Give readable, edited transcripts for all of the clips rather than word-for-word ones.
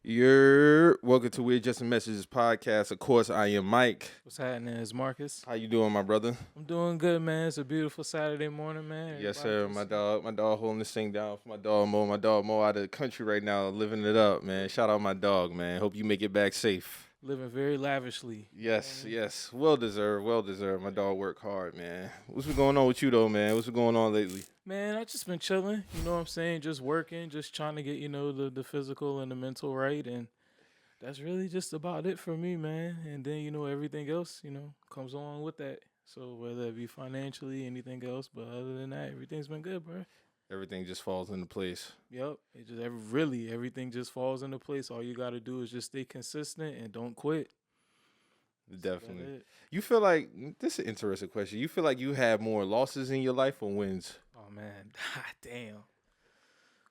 You're welcome to We're Just Messages podcast. Of course, I am Mike. What's happening? It's Marcus. How you doing, my brother? I'm doing good, man. It's a beautiful Saturday morning, man. Yes, Everybody sir. My dog holding this thing down for my dog Mo. My dog Mo out of the country right now, living it up, man. Shout out my dog, man. Hope you make it back safe. living very lavishly. Yes, yes. Well deserved, well deserved. My dog work hard, man. What's been going on with you though, man? What's been going on lately? Man, I just been chilling. You know what I'm saying? Just working, just trying to get the physical and the mental right, and that's really just about it for me, man. And then everything else comes along with that. So whether it be financially, anything else, but other than that, everything's been good, bro. Everything just falls into place. Yep. It just everything just falls into place. All you got to do is just stay consistent and don't quit. Definitely. You feel like this is an interesting question. You feel like you have more losses in your life or wins? Oh man, damn.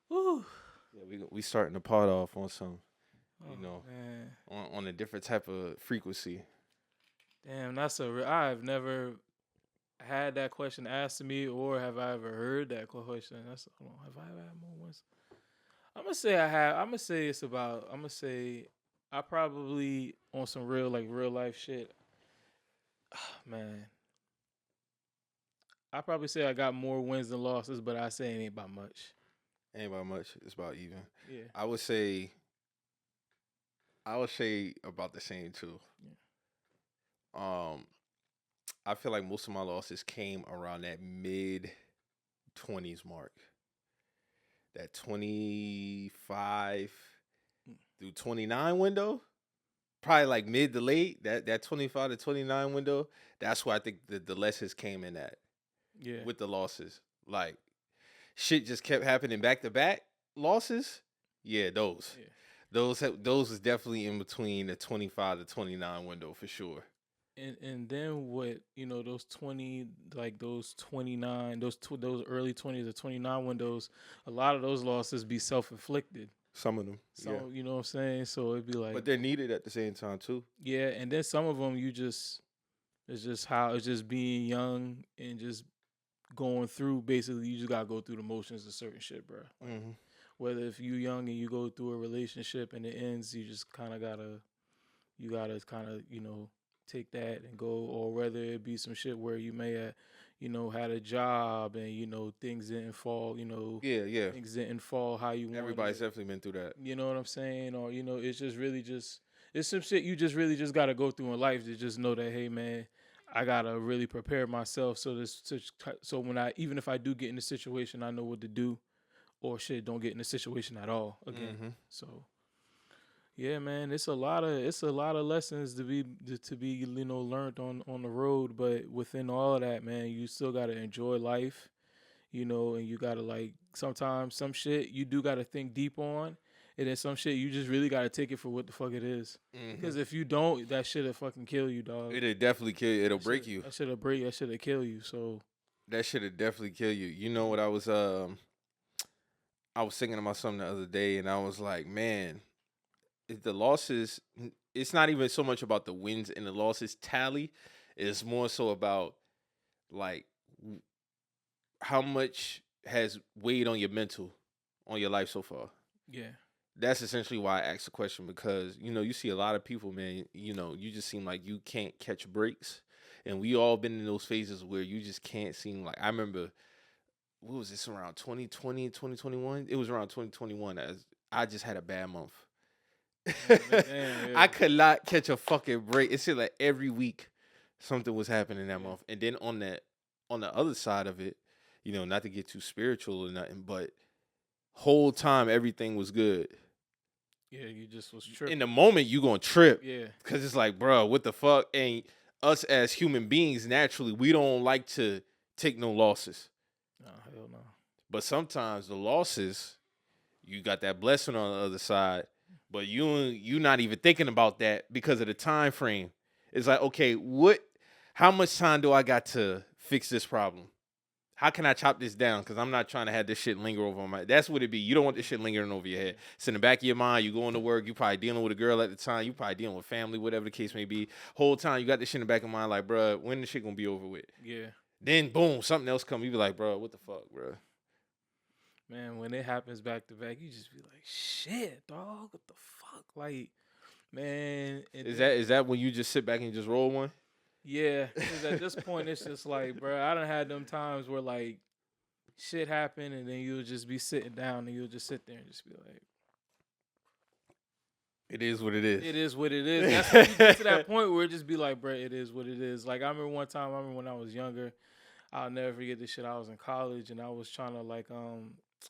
Woo. Yeah, we starting the pod off on some, Man. on a different type of frequency. Damn, I've never had that question asked to me, or have I ever heard that question? Have I ever had more ones? I'm gonna say I have. I'm gonna say it's about. I'm gonna say I probably on some real life shit. Man, I probably say I got more wins than losses, but I say it ain't about much. Ain't about much. It's about even. Yeah. I would say about the same too. I feel like most of my losses came around that mid-20s mark. That 25 through 29 window. Probably like mid to late. That 25 to 29 window. That's where I think the lessons came in at. Yeah. With the losses. Like shit just kept happening back to back losses. Yeah, those. Yeah. Those was definitely in between the 25 to 29 window for sure. And then what those 20 those 29 those early 20s or 29 windows, a lot of those losses be self-inflicted. Some of them, So yeah. you know what I'm saying, so it'd be like, But they're needed at the same time too. yeah. And then some of them it's just being young and just going through. Basically you just gotta go through the motions of certain shit, bro. Whether if you young and you go through a relationship and it ends, you just kind of gotta take that and go, or whether it be some shit where you may have, had a job and things didn't fall, Yeah. things didn't fall how you wanted. Everybody's definitely been through that. You know what I'm saying? Or it's just really it's some shit you just really just gotta go through in life to just know that, hey man, I gotta really prepare myself so when even if I do get in a situation, I know what to do, or shit, don't get in a situation at all again. So yeah, man, it's a lot of lessons to be learned on the road, but within all of that, man, you still gotta enjoy life, and you gotta sometimes some shit you do gotta think deep on, and then some shit you just really gotta take it for what the fuck it is. Because if you don't, that shit'll fucking kill you, dog. It'll definitely kill you. It'll break you. That shit'll kill you. So that shit'll definitely kill you. You know what I was thinking about something the other day, and I was like, man. The losses, it's not even so much about the wins and the losses tally. It's more so about like how much has weighed on your mental, on your life so far. Yeah. That's essentially why I asked the question, because, you see a lot of people, man, you just seem like you can't catch breaks. And we all been in those phases where you just can't seem like, I remember, what was this, around 2020, 2021? It was around 2021. I just had a bad month. Damn, I could not catch a fucking break. It seemed like every week something was happening that month. And then on the other side of it, not to get too spiritual or nothing, but whole time everything was good. Yeah, you just was tripping. In the moment you gonna trip. Yeah. Cause it's like, bro, what the fuck? And us as human beings, naturally, we don't like to take no losses. No, hell no. But sometimes the losses, you got that blessing on the other side. But you not even thinking about that because of the time frame. It's like, okay, how much time do I got to fix this problem? How can I chop this down? Because I'm not trying to have this shit linger over my. That's what it be. You don't want this shit lingering over your head. It's in the back of your mind. You going to work. You probably dealing with a girl at the time. You probably dealing with family, whatever the case may be. Whole time you got this shit in the back of your mind, like, bro, when the shit gonna be over with? Yeah. Then boom, something else come. You be like, bro, what the fuck, bro? Man, when it happens back to back, you just be like, shit, dog, what the fuck? Like, man. Is that when you just sit back and just roll one? Yeah, because at this point, it's just like, bro, I done had them times where, like, shit happened, and then you'll just be sitting down, and you'll just sit there and just be like, it is what it is. it is what it is. That's when you get to that point where it just be like, bro, it is what it is. Like, I remember one time, when I was younger, I'll never forget this shit. I was in college, and I was trying to, like,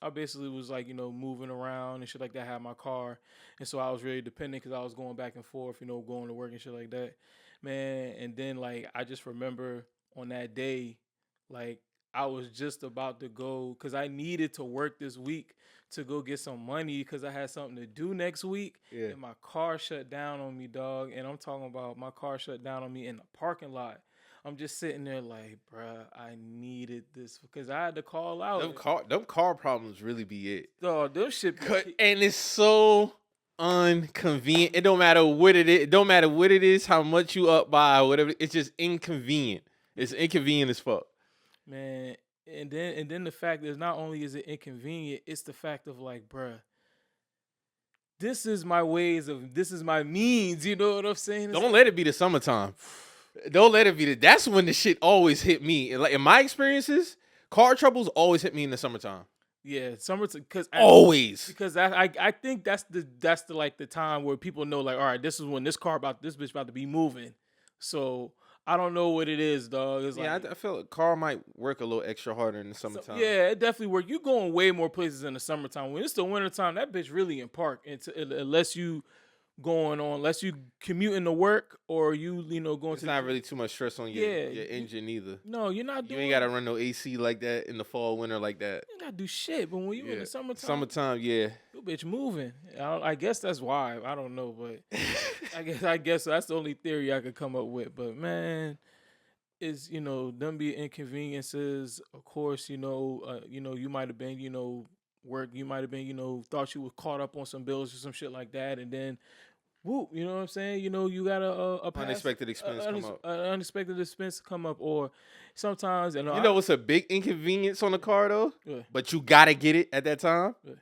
I basically was, like, moving around and shit like that. I had my car, and so I was really dependent because I was going back and forth, going to work and shit like that. Man, and then, like, I just remember on that day, like, I was just about to go because I needed to work this week to go get some money because I had something to do next week. Yeah. And my car shut down on me, dog. And I'm talking about my car shut down on me in the parking lot. I'm just sitting there like, bruh, I needed this because I had to call out. Them car problems really be it. Dog, them shit. And it's so inconvenient. It don't matter what it is. It don't matter what it is, how much you up by, whatever. It's just inconvenient. It's inconvenient as fuck. Man, and then the fact is not only is it inconvenient, it's the fact of like, bruh, this is my means. You know what I'm saying? Don't let it be the summertime. Don't let it be that's when the shit always hit me. Like in my experiences, car troubles always hit me in the summertime. Yeah, summertime because I think that's the like the time where people know like, all right, this is when this bitch about to be moving. So I don't know what it is, dog. It's yeah, I feel a car might work a little extra harder in the summertime. Yeah, it definitely works. You going way more places in the summertime. When it's the wintertime, that bitch really in park unless you unless you commuting to work or you going. It's not really too much stress on your engine either. No, you're not doing. You ain't gotta run no AC like that in the fall, winter like that. You gotta do shit. But when you in the summertime, yeah, your bitch moving. I guess that's why. I don't know, but I guess that's the only theory I could come up with. But man, is them be inconveniences. Of course, you might have been work. You might have been thought you were caught up on some bills or some shit like that, and then. Whoop, you know what I'm saying? You got a unexpected expense come up. Unexpected expense come up, or sometimes what's a big inconvenience on the car though? Yeah. But you gotta get it at that time. Yeah.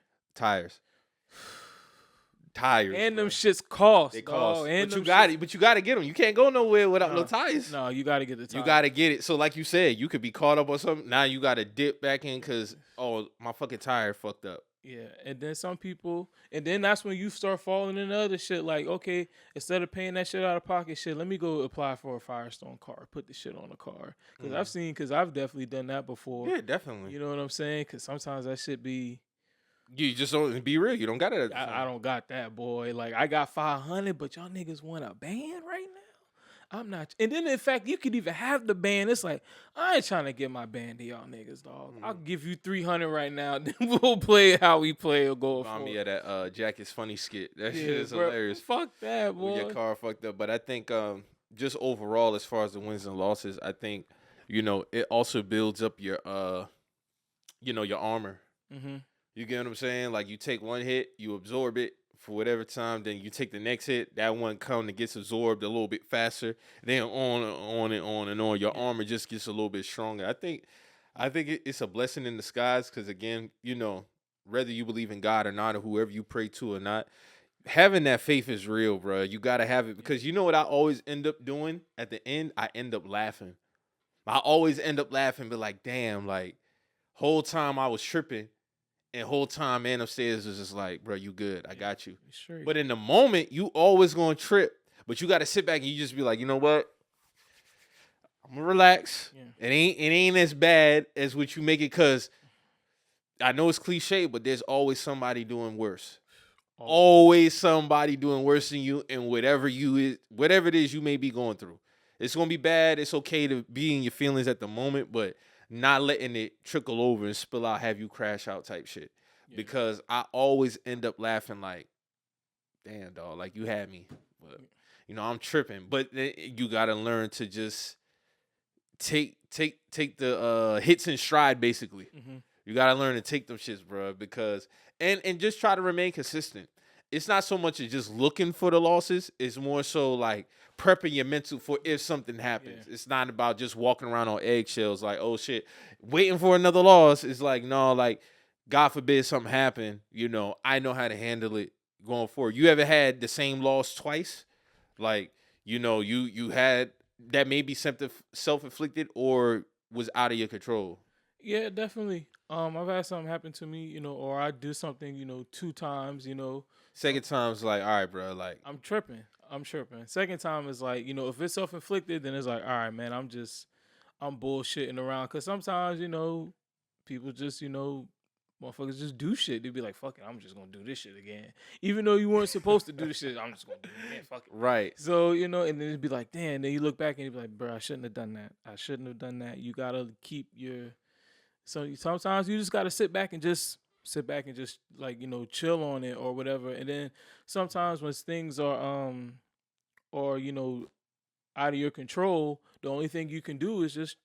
Tires, and them shits cost. They cost, but you gotta get them. You can't go nowhere without no tires. No, you gotta get the tires. You gotta get it. So like you said, you could be caught up on something. Now you gotta dip back in because my fucking tire fucked up. Yeah, and then that's when you start falling into other shit. Like, okay, instead of paying that shit out of pocket, shit, let me go apply for a Firestone card, put the shit on the car. Because I've definitely done that before. Yeah, definitely. You know what I'm saying? Because sometimes that shit be. You just don't be real. You don't got it. I don't got that, boy. Like, I got 500, but y'all niggas want a band right now? I'm not. And then, in fact, you could even have the band. It's like, I ain't trying to get my band to y'all niggas, dog. I'll give you 300 right now. Then we'll play it how we play or go forward. Me of that Jack is Funny skit. That shit is bro, hilarious. Fuck that, boy. Your car fucked up. But I think just overall, as far as the wins and losses, I think, it also builds up your, your armor. Mm-hmm. You get what I'm saying? Like, you take one hit, you absorb it for whatever time, then you take the next hit, that one comes and gets absorbed a little bit faster, then on and on and on. Your armor just gets a little bit stronger. I think it's a blessing in disguise because, again, whether you believe in God or not, or whoever you pray to or not, having that faith is real, bro. You got to have it because you know what I always end up doing at the end? I end up laughing. I always end up laughing, but like, damn, like, whole time I was tripping. And whole time, man upstairs was just like, bro, you good. I got you. Sure. But in the moment, you always going to trip. But you got to sit back and you just be like, you know what? I'm going to relax. Yeah. It ain't as bad as what you make it because I know it's cliche, but there's always somebody doing worse. Always somebody doing worse than you and whatever it is you may be going through. It's going to be bad. It's okay to be in your feelings at the moment, but not letting it trickle over and spill out, have you crash out type shit. Yeah. Because I always end up laughing like, damn, dog, like you had me. But, I'm tripping. But you got to learn to just take the hits in stride, basically. Mm-hmm. You got to learn to take them shits, bro, because and just try to remain consistent. It's not so much as just looking for the losses. It's more so like prepping your mental for if something happens. Yeah. It's not about just walking around on eggshells like, oh, shit, waiting for another loss. It's like, no, like, God forbid something happen. I know how to handle it. going forward. You ever had the same loss twice? Like, you had that may be self-inflicted or was out of your control. Yeah, definitely. I've had something happen to me, or I do something, 2 times, Second time's like, all right, bro, like, I'm tripping. I'm tripping. Second time is like, if it's self inflicted, then it's like, all right, man, I'm bullshitting around. Cause sometimes, people just, motherfuckers just do shit. They be like, fuck it, I'm just gonna do this shit again. Even though you weren't supposed to do this shit, I'm just gonna do it again. Fuck it. right. So, and then it'd be like, damn, then you look back and you be like, bro, I shouldn't have done that. I shouldn't have done that. You gotta keep your sometimes you just gotta sit back and just like, chill on it or whatever. And then sometimes when things are or out of your control, the only thing you can do is just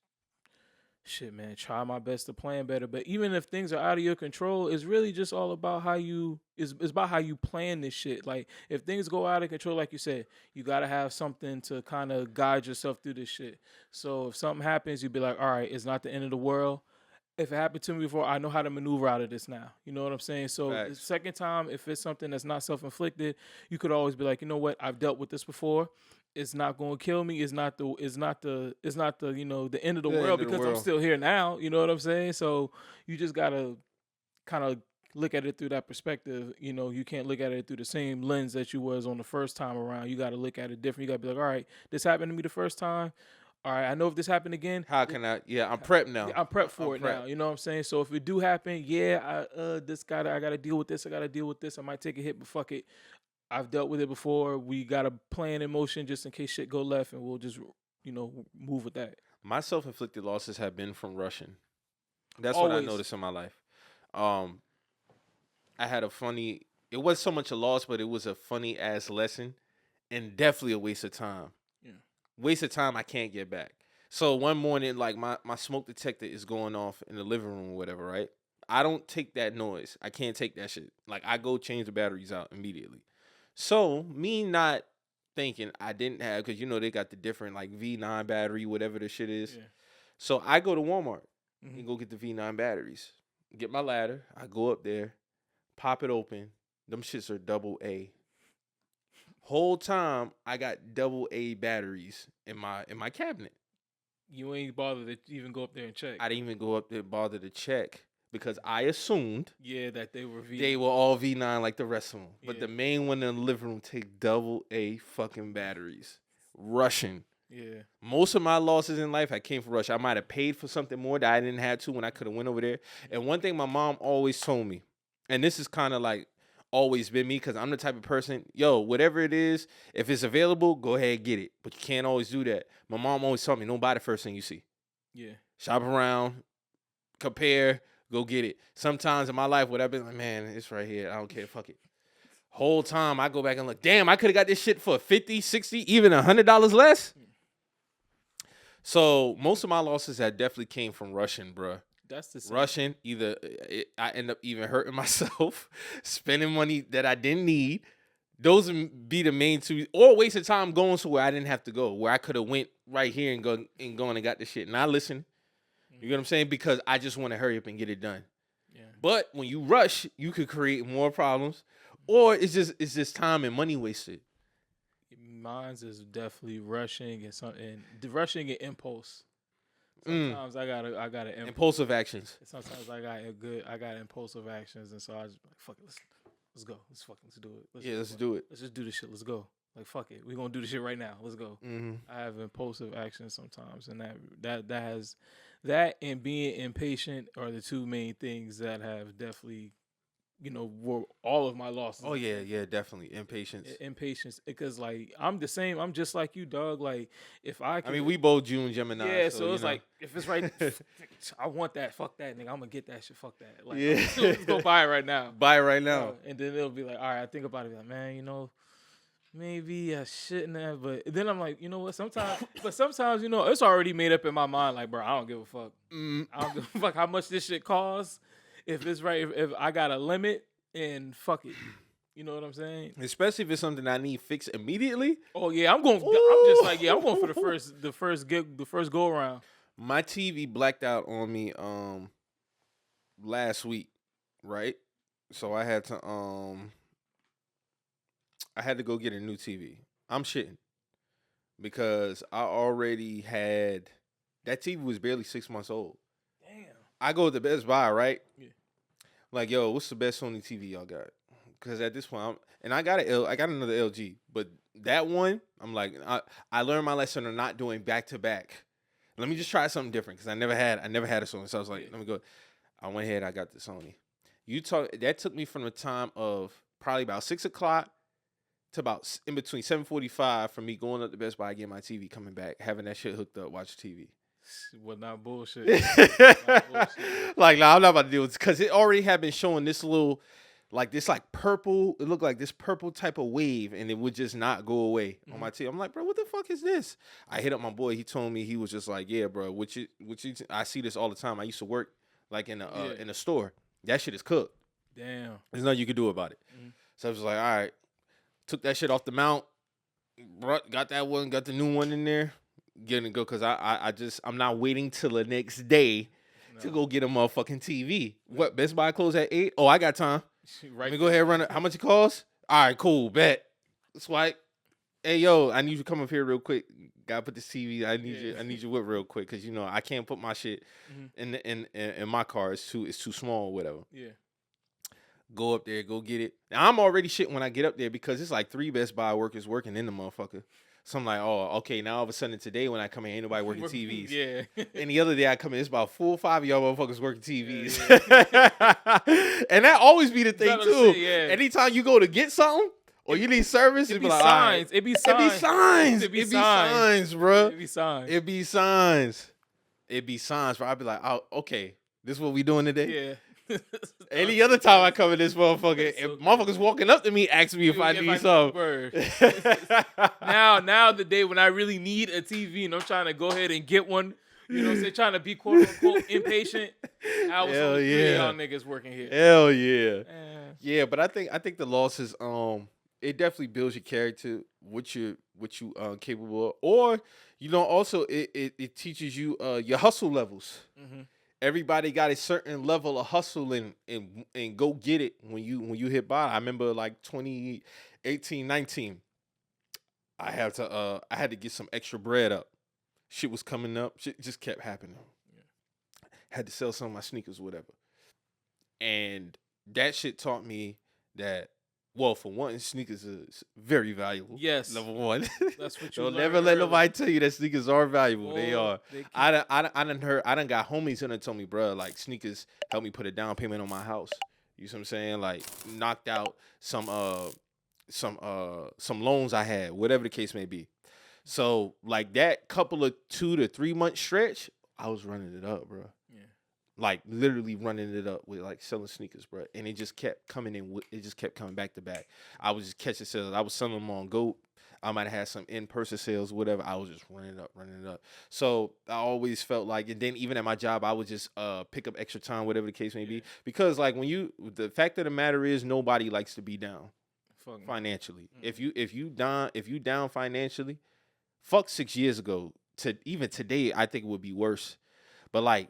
shit, man, try my best to plan better. But even if things are out of your control, it's really just all about how you it's about how you plan this shit. Like if things go out of control, like you said, you gotta have something to kind of guide yourself through this shit. So if something happens, you'd be like, all right, it's not the end of the world. If it happened to me before, I know how to maneuver out of this now. You know what I'm saying? So the second time, if it's something that's not self-inflicted, you could always be like, you know what? I've dealt with this before. It's not going to kill me. It's not the the end of the world because I'm still here now. You know what I'm saying? So you just gotta kind of look at it through that perspective. You can't look at it through the same lens that you was on the first time around. You got to look at it different. You got to be like, all right, this happened to me the first time. All right, I know if this happened again. How can I? Yeah, I'm prepped now. I'm prepped for it now. You know what I'm saying? So if it do happen, yeah, I got to deal with this. I got to deal with this. I might take a hit, but fuck it. I've dealt with it before. We got a plan in motion just in case shit go left, and we'll just, move with that. My self-inflicted losses have been from rushing. That's Always. what I noticed in my life. I had a funny. It wasn't so much a loss, but it was a funny ass lesson, and definitely a waste of time. Waste of time I can't get back. So one morning, like my smoke detector is going off in the living room or whatever, right? I don't take that noise. I can't take that shit. Like I go change the batteries out immediately. So me not thinking I didn't have, because they got the different like V9 battery, whatever the shit is. Yeah. So I go to Walmart and go get the V9 batteries. Get my ladder. I go up there, pop it open. Them shits are AA. Whole time I got AA batteries in my cabinet. You ain't bothered to even go up there and check. I didn't even go up there bother to check because I assumed that they were V9. They were all V9 like the rest of them. But the main one in the living room take AA fucking batteries. Rushing. Yeah. Most of my losses in life I came from rush. I might have paid for something more that I didn't have to when I could have went over there. And one thing my mom always told me, and this is kind of like always been me because I'm the type of person, whatever it is, if it's available, go ahead and get it. But you can't always do that. My mom always told me, don't buy the first thing you see. Yeah. Shop around, compare, go get it. Sometimes in my life, what I've been like, man, it's right here. I don't care. Fuck it. Whole time I go back and look, damn, I could have got this shit for $50, $60, even $100 less. So most of my losses had definitely came from rushing, bruh. That's the same. Rushing, either I end up even hurting myself, spending money that I didn't need. Those would be the main two, or wasting time going somewhere I didn't have to go, where I could have went right here and gone and got the shit. And I listen. You know what I'm saying? Because I just want to hurry up and get it done. Yeah. But when you rush, you could create more problems, or it's just time and money wasted. Mine's is definitely rushing and rushing and impulse. Sometimes I gotta impulsive actions. Sometimes I got impulsive actions, and so I just like, fuck it, let's go, let's do it. Let's do it. Let's just do this shit. Let's go. Like fuck it, we're gonna do this shit right now. Let's go. I have impulsive actions sometimes, and that and being impatient are the two main things that have definitely, were all of my losses. Oh yeah, definitely impatience. Impatience, because like I'm the same. I'm just like you, dog. Like if I mean, we both June Gemini. Yeah, so it's like if it's right, I want that. Fuck that, nigga. I'm gonna get that shit. Fuck that. Like, let's go buy it right now. Buy it right now. And then it'll be like, all right, I think about it. Like, man, maybe I shouldn't have. But then I'm like, you know what? Sometimes, it's already made up in my mind. Like, bro, I don't give a fuck. I don't give a fuck how much this shit costs. If it's right, if I got a limit, and fuck it. You know what I'm saying? Especially if it's something I need fixed immediately. Oh yeah, I'm just like, I'm going for the first go around. My TV blacked out on me last week, right? So I had to I had to go get a new TV. I'm shitting because I already had that TV was barely 6 months old. Damn. I go to Best Buy, right? Yeah. Like, yo, what's the best Sony TV y'all got? Because at this point, I got another LG, but that one, I'm like, I learned my lesson of not doing back to back. Let me just try something different because I never had a Sony, so I was like, let me go. I went ahead, I got the Sony. That took me from the time of probably about 6 o'clock to about in between 7:45 from me going up to Best Buy, getting my TV, coming back, having that shit hooked up, watch TV. Well, not bullshit. Like, nah, I'm not about to deal with it because it already had been showing this little, like this, like purple. It looked like this purple type of wave, and it would just not go away on my TV. I'm like, bro, what the fuck is this? I hit up my boy. He told me, he was just like, yeah, bro, which I see this all the time. I used to work like in a store. That shit is cooked. Damn. There's nothing you can do about it. So I was like, all right, took that shit off the mount, got that one, got the new one in there. Getting to go because I'm not waiting till the next day to go get a motherfucking TV. What, Best Buy close at 8? Oh, I got time. Let me go ahead and run it. How much it costs? All right, cool, bet. Swipe. Hey, yo, I need you to come up here real quick. Gotta put this TV. I need you with real quick because I can't put my shit in my car. It's too small or whatever. Yeah. Go up there, go get it. Now, I'm already shitting when I get up there because it's like 3 Best Buy workers working in the motherfucker. So I'm like, oh, okay, now all of a sudden today when I come in, ain't nobody working TVs. Yeah. And the other day I come in, it's about 4 or 5 of y'all motherfuckers working TVs. Yeah. And that always be the thing, too. Anytime you go to get something or you need service, it be like, signs. It be signs. It be signs, bro. It be signs. It be signs, bro. I'd be like, oh, okay, this is what we doing today? Yeah. Any other time I come in this motherfucker, if motherfuckers walking up to me, ask me if I need something. Now the day when I really need a TV and I'm trying to go ahead and get one, trying to be quote unquote impatient. I was on 3 of y'all niggas working here. Hell yeah. Yeah, but I think the losses, it definitely builds your character, what you capable of. Or, also it teaches you your hustle levels. Mm-hmm. Everybody got a certain level of hustle and go get it when you hit bottom. I remember like 2018, 19. I had to get some extra bread up. Shit was coming up. Shit just kept happening. Yeah. Had to sell some of my sneakers, whatever. And that shit taught me that, well, for one, sneakers is very valuable. Yes. Number one. That's what you Don't never let nobody tell you that sneakers are valuable. They are. I done got homies who done told me, bro, like sneakers helped me put a down payment on my house. You see what I'm saying? Like knocked out some loans I had, whatever the case may be. So like that couple of 2 to 3 month stretch, I was running it up, bro. Like literally running it up with like selling sneakers, bro. And it just kept coming in. It just kept coming back to back. I was just catching sales. I was selling them on GOAT. I might have had some in-person sales, whatever. I was just running it up. So I always felt like, and then even at my job, I would just pick up extra time, whatever the case may be. Because like the fact of the matter is nobody likes to be down financially. Mm-hmm. If you down financially, fuck 6 years ago to even today, I think it would be worse. But like,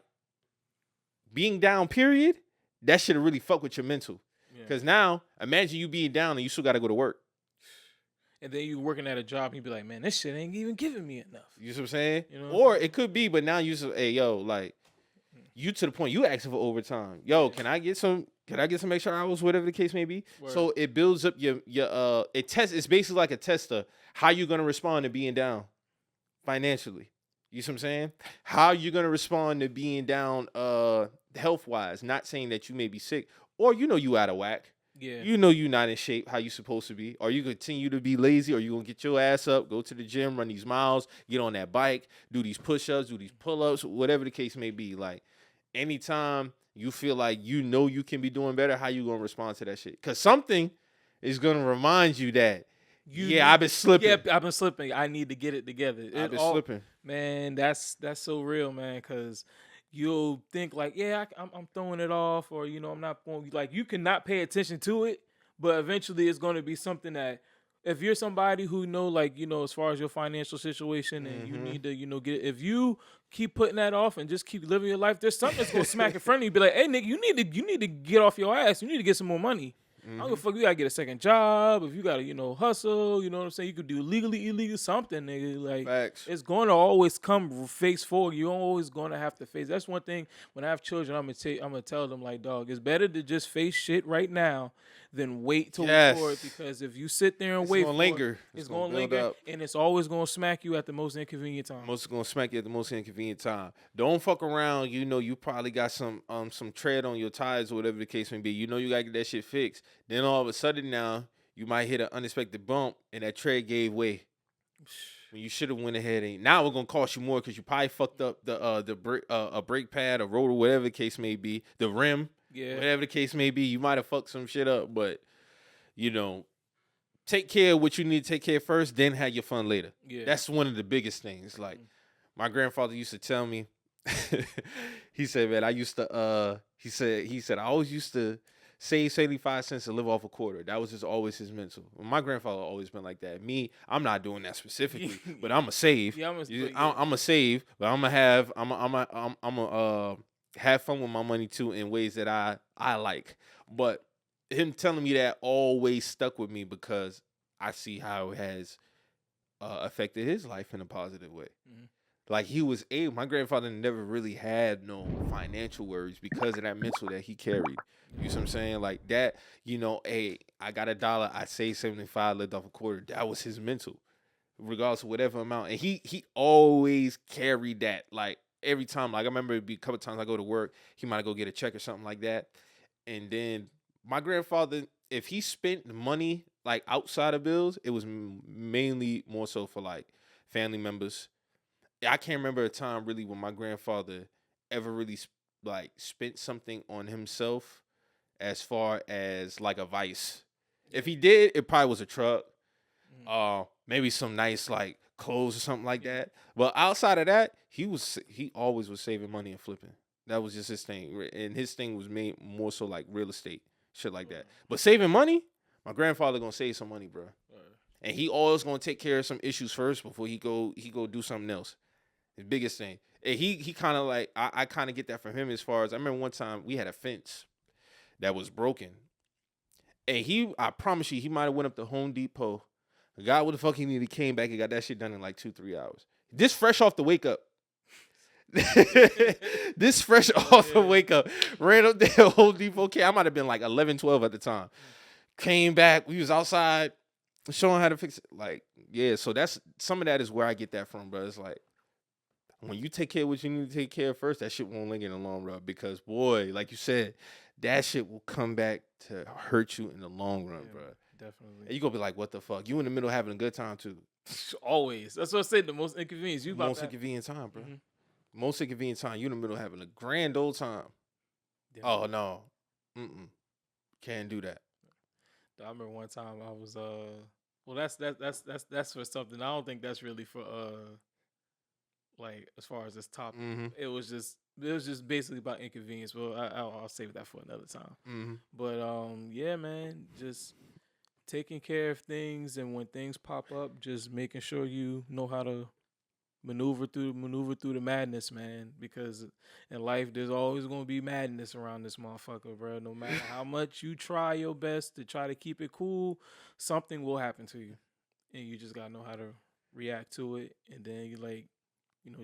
being down, period, that should really fuck with your mental. Because now, imagine you being down and you still got to go to work. And then you working at a job and you be like, man, this shit ain't even giving me enough. You see what I'm saying? Or it could be, but now you say, hey, yo, like, you to the point, you asking for overtime. Yo, can I get some extra hours, whatever the case may be? Word. So it builds up it's basically like a tester. How you going to respond to being down financially? You see what I'm saying? How you going to respond to being down health-wise? Not saying that you may be sick or you out of whack. Yeah. You not in shape how you supposed to be. Or you continue to be lazy or you going to get your ass up, go to the gym, run these miles, get on that bike, do these push-ups, do these pull-ups, whatever the case may be. Like, anytime you feel like you can be doing better, how you going to respond to that shit? Because something is going to remind you that, I've been slipping. Yeah, I've been slipping. I need to get it together. I've been slipping. Man, that's so real, man, because you'll think like, I'm throwing it off or, I'm not going, like, you cannot pay attention to it, but eventually it's going to be something that if you're somebody who know, like, as far as your financial situation and you need to, get it, if you keep putting that off and just keep living your life, there's something that's going to smack in front of you, be like, hey, nigga, you need to get off your ass. You need to get some more money. I don't give a fuck. You gotta get a second job. If you gotta, hustle. You know what I'm saying? You could do legally, illegal something, nigga. Like Facts. it's going to always come face forward. You're always going to have to face. That's one thing. When I have children, I'm gonna tell them like, dog, it's better to just face shit right now than wait till for it, because if you sit there and wait gonna for linger. it's gonna linger, up. and it's always gonna smack you at the most inconvenient time. Most gonna smack you at the most inconvenient time. Don't fuck around. You probably got some tread on your tires or whatever the case may be. You gotta get that shit fixed. Then all of a sudden now you might hit an unexpected bump and that tread gave way. When you should have went ahead and now it's gonna cost you more because you probably fucked up the brake pad, or rotor, whatever the case may be, the rim. Yeah. Whatever the case may be, you might have fucked some shit up, but take care of what you need to take care of first, then have your fun later. Yeah. That's one of the biggest things. Like my grandfather used to tell me, he said, man, I used to he said I always used to save 75 cents to live off a quarter. That was just always his mental. My grandfather always been like that. Me, I'm not doing that specifically, but I'm a save. Yeah, I'm a save, but I'm a have fun with my money too in ways that I like. But him telling me that always stuck with me because I see how it has affected his life in a positive way. Like my grandfather never really had no financial worries because of that mental that he carried. You know what I'm saying? Like that, hey, I got $1, I saved 75, lived off a quarter. That was his mental, regardless of whatever amount. And he always carried that. Like every time, like I remember it'd be a couple times I go to work, he might go get a check or something like that. And then my grandfather, if he spent money like outside of bills, it was mainly more so for like family members. I can't remember a time really when my grandfather ever really like spent something on himself as far as like a vice. If he did, it probably was a truck, maybe some nice like clothes or something like that. But outside of that, he always was saving money and flipping. That was just his thing, and his thing was made more so like real estate, shit like that. But saving money, my grandfather gonna save some money, bro, and he always gonna take care of some issues first before he go do something else. His biggest thing, and he kind of like I kind of get that from him as far as I remember one time we had a fence that was broken, and I promise you he might have went up to Home Depot, got what the fuck he needed, came back and got that shit done in like 2-3 hours. This fresh off the wake up. This fresh off the wake up, ran up there Home Depot. I might have been like 11, 12 at the time. Came back, we was outside showing how to fix it. Like, yeah, so that's some of that is where I get that from, bro. It's like when you take care of what you need to take care of first, that shit won't linger in the long run because, boy, like you said, that shit will come back to hurt you in the long run, bro. Definitely. And you gonna be like, what the fuck? You in the middle having a good time too. Always. That's what I said. The most inconvenience. Most inconvenient time, bro. Most inconvenient time. You in the middle having a grand old time. Definitely. Oh no, can't do that. I remember one time I was well, that's for something. I don't think that's really for like as far as this topic. It was just basically about inconvenience. Well, I'll save that for another time. But yeah, man, just taking care of things, and when things pop up, just making sure you know how to maneuver through the madness, man. Because in life, there's always gonna be madness around this motherfucker, bro. No matter how much you try your best to try to keep it cool, something will happen to you, and you just gotta know how to react to it. And then you like,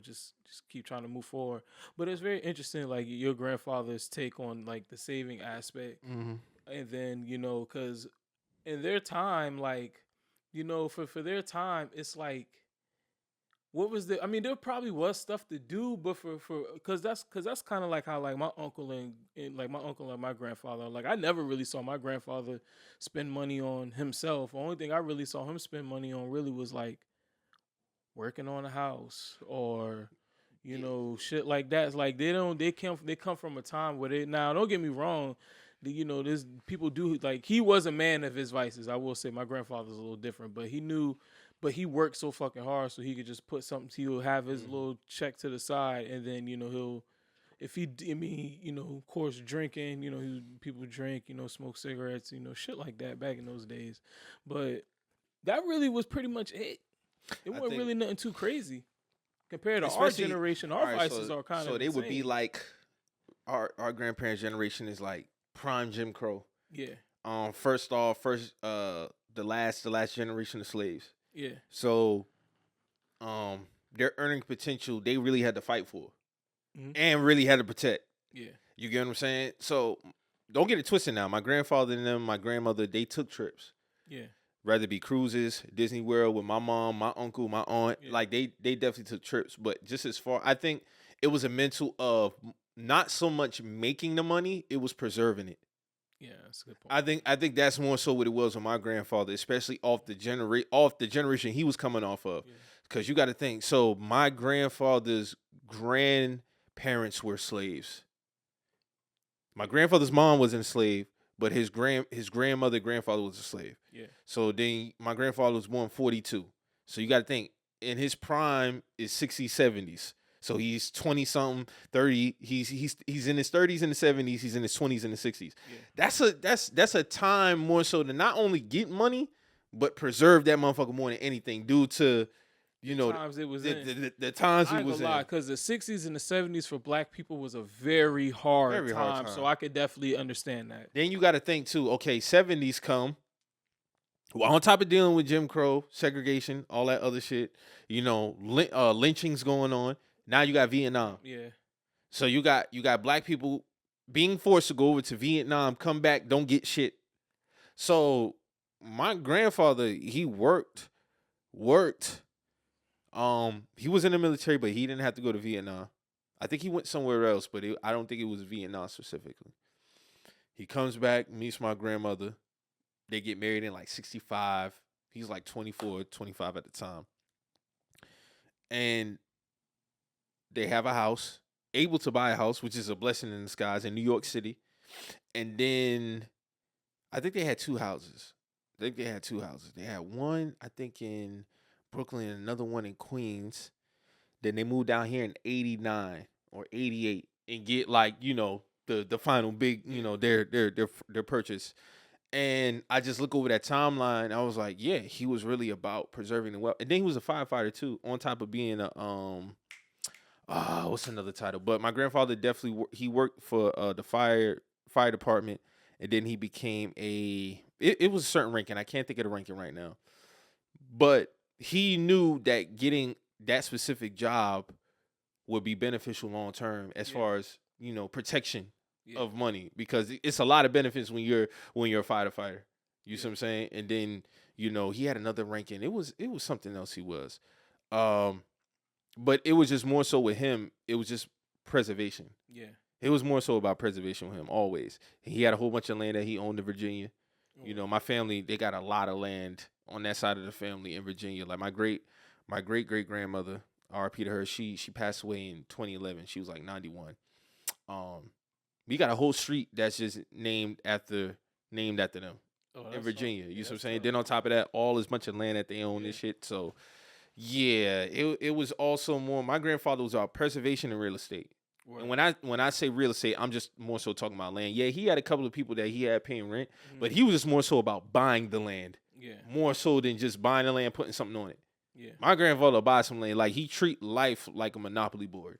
just keep trying to move forward. But it's very interesting, like your grandfather's take on like the saving aspect, and then because in their time, like for their time, it's like. What was I mean, there probably was stuff to do, but because that's kind of like how like my uncle and my grandfather, like I never really saw my grandfather spend money on himself. The only thing I really saw him spend money on really was like working on a house or shit like that. It's like they come from a time where now don't get me wrong, this people do like he was a man of his vices. I will say my grandfather's a little different, but But he worked so fucking hard so he could just put something. He'll have his little check to the side, and then he'll, if he, of course, drinking. People drink, smoke cigarettes, shit like that back in those days. But that really was pretty much it. It wasn't really nothing too crazy compared to our generation. Our vices are kind of so they would be like our grandparents' generation is like prime Jim Crow. Yeah. First off, the last generation of slaves. Yeah. So, their earning potential, they really had to fight for, Mhm. and really had to protect. Yeah. You get what I'm saying? So, don't get it twisted now. My grandfather and them, my grandmother, they took trips. Yeah. Rather be cruises, Disney World with my mom, my uncle, my aunt. Yeah. Like they definitely took trips. But just as far, I think it was a mental of not so much making the money, it was preserving it. Yeah, that's a good point. I think that's more so what it was with my grandfather, especially off the generation he was coming off of. Yeah. Because you got to think. So my grandfather's grandparents were slaves. My grandfather's mom was enslaved, but his grandfather was a slave. Yeah. So then my grandfather was born 42. So you got to think in his prime is 60s, 70s. So he's 20 something, 30. He's in his 30s and the 70s. He's in his 20s and the 60s. Yeah. That's a time more so to not only get money, but preserve that motherfucker more than anything due to, you know, times it was the times I he ain't was gonna lie, in. because the 60s and the 70s for black people was a very hard Very hard time. time. So I could definitely understand that. Then you got to think too. Okay, 70s come. Well, on top of dealing with Jim Crow, segregation, all that other shit, lynchings going on. Now you got Vietnam. Yeah. So you got black people being forced to go over to Vietnam, come back, don't get shit. So my grandfather, he worked. He was in the military, but he didn't have to go to Vietnam. I think he went somewhere else, but I don't think it was Vietnam specifically. He comes back, meets my grandmother. They get married in like 65. He's like 24, 25 at the time. And they have a house, able to buy a house, which is a blessing in disguise in New York City. And then I think they had two houses. They had one, I think, in Brooklyn and another one in Queens. Then they moved down here in 89 or 88 and get like, the final big, their purchase. And I just look over that timeline. I was like, yeah, he was really about preserving the wealth. And then he was a firefighter too, on top of being a what's another title? But my grandfather definitely he worked for the fire department, and then he became it was a certain ranking. I can't think of the ranking right now, but he knew that getting that specific job would be beneficial long term as far as protection of money, because it's a lot of benefits when you're a firefighter. You see what I'm saying? And then he had another ranking. It was something else he was. But it was just more so with him. It was just preservation. Yeah. It was more so about preservation with him always. He had a whole bunch of land that he owned in Virginia. My family, they got a lot of land on that side of the family in Virginia. Like my great great grandmother, R.P. to her, she passed away in 2011. She was like 91. We got a whole street that's just named after them in Virginia. You see what I'm saying? Then on top of that, all this bunch of land that they own and shit. So yeah, it was also more. My grandfather was about preservation and real estate. Right. And when I say real estate, I'm just more so talking about land. Yeah, he had a couple of people that he had paying rent, but he was just more so about buying the land. Yeah. More so than just buying the land, putting something on it. Yeah. My grandfather buy some land. Like he treat life like a monopoly board.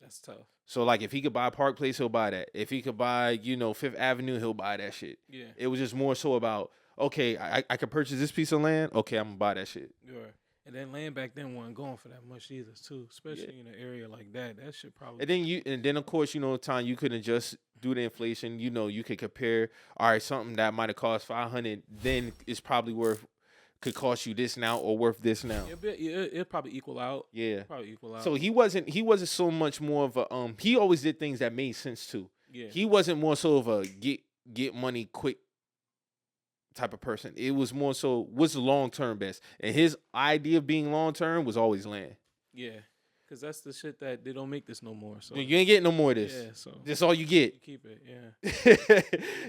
That's tough. So like if he could buy Park Place, he'll buy that. If he could buy, Fifth Avenue, he'll buy that shit. Yeah. It was just more so about, okay, I could purchase this piece of land. Okay, I'm gonna buy that shit. Yeah. And then land back then wasn't going for that much either, too. Especially in an area like that. That shit probably. And then of course, time you couldn't just do the inflation. You could compare. All right, something that might have cost $500, then it's probably could cost you this now or worth this now. It'll probably equal out. Yeah. Probably equal out. So he wasn't so much more of a he always did things that made sense too. Yeah. He wasn't more so of a get money quick type of person. It was more so what's the long term best. And his idea of being long term was always land. Yeah. Because that's the shit that they don't make this no more. So you ain't getting no more of this. Yeah, so that's all you get. You keep it, yeah.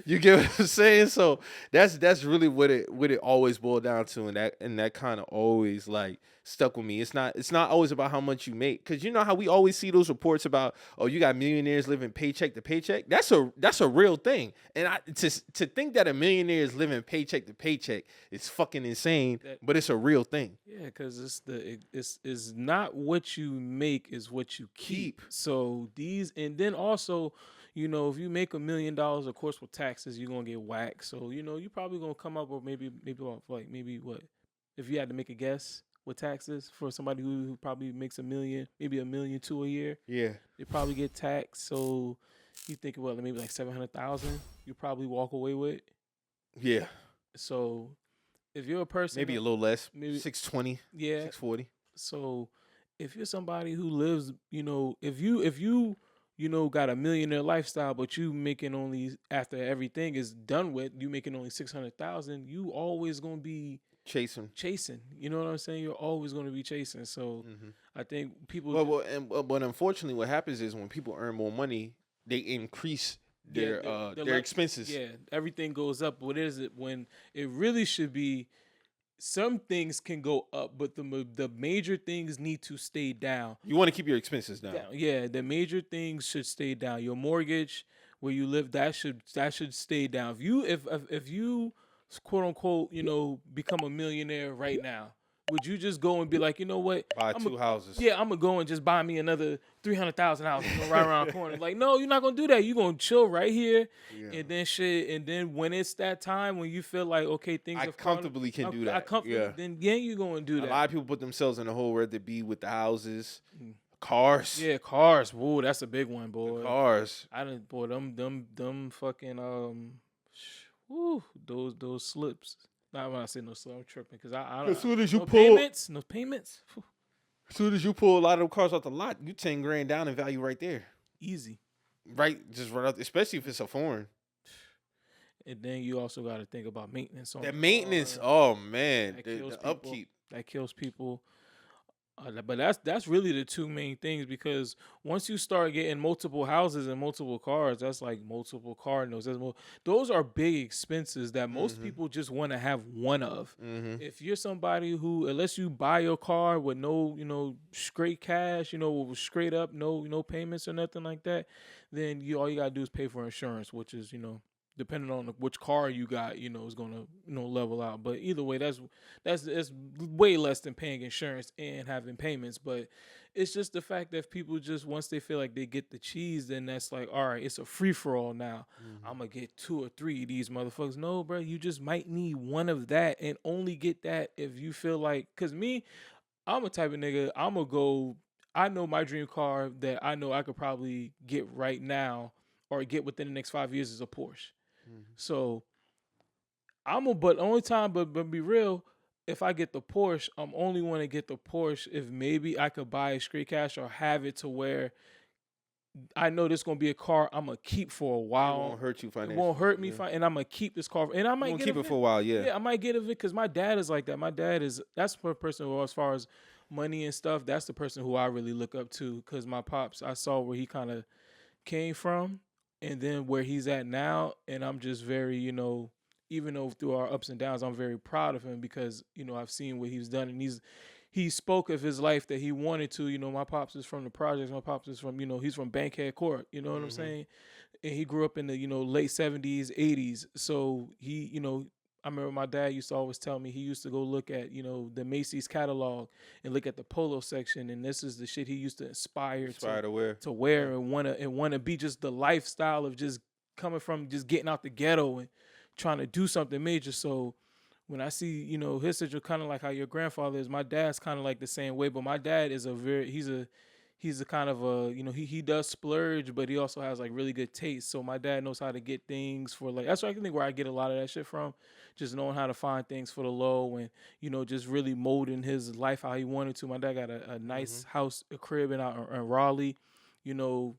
You get what I'm saying? So that's really what it always boiled down to, and that kind of always like stuck with me. It's not always about how much you make, because you know how we always see those reports about, oh, you got millionaires living paycheck to paycheck. That's a real thing, and to think that a millionaire is living paycheck to paycheck is fucking insane, but it's a real thing. Yeah, because it's not what you make, is what you keep. So and then also, you know, if you make $1 million, of course, with taxes, you're gonna get whacked. So, you know, you're probably gonna come up with maybe like maybe what if you had to make a guess with taxes for somebody who probably makes $1 million, maybe $1.2 million a year. Yeah. They probably get taxed. So you think about maybe like 700,000. You probably walk away with. Yeah. So if you're a person, Maybe a little less. maybe 620. yeah. 640. So if you're somebody who lives, you know, if you you know got a millionaire lifestyle, but you making only after everything is done with, you making only 600,000, you always gonna be Chasing. You know what I'm saying? You're always gonna be chasing. So I think people. But unfortunately, what happens is when people earn more money, they increase their expenses. Yeah, everything goes up. What is it when it really should be? Some things can go up, but the major things need to stay down. You want to keep your expenses down. Yeah, the major things should stay down. Your mortgage, where you live, that should stay down. If you quote unquote, you know, become a millionaire right now, would you just go and be like, you know what, buy two houses? Yeah, I'm gonna go and just buy me another 300,000 house, you know, right around the corner. Like, no, you're not gonna do that. You're gonna chill right here, and then when it's that time when you feel like okay, things I comfortably can do that. Then you're gonna do that. A lot of people put themselves in a hole where they be with the houses, cars. Yeah, cars. Whoa, that's a big one, boy. The cars. I didn't, boy. Them fucking those slips. Not when I say no slip, I'm tripping because I as soon as you no pull no payments. As soon as you pull a lot of them cars off the lot, you 10 grand down in value right there. Easy. Right, just right out, especially if it's a foreign. And then you also got to think about maintenance on the maintenance. Oh man, the upkeep that kills people. But that's really the two main things, because once you start getting multiple houses and multiple cars, that's like multiple car notes. Those are big expenses that most people just want to have one of. If you're somebody who, unless you buy your car with no, you know, straight cash, you know, straight up, no payments or nothing like that, then all you gotta do is pay for insurance, which is, you know, depending on which car you got, you know, is gonna, you know, level out. But either way, that's way less than paying insurance and having payments. But it's just the fact that people just, once they feel like they get the cheese, then that's like, all right, it's a free for all now. I'm gonna get 2 or 3 of these motherfuckers. No, bro, you just might need one of that, and only get that if you feel like. Cause me, I'm a type of nigga. I'm gonna go. I know my dream car that I know I could probably get right now or get within the next 5 years is a Porsche. So but only time, but be real, if I get the Porsche, I'm only want to get the Porsche if maybe I could buy a straight cash or have it to where I know this gonna be a car I'm gonna keep for a while. It won't hurt you financially. It won't hurt me, and I'm gonna keep this car, and I might keep it for a while. Yeah, I might get it because my dad is like that. My dad that's the person who, as far as money and stuff, that's the person who I really look up to, because my pops, I saw where he kind of came from. And then where he's at now, and I'm just very, you know, even though through our ups and downs, I'm very proud of him because, you know, I've seen what he's done, and he spoke of his life that he wanted to. You know, my pops is from the projects. My pops is from, you know, he's from Bankhead Court. You know what I'm saying? And he grew up in the, you know, late 70s, 80s. So he, you know, I remember my dad used to always tell me he used to go look at, you know, the Macy's catalog and look at the polo section, and this is the shit he used to aspire to wear and wanna be, just the lifestyle of just coming from just getting out the ghetto and trying to do something major. So when I see, you know, his situation, kind of like how your grandfather is, my dad's kind of like the same way, but my dad is he's a kind of a, you know, he does splurge, but he also has like really good taste. So my dad knows how to get things for, like, that's what I think where I get a lot of that shit from, just knowing how to find things for the low, and, you know, just really molding his life how he wanted to. My dad got a nice house, a crib in Raleigh, you know,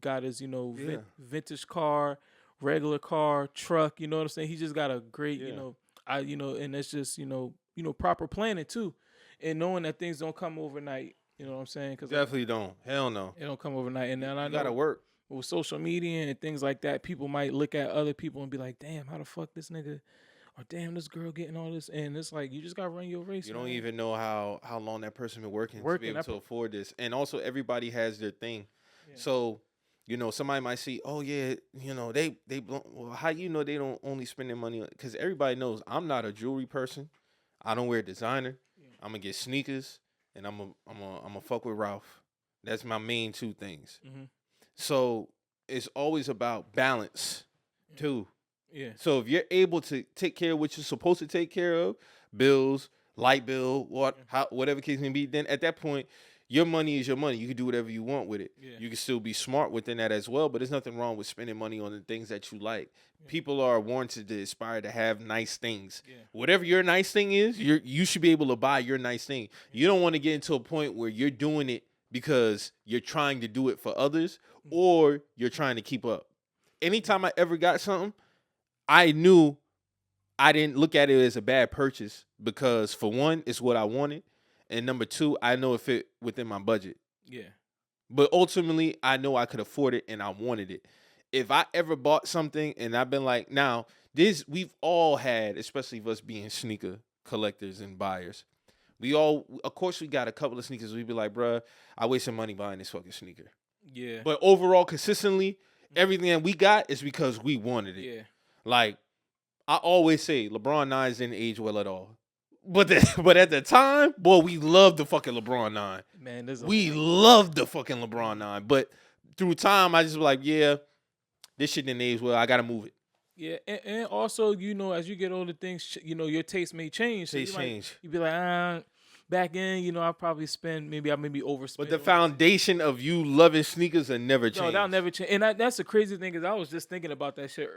got his, you know, vintage car, regular car, truck, you know what I'm saying? He just got a great, you know, and it's just, you know, proper planning too, and knowing that things don't come overnight. You know what I'm saying? Cause definitely don't. Hell no. It don't come overnight. And then I know gotta work. With social media and things like that, people might look at other people and be like, damn, how the fuck this nigga, or damn, this girl getting all this. And it's like, you just gotta run your race. You don't even know how long that person been working to be able to afford this. And also, everybody has their thing. Yeah. So, you know, somebody might see, oh yeah, you know, well, how you know they don't only spend their money? Because everybody knows I'm not a jewelry person. I don't wear designer. Yeah. I'm gonna get sneakers. And I'm a fuck with Ralph. That's my main 2 things. So it's always about balance too. Yeah. So if you're able to take care of what you're supposed to take care of, bills, light bill, whatever case may be, then at that point, your money is your money. You can do whatever you want with it. Yeah. You can still be smart within that as well, but there's nothing wrong with spending money on the things that you like. People are warranted to aspire to have nice things. Yeah. Whatever your nice thing is, you should be able to buy your nice thing. You don't want to get into a point where you're doing it because you're trying to do it for others or you're trying to keep up. Anytime I ever got something, I knew I didn't look at it as a bad purchase because, for one, it's what I wanted. And number two, I know it fit within my budget. Yeah. But ultimately, I know I could afford it and I wanted it. If I ever bought something and I've been like, now, we've all had, especially of us being sneaker collectors and buyers, of course, we got a couple of sneakers. We'd be like, bruh, I wasted money buying this fucking sneaker. Yeah. But overall, consistently, everything that we got is because we wanted it. Yeah. Like, I always say, LeBron 9s didn't age well at all. But at the time, boy, we loved the fucking LeBron 9. Man, we loved the fucking LeBron 9. But through time, I just was like, yeah, this shit didn't age well. I got to move it. Yeah, and also, as you get older, things, your taste may change. So you'd be like, back in, I probably spend, maybe I overspend. But the foundation of you loving sneakers will never change. No, that'll never change. And that's the crazy thing is I was just thinking about that shit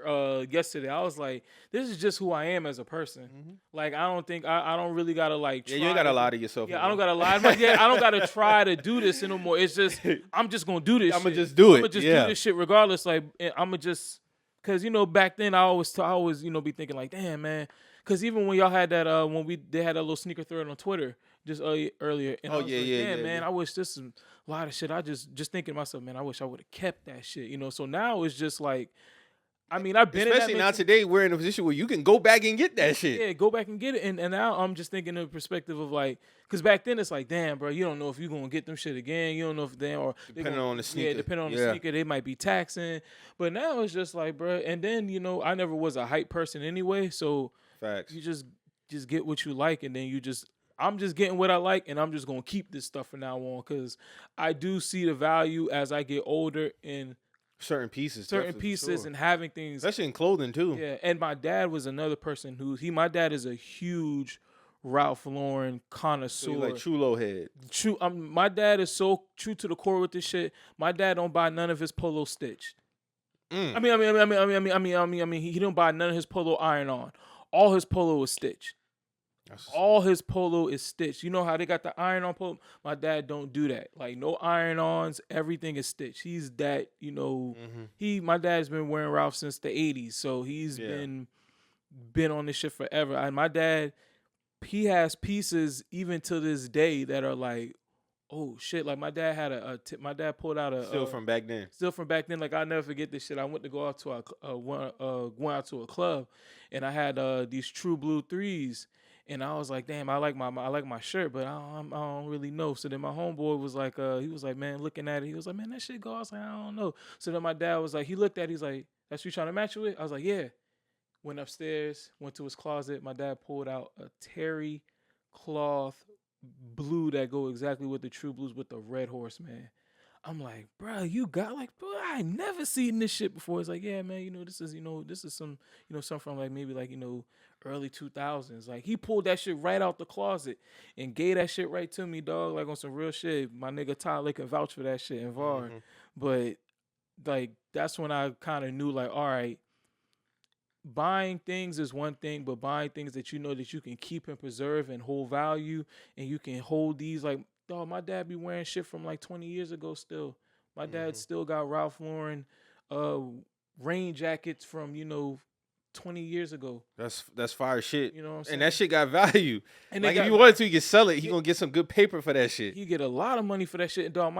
yesterday. I was like, this is just who I am as a person. Mm-hmm. Like, I don't think, I don't really got to like try. Yeah, you ain't got to lie to yourself. Yeah, I don't got to lie. I don't got to try to do this anymore. It's just, I'm just going to do this I'm shit. going to just do it. I'm going to just do this shit regardless. Like, I'm going to just, because, back then I always, be thinking like, damn, man. Because even when y'all had that, they had a little sneaker thread on Twitter just earlier. And I was man, I wish this is a lot of shit. I just thinking to myself, man, I wish I would have kept that shit, So now it's just like, I've been especially now today we're in a position where you can go back and get that shit. Yeah, go back and get it. And now I'm just thinking in the perspective of like, because back then it's like, damn, bro, you don't know if you're gonna get them shit again. You don't know if depending on the sneaker. Yeah, depending on the sneaker, they might be taxing. But now it's just like, bro. And then I never was a hype person anyway, so facts. You just get what you like, and then I'm just getting what I like, and I'm just gonna keep this stuff from now on because I do see the value as I get older in certain pieces, and having things, especially in clothing too. Yeah, and my dad was another person my dad is a huge Ralph Lauren connoisseur, so like chulo head. My dad is so true to the core with this shit. My dad don't buy none of his polo stitched. I mean, he don't buy none of his polo iron on. All his polo is stitched. All his polo is stitched. You know how they got the iron on polo? My dad don't do that. Like no iron ons. Everything is stitched. He's that, my dad's been wearing Ralph since the 80s. So he's been on this shit forever. And my dad, he has pieces even to this day that are like, oh shit. Like my dad had my dad pulled out still from back then. Like I'll never forget this shit. I went to go out to went out to a club and I had these True Blue 3s. And I was like, damn, I like my shirt, but I don't really know. So then my homeboy was like, he was like, man, looking at it, he was like, man, that shit go. I was like, I don't know. So then my dad was like, he looked at it, he's like, that's what you trying to match it with? I was like, yeah. Went upstairs, went to his closet. My dad pulled out a terry cloth blue that go exactly with the True Blues with the red horse, man. I'm like, bro, bro, I ain't never seen this shit before. It's like, yeah, man, this is some, something from like maybe like, early 2000s. Like he pulled that shit right out the closet and gave that shit right to me, dog. Like on some real shit. My nigga Tyler can vouch for that shit in VAR. Mm-hmm. But like that's when I kind of knew like, all right, buying things is one thing, but buying things that that you can keep and preserve and hold value, and you can hold these like, dog, my dad be wearing shit from like 20 years ago still. My dad still got Ralph Lauren rain jackets from 20 years ago. That's fire shit. You know what I'm saying? And that shit got value. And like if you wanted to, you can sell it. He gonna get some good paper for that shit. He get a lot of money for that shit. And dog,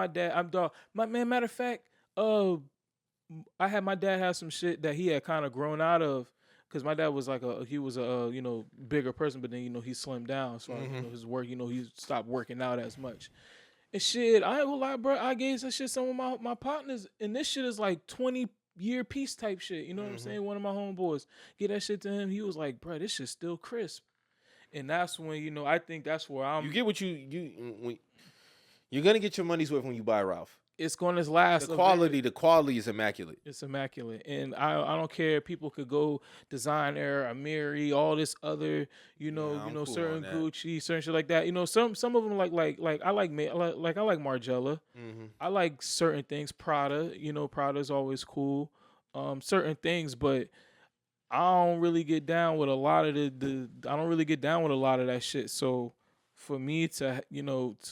matter of fact, I had my dad have some shit that he had kind of grown out of. Cause my dad was like he was a bigger person, but then he slimmed down. So his work, he stopped working out as much. And shit, I ain't gonna lie, bro. I gave that shit some of my partners, and this shit is like 20-year piece type shit. You know what I'm saying? One of my homeboys get that shit to him. He was like, bro, this shit's still crisp. And that's when I think that's where I'm. You get what you're gonna get your money's worth when you buy Ralph. it's going to last. The quality is immaculate. It's immaculate, and I don't care. People could go designer, Amiri, all this other, I'm cool certain on that. Gucci, certain shit like that. Some of them like I like I like Margiela. Mm-hmm. I like certain things. Prada, Prada's always cool. Certain things, but I don't really get down with a lot of I don't really get down with a lot of that shit. So for me to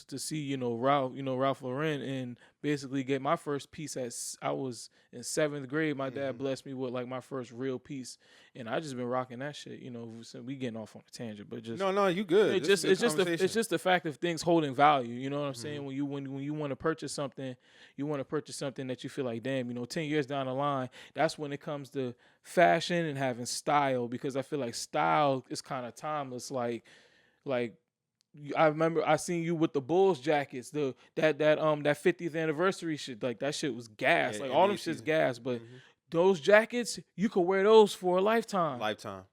to see Ralph Lauren and basically get my first piece I was in 7th grade. My dad blessed me with like my first real piece, and I just been rocking that shit. So we getting off on a tangent, but just no, you good. it's just the fact of things holding value. You know what I'm saying? Mm-hmm. When you want to purchase something, that you feel like, damn, 10 years down the line, that's when it comes to fashion and having style, because I feel like style is kind of timeless. Like I remember I seen you with the Bulls jackets, that 50th anniversary shit. Like that shit was gas. Yeah, like all them NBA shit's season. gas, but those jackets, you could wear those for a lifetime.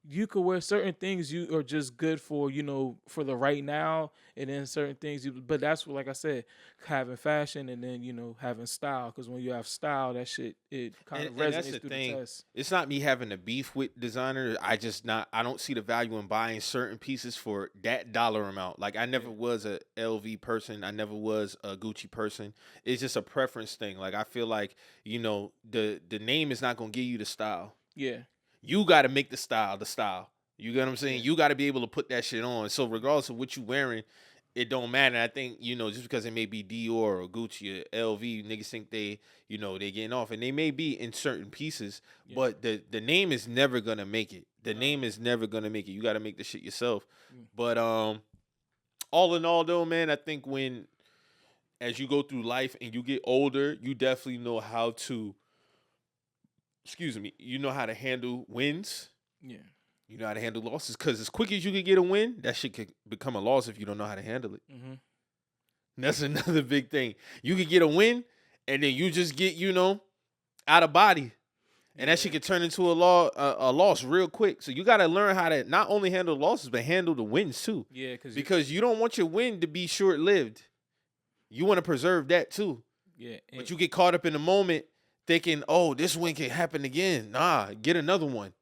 You could wear certain things you are just good for, for the right now, and then certain things. But that's what, like I said, having fashion and then having style. Because when you have style, that shit it kind of resonates through the test. It's not me having a beef with designer. I don't see the value in buying certain pieces for that dollar amount. Like I never was a LV person. I never was a Gucci person. It's just a preference thing. Like I feel like the name is not gonna give you the style. Yeah. You got to make the style the style. You get what I'm saying? Yeah. You got to be able to put that shit on. So regardless of what you wearing, it don't matter. I think, just because it may be Dior or Gucci or LV, niggas think they getting off. And they may be in certain pieces, but the name is never going to make it. The name is never going to make it. You got to make the shit yourself. But all in all, though, man, I think as you go through life and you get older, you definitely know how to, you know how to handle wins. Yeah. You know how to handle losses, because as quick as you can get a win, that shit could become a loss if you don't know how to handle it. Mm-hmm. That's another big thing. You could get a win, and then you just get, out of body, and that shit could turn into a loss real quick. So you got to learn how to not only handle losses, but handle the wins too. Yeah, because you don't want your win to be short lived. You want to preserve that too. Yeah, but you get caught up in the moment thinking, oh, this win can happen again. Nah, get another one.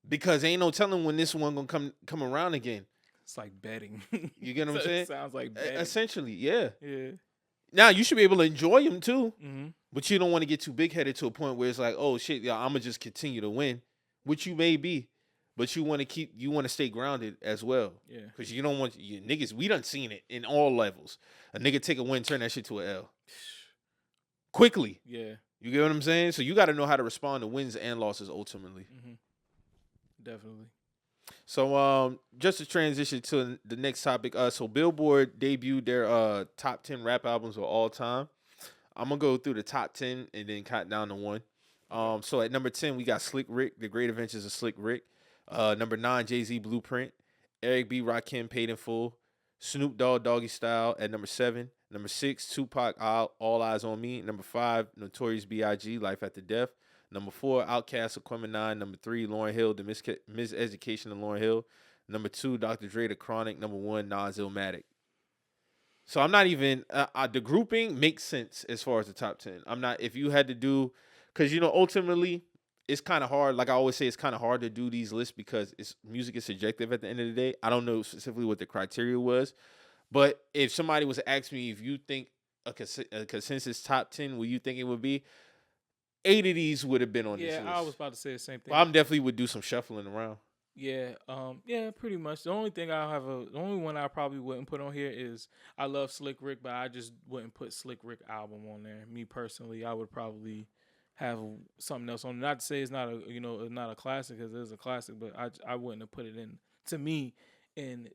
Because ain't no telling when this one gonna come around again. It's like betting. You get what I'm saying? It sounds like betting. Essentially, yeah. Yeah. Now you should be able to enjoy them too, mm-hmm. but you don't want to get too big headed to a point where it's like, oh shit, I'm gonna just continue to win, which you may be, but you want to stay grounded as well. Yeah. Because you don't want niggas. We done seen it in all levels. A nigga take a win, turn that shit to an L. Quickly. Yeah. You get what I'm saying? So you got to know how to respond to wins and losses ultimately. Mm-hmm. Definitely. So just to transition to the next topic, so Billboard debuted their top 10 rap albums of all time. I'm gonna go through the top 10 and then count down to one. So at number 10 we got Slick Rick, The Great Adventures of Slick Rick. Number 9, Jay-Z, Blueprint. Eric B, Rakim, Paid in Full. Snoop Dogg, Doggy Style at number 7. Number 6, Tupac, All Eyes on Me. Number 5, Notorious B.I.G., Life After Death. Number 4, Outkast, Aquemini. Number 3, Lauryn Hill, The Miseducation of Lauryn Hill. Number 2, Dr. Dre, The Chronic. Number 1, Nas, Illmatic. So I'm not even the grouping makes sense as far as the top 10. I'm not, if you had to do, because ultimately it's kind of hard. Like I always say, it's kind of hard to do these lists because music is subjective at the end of the day. I don't know specifically what the criteria was, but if somebody was to ask me if you think a consensus top 10, what you think it would be, 8 of these would have been on this list. Yeah, I was about to say the same thing. Well, I'm definitely would do some shuffling around. Yeah, pretty much. The only thing the only one I probably wouldn't put on here is I love Slick Rick, but I just wouldn't put Slick Rick album on there. Me personally, I would probably have something else on. Not to say it's not not a classic, because it is a classic, but I wouldn't have put it in, to me, in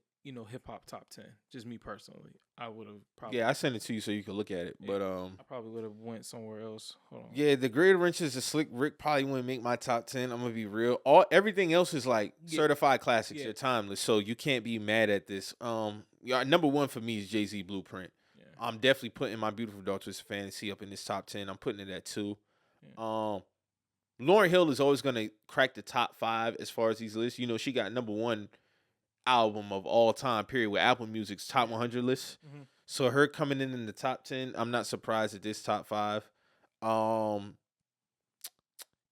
hip hop top 10. Just me personally, I would have probably. Yeah, I sent it to you so you could look at it, but I probably would have went somewhere else. Hold on. Yeah, The Great Adventures of Slick Rick probably wouldn't make my top 10. I'm gonna be real. Everything else is like certified classics. They're timeless, so you can't be mad at this. Number 1 for me is Jay-Z, Blueprint. Yeah. I'm definitely putting My Beautiful Dark Twisted Fantasy up in this top 10. I'm putting it at 2. Yeah. Lauryn Hill is always gonna crack the top 5 as far as these lists. She got number 1 album of all time, period, with Apple Music's top 100 list. Mm-hmm. So her coming in the top 10, I'm not surprised at this top 5.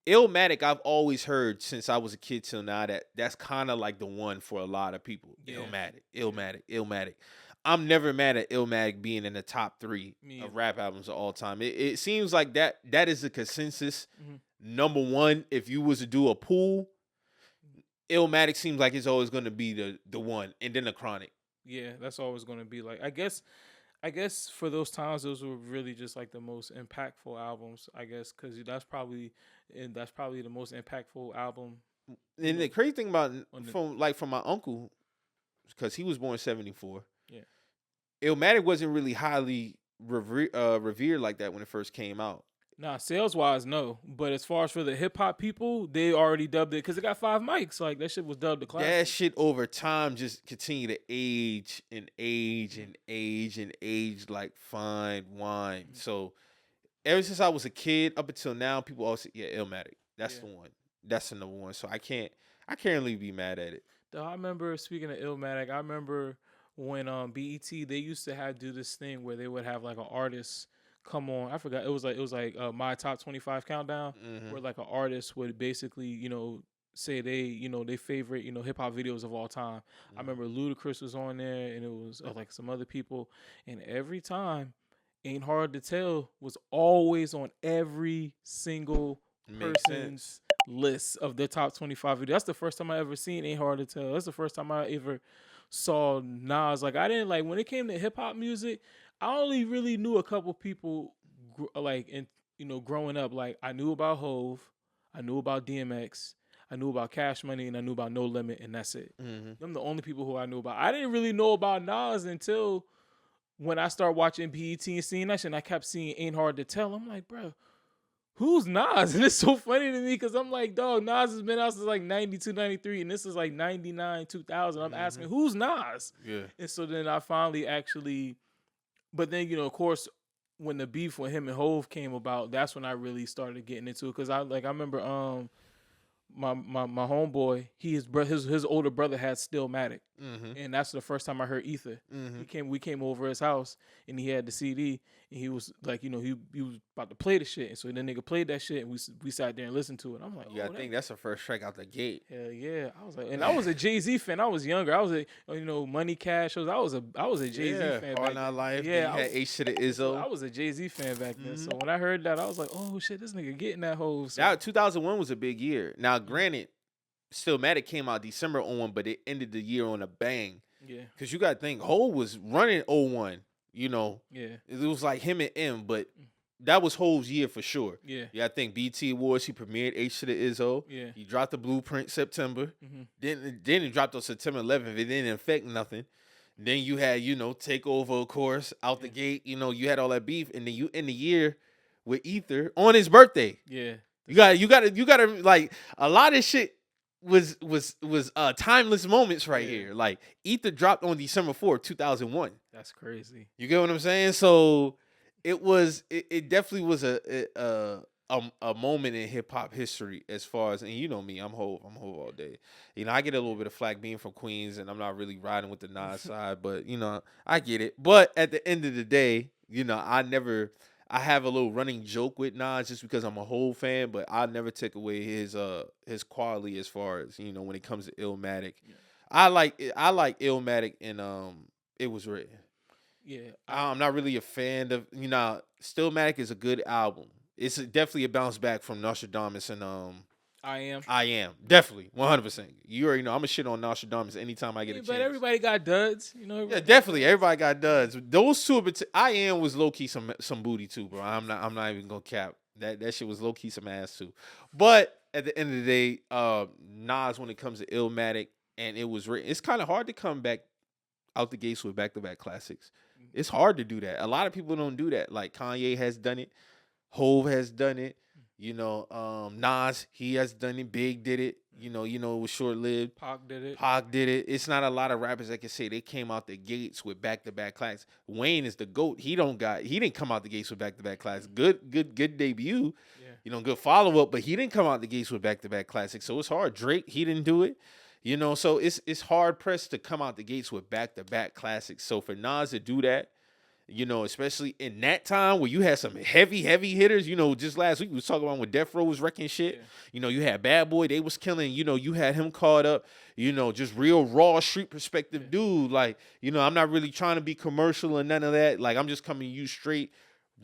Illmatic, I've always heard since I was a kid till now that's kind of like the one for a lot of people. Yeah. Illmatic. I'm never mad at Illmatic being in the top 3 Me of either. rap albums of all time. It seems like that is the consensus. Mm-hmm. Number one, if you was to do a pool, Illmatic seems like it's always going to be the one, and then the Chronic. Yeah, that's always going to be like. I guess for those times, those were really just like the most impactful albums. I guess because that's probably the most impactful album. And the crazy thing about from my uncle, because he was born 74. Yeah, Illmatic wasn't really highly revered like that when it first came out. Nah, sales wise, no. But as far as for the hip hop people, they already dubbed it because it got 5 mics. Like that shit was dubbed the classic. That shit over time just continue to age and age and age and age like fine wine. So ever since I was a kid up until now, people always say, yeah, Illmatic. That's the one. That's the number one. So I can't really be mad at it. I remember, speaking of Illmatic, I remember when BET, they used to do this thing where they would have like an artist come on. I forgot. It was like my top 25 countdown, where like an artist would basically, say they favorite, hip hop videos of all time. I remember Ludacris was on there, and it was like some other people, and every time, Ain't Hard to Tell was always on every single person's list of their top 25 videos. That's the first time I ever seen Ain't Hard to Tell. That's the first time I ever saw Nas. Like I didn't like when it came to hip hop music. I only really knew a couple people growing up. Like I knew about Hove, I knew about DMX, I knew about Cash Money, and I knew about No Limit, and that's it. Them the only people who I knew about. I didn't really know about Nas until when I started watching BET and seeing that shit, and I kept seeing Ain't Hard to Tell. I'm like, bro, who's Nas? And it's so funny to me because I'm like, dog, Nas has been out since like 92, 93, and this is like 99, 2000. I'm asking, who's Nas? Yeah. And so then I finally actually, but then, of course, when the beef with him and Hove came about, that's when I really started getting into it. Because I remember my homeboy, his older brother had Stillmatic. And that's the first time I heard Ether. We came over his house and he had the CD and he was like, he was about to play the shit. And so the nigga played that shit and we sat there and listened to it. I'm like, I think that's the first track out the gate. Hell yeah. I was like, and I was a Jay-Z fan. I was younger. I was a Money Cash. I was a Jay-Z fan. Hard Knock Life. Yeah, you had H to the Izzo. I was a Jay-Z fan back then. So when I heard that, I was like, oh shit, this nigga getting that whole. So. That 2001 was a big year. Now, granted, Stillmatic came out December 01, but it ended the year on a bang. Yeah. Because you got to think, Hov was running 01, Yeah. It was like him and M, but that was Hov's year for sure. Yeah. I think BT Awards, he premiered H to the Izzo. Yeah. He dropped the Blueprint September. Then it dropped on September 11th. It didn't affect nothing. Then you had, Takeover, of course, out the gate. You had all that beef. And then you end the year with Ether on his birthday. Yeah. You gotta like a lot of shit was timeless moments right here. Like Ether dropped on December 4th, 2001. That's crazy. You get what I'm saying? So it definitely was a moment in hip hop history as far as, and you know me, I'm Hov all day. I get a little bit of flack being from Queens and I'm not really riding with the Nas side, but I get it. But at the end of the day, I have a little running joke with Nas just because I'm a Hov fan, but I never take away his quality as far as when it comes to Illmatic. Yeah. I like Illmatic and It Was Written. Yeah, I'm not really a fan of Stillmatic is a good album. It's definitely a bounce back from Nostradamus and I am definitely 100%. You already know I'm a shit on Nostradamus anytime I get a chance. But everybody got duds, Yeah, definitely everybody got duds. Those two, I am was low key some booty too, bro. I'm not even gonna cap that shit was low key some ass too. But at the end of the day, Nas when it comes to Illmatic and It Was Written, it's kind of hard to come back out the gates with back-to-back classics. It's hard to do that. A lot of people don't do that. Like Kanye has done it, Hov has done it. Nas, he has done it. Big did it. It was short-lived. Pac did it. It's not a lot of rappers that can say they came out the gates with back-to-back classics. Wayne is the GOAT. He didn't come out the gates with back-to-back classics. Good debut. Yeah. Good follow-up, but he didn't come out the gates with back-to-back classics. So it's hard. Drake, he didn't do it. You know, so it's hard pressed to come out the gates with back to back classics. So for Nas to do that, you know, especially in that time where you had some heavy hitters, you know, just last week we was talking about when Death Row was wrecking shit. Yeah. You know, you had Bad Boy, they was killing, you know, you had him caught up, you know, just real raw street perspective dude. Like, you know, I'm not really trying to be commercial and none of that. Like, I'm just coming to you straight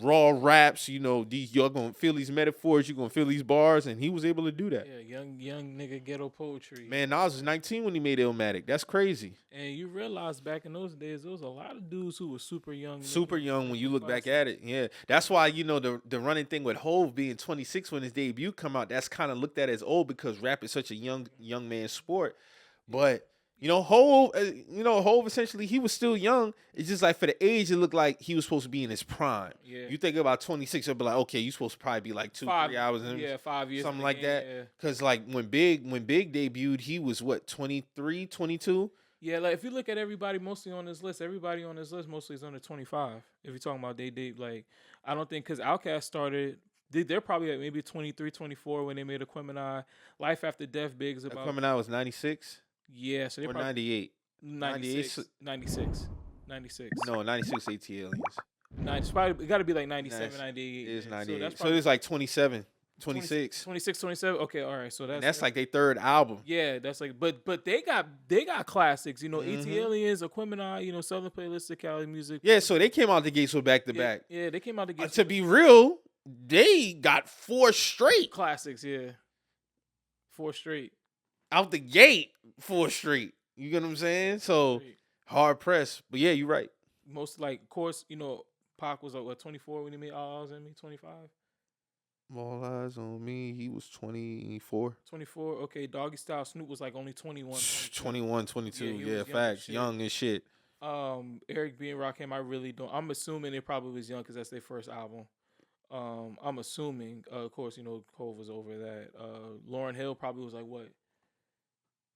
raw raps, you know, you're gonna feel these metaphors, you're gonna feel these bars, and he was able to do that. Yeah, young nigga ghetto poetry. Man, Nas was 19 when he made Illmatic. That's crazy. And you realize back in those days, there was a lot of dudes who were super young. Super young when you look back at it. Yeah. That's why, you know, the running thing with Hove being 26 when his debut come out, that's kind of looked at as old because rap is such a young man's sport. But you know, Hove essentially he was still young. It's just like for the age, it looked like he was supposed to be in his prime. Yeah. You think about 26, it'll be like, okay, you supposed to probably be like 3 hours in. Yeah, 5 years. Something like that. Yeah. Cause like when Big debuted, he was what, 23, 22? Yeah, like if you look at everybody mostly on this list, everybody on this list mostly is under 25. If you're talking about they like, I don't think because Outkast started. They're probably at maybe 23, 24 when they made Aquemini. Life After Death, Big is about. Aquemini was 96. Yeah, so they Or probably 98. 96. No, 96 ATLiens. It's probably it got to be like 97, 98. It is 98. So, that's So it's like 27, 26. 26, 27. Okay, all right. So That's like their third album. Yeah, that's like, but they got classics, you know, Mhm. ATLiens, Aquemini, you know, Southern Playlist, Cali Music. Yeah, so they came out the gates with back to back. Yeah, they came out the gates. To be real, they got 4 straight. Classics, yeah. 4 straight. Out the gate, 4 straight. You get what I'm saying? So hard pressed. But yeah, you're right. Most like, of course, you know, Pac was like what 24 when he made All Eyes on Me, 25. All Eyes on Me, he was 24. 24. Okay, Doggy Style Snoop was like only 21. 21, 22. Yeah, he Yeah, was facts. Young as shit. Eric B and Rakim, I really don't. I'm assuming they probably was young because that's their first album. I'm assuming, of course, you know, Cole was over that. Lauryn Hill probably was like what?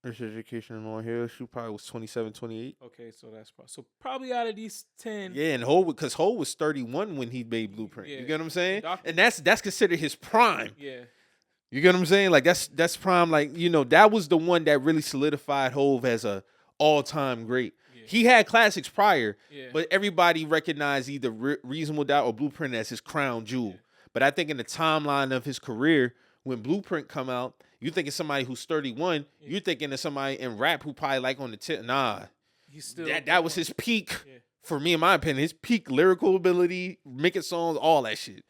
Rich Education and Lauryn Hill, she probably was 27, 28. Okay, so that's probably out of these 10. Yeah, and Hov, because Hov was 31 when he made Blueprint. Yeah. You get what I'm saying? Dr. And that's considered his prime. Yeah. You get what I'm saying? Like that's prime. Like, you know, that was the one that really solidified Hov as a all-time great. Yeah. He had classics prior, Yeah. but everybody recognized either Reasonable Doubt or Blueprint as his crown jewel. Yeah. But I think in the timeline of his career, when Blueprint come out, you thinking somebody who's 31, you're thinking of somebody in rap who probably like on the tip. Nah, He's still that was his peak. Yeah. For me, in my opinion, his peak lyrical ability, making songs, all that shit.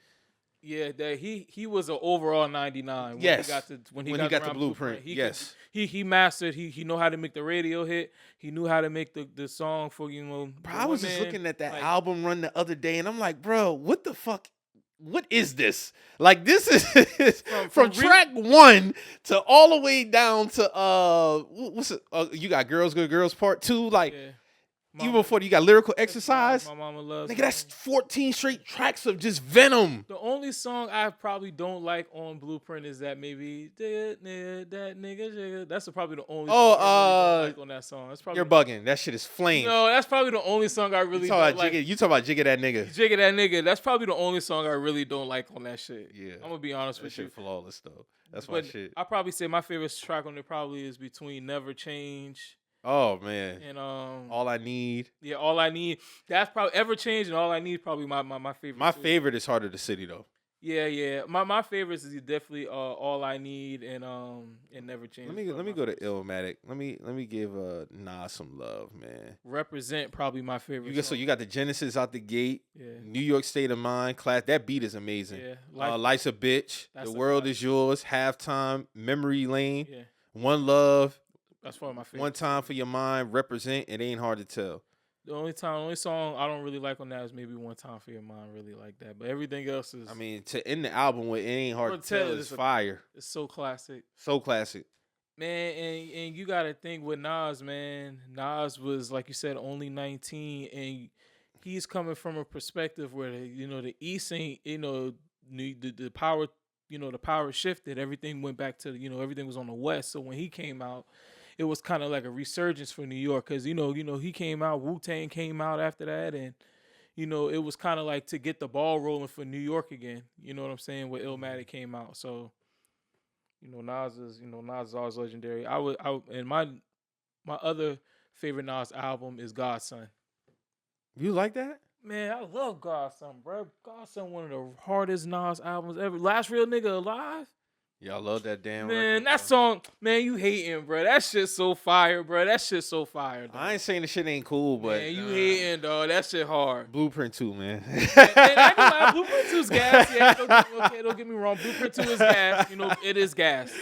Yeah, that he was an overall 99. Yes. When he got the Blueprint. Yes. He mastered. He know how to make the radio hit. He knew how to make the song for, you know. Bro, I was just looking at that album run the other day, and I'm like, bro, what the fuck? What is this? Like, this is from track 1 to all the way down to what's it? You got Girls Good Girls Part 2. Like, even before you got Lyrical Exercise. My Mama Loves Nigga, that's 14 straight tracks of just venom. The only song I probably don't like on Blueprint is that maybe that nigga. That's probably the only song I really don't like on that song. That's probably You're bugging. That shit is flame. No, that's probably the only song I really don't like. You talk about Jigga That Nigga. Jigga That Nigga. That's probably the only song I really don't like on that shit. Yeah. I'm gonna be honest with you. That shit flawless though. That's my shit. I probably say my favorite track on it probably is between Never Change. Oh man. And All I Need. Yeah, All I Need. That's probably Ever Change and All I Need probably my favorite. My favorite is Heart of the City though. Yeah. My favorites is definitely All I Need and Never Change. Let me go to Illmatic. Let me give Nas some love, man. Represent probably my favorite. So you got the Genesis out the gate. Yeah. New York State of Mind. Class. That beat is amazing. Yeah. Life's a Bitch. The World is Yours. Halftime. Memory Lane. Yeah. One Love. That's one of my favorites. One Time for Your Mind. Represent. It ain't hard to tell. The only song I don't really like on that is maybe One Time for Your Mind. Really like that, but everything else is. I mean, to end the album with It Ain't Hard to Tell is fire. It's so classic. So classic. Man, and you gotta think with Nas, man. Nas was, like you said, only 19, and he's coming from a perspective where the East ain't, the power, the power shifted. Everything went back to everything was on the West. So when he came out, it was kind of like a resurgence for New York because he came out, Wu-Tang came out after that, and it was kind of like to get the ball rolling for New York again. You know what I'm saying? When Illmatic came out, so Nas is always legendary. And my other favorite Nas album is Godson. You like that? Man, I love Godson, bro. Godson, one of the hardest Nas albums ever. Last Real Nigga Alive. Y'all love that damn Man, record, that bro. song, man, you hating, bro. That shit so fire, bro. That shit so fire, dog. I ain't saying the shit ain't cool, but Man, you hating, dog. That shit hard. Blueprint 2, man. And I can lie, Blueprint 2 is gas. Yeah, don't get me wrong. Blueprint 2 is gas. You know, it is gas.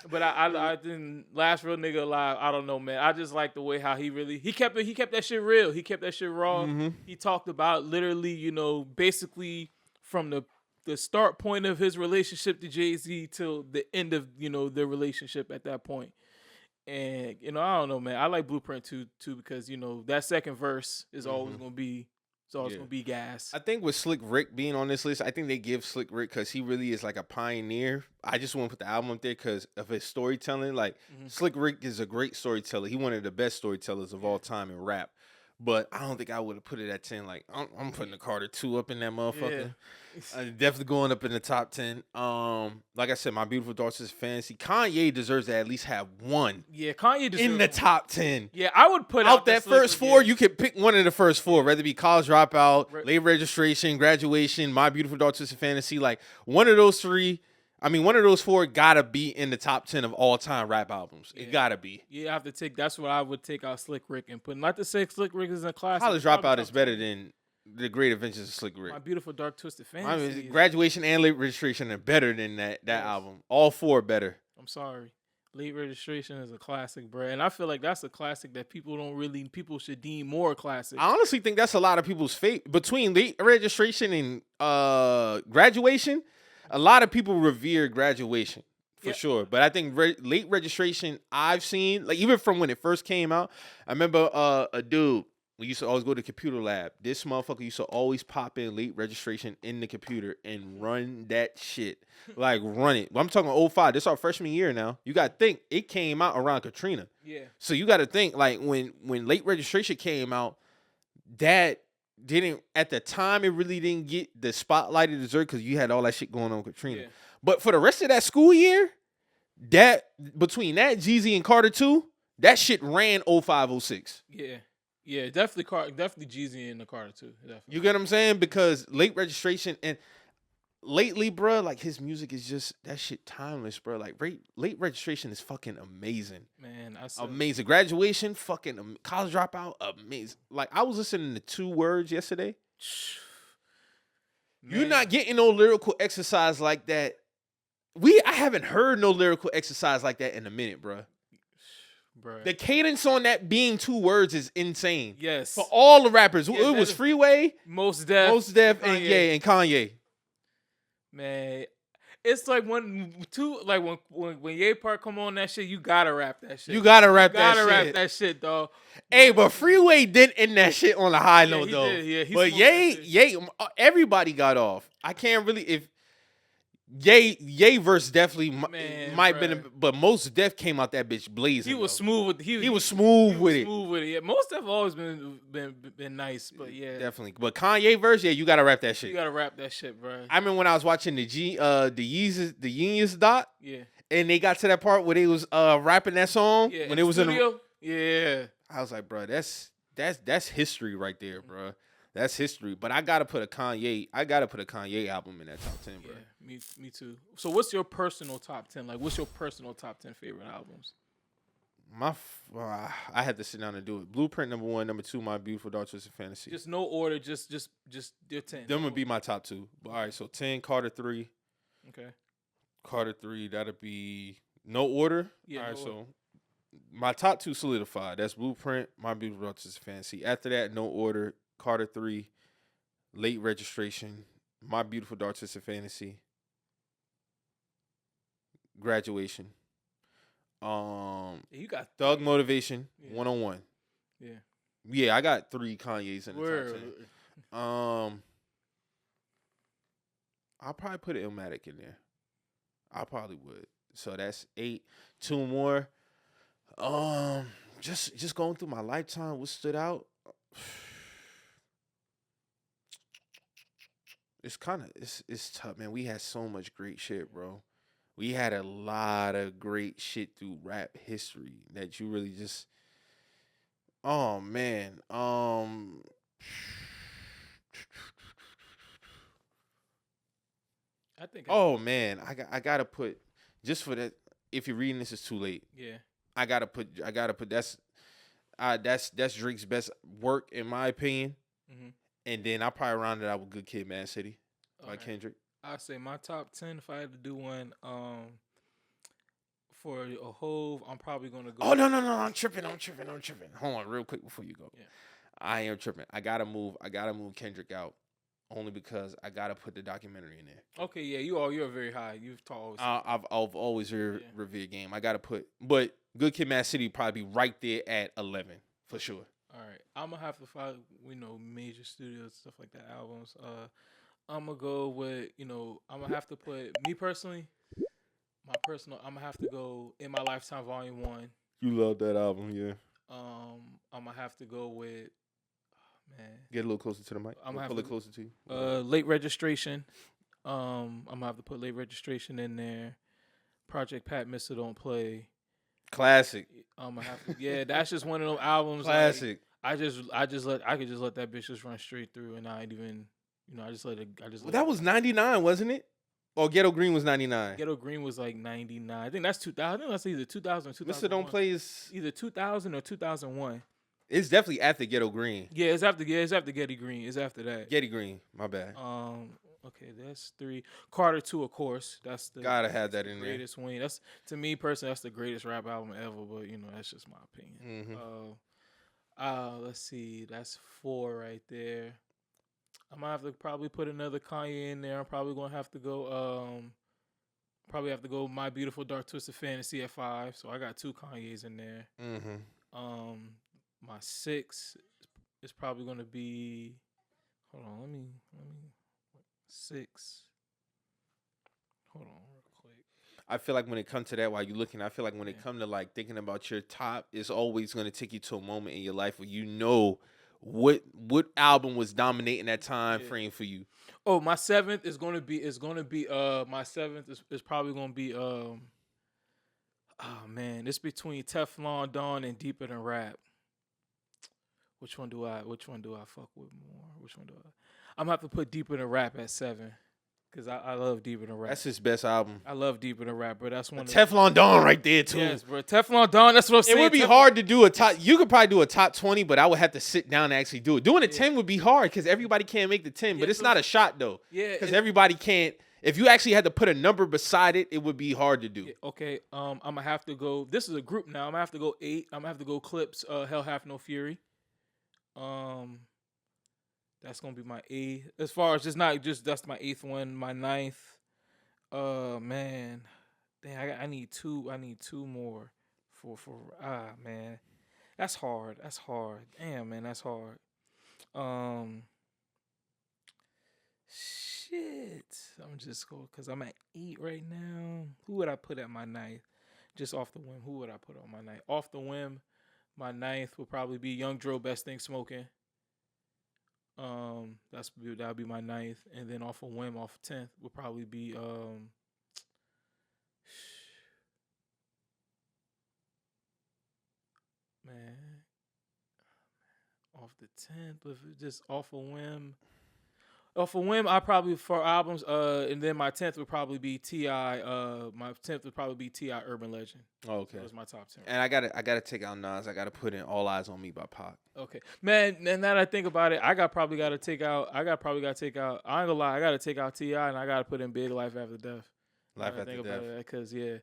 But I didn't. Last Real Nigga Alive, I don't know, man. I just like the way how he kept that shit real. He kept that shit raw. Mhm. He talked about literally, you know, basically from the start point of his relationship to Jay-Z till the end of, you know, their relationship at that point. And, you know, I don't know, man. I like Blueprint 2 too because, you know, that second verse is always gonna be gonna be gas. I think with Slick Rick being on this list, I think they give Slick Rick because he really is like a pioneer. I just want to put the album up there because of his storytelling. Like Slick Rick is a great storyteller. He one of the best storytellers of all time in rap. But I don't think I would have put it at 10. Like I'm putting the Carter 2 up in that motherfucker. Definitely going up in the top 10. Like I said, My Beautiful Dark Twisted Fantasy. Kanye deserves to at least have one. Yeah, Kanye deserves in the top 10. Yeah, I would put out that first four. Yeah. You could pick one of the first four, whether it be College Dropout, Late Registration, Graduation, My Beautiful Dark Twisted Fantasy. Like one of those three. I mean, one of those four gotta be in the top 10 of all time rap albums. It gotta be. Yeah, I have to take. That's what I would take out Slick Rick and put. Not to say Slick Rick is a classic. College Dropout is better than The Great Adventures of Slick Rick. My Beautiful Dark Twisted Fantasy. I mean, Graduation and Late Registration are better than that album. All four are better. I'm sorry. Late Registration is a classic, bro. And I feel like that's a classic that people should deem more classic. I honestly think that's a lot of people's fate. Between Late Registration and Graduation, a lot of people revere Graduation for sure. But I think Late Registration I've seen, like even from when it first came out, I remember a dude, we used to always go to the computer lab. This motherfucker used to always pop in Late Registration in the computer and run that shit. Like, run it. I'm talking 05. This is our freshman year now. You got to think, it came out around Katrina. Yeah. So you got to think, like, when Late Registration came out, that didn't, at the time, it really didn't get the spotlight it deserved because you had all that shit going on with Katrina. Yeah. But for the rest of that school year, between that, Jeezy and Carter 2, that shit ran 05, 06. Yeah. Yeah, definitely Jeezy and the Carter too. Definitely. You get what I'm saying? Because Late Registration and lately, bro, like his music is just that shit timeless, bro. Like Late Registration is fucking amazing. Man, amazing. Graduation, fucking College Dropout, amazing. Like I was listening to 2 Words yesterday. Man. You're not getting no lyrical exercise like that. I haven't heard no lyrical exercise like that in a minute, bro. The cadence on that being 2 words is insane. Yes. For all the rappers. It was Freeway, Mos Def, and Kanye. Man, it's like when Ye Park come on that shit, you gotta rap that shit. You gotta rap that shit, dog. Hey, but Freeway did end that shit on a high note, though. But Ye, everybody got off. I can't really, if Ye verse definitely might been, but Mos Def came out that bitch blazing. He was smooth with he was smooth with it. Yeah, Mos Def always been nice, but yeah, definitely. But Kanye verse, you gotta rap that shit. You gotta rap that shit, bro. I remember when I was watching the Yeezus doc, and they got to that part where they was rapping that song when it was studio? I was like, bro, that's history right there, bro. That's history. But I gotta put a Kanye album in that top 10, bro. Yeah, me too. So what's your personal top 10? Like, what's your personal top 10 favorite albums? I had to sit down and do it. Blueprint number 1, number 2, My Beautiful Dark Twisted Fantasy. Just no order, just your 10. Them would be my top 2. But, all right, so 10, Carter 3. Okay. Carter 3, that'll be no order. Yeah. All right, so my top 2 solidified. That's Blueprint, My Beautiful Dark Twisted Fantasy. After that, no order. Carter 3, Late Registration, My Beautiful Dark Twisted Fantasy, Graduation. You got Thug Motivation, 101. Yeah. Yeah, I got 3 Kanye's in the top 10. I'll probably put Illmatic in there. I probably would. So that's 8. 2 more. Just going through my lifetime, what stood out? It's tough, man. We had so much great shit, bro. we had a lot of great shit through rap history that you really just. Oh man. I think. Oh man, I gotta put just for that. If you're reading this, it's too late. Yeah. I gotta put that's Drake's best work in my opinion. Mm-hmm. And then I probably rounded out with Good Kid, Mad City by Okay. Kendrick. I'd say my top 10. If I had to do one, for a Hove, I'm probably gonna go. Oh no, I'm tripping. Hold on, real quick before you go. Yeah. I am tripping. I gotta move Kendrick out. Only because I gotta put the documentary in there. Okay, yeah, you're very high. You've always. I've always revered Game. I gotta put, but Good Kid, Mad City probably be right there at 11 for sure. All right, I'm gonna have to find major studios stuff like that albums. I'm gonna go with I'm gonna have to put me personally. I'm gonna have to go In My Lifetime Volume 1. You love that album, yeah. I'm gonna have to go with man. Get a little closer to the mic. I'm gonna pull have it closer to you. Late Registration. I'm gonna have to put Late Registration in there. Project Pat Mister Don't Play. Classic. I'm gonna have to. Yeah, that's just one of those albums. Classic. Like, I could just let that bitch just run straight through, and I ain't even. I just let it. That was 99, wasn't it? Or Ghetto Green was 99. Ghetto Green was like 99. I think that's 2000. I think that's either 2000 or 2001. Mr. Don't Play is either 2000 or 2001. It's definitely after Ghetto Green. Yeah, it's after Getty Green. It's after that. Getty Green, my bad. Okay, that's 3. Carter 2, of course. That's the gotta have that in greatest there. Wayne. That's to me personally, that's the greatest rap album ever. But that's just my opinion. Let's see, that's 4 right there. I'm gonna have to probably put another Kanye in there. I'm probably gonna have to go. My Beautiful Dark Twisted Fantasy at 5. So I got 2 Kanyes in there. My 6 is probably gonna be. Hold on, let me 6. Hold on, real quick. I feel like when it comes to that, while you're looking, I feel like when it comes to like thinking about your top, it's always gonna take you to a moment in your life where what album was dominating that time frame for you. Oh, my 7th is gonna be my 7th is probably gonna be oh man, it's between Teflon Don and Deeper Than Rap. Which one do I fuck with more? I'm gonna have to put Deeper Than Rap at 7. Cause I love Deeper Than Rap. That's his best album. I love Deeper Than Rap, bro. That's one. Teflon Don right there too. Yes, bro. Teflon Don. That's what I'm saying. It would be hard to do a top. You could probably do a top 20, but I would have to sit down and actually do it. Doing a 10 would be hard because everybody can't make the 10. But it's not a shot though. Yeah. Because everybody can't. If you actually had to put a number beside it, it would be hard to do. Yeah, okay. I'm gonna have to go. This is a group now. I'm gonna have to go 8. I'm gonna have to go Clips. Hell Hath No Fury. That's gonna be my 8th. As far as that's my 8th one. My 9th. Man, dang, I need 2. I need 2 more for man, that's hard. Damn, man, that's hard. Shit. I'm just going because I'm at 8 right now. Who would I put at my 9th? Just off the whim. Who would I put on my 9th? Off the whim, my 9th would probably be Young Dro, Best Thing Smoking. That'll be my 9th, and then off a whim, off 10th would probably be man, off the 10th, but just off a whim. Off a whim, I probably for albums, and then my 10th would probably be T.I. My 10th would probably be T.I. Urban Legend. Oh, okay. That was my top 10. And I gotta take out Nas. I gotta put in All Eyes on Me by Pac. Okay, man. And now that I think about it, I probably gotta take out. I ain't gonna lie. I gotta take out T.I. and I gotta put in Big Life After Death. Life After Death. Because then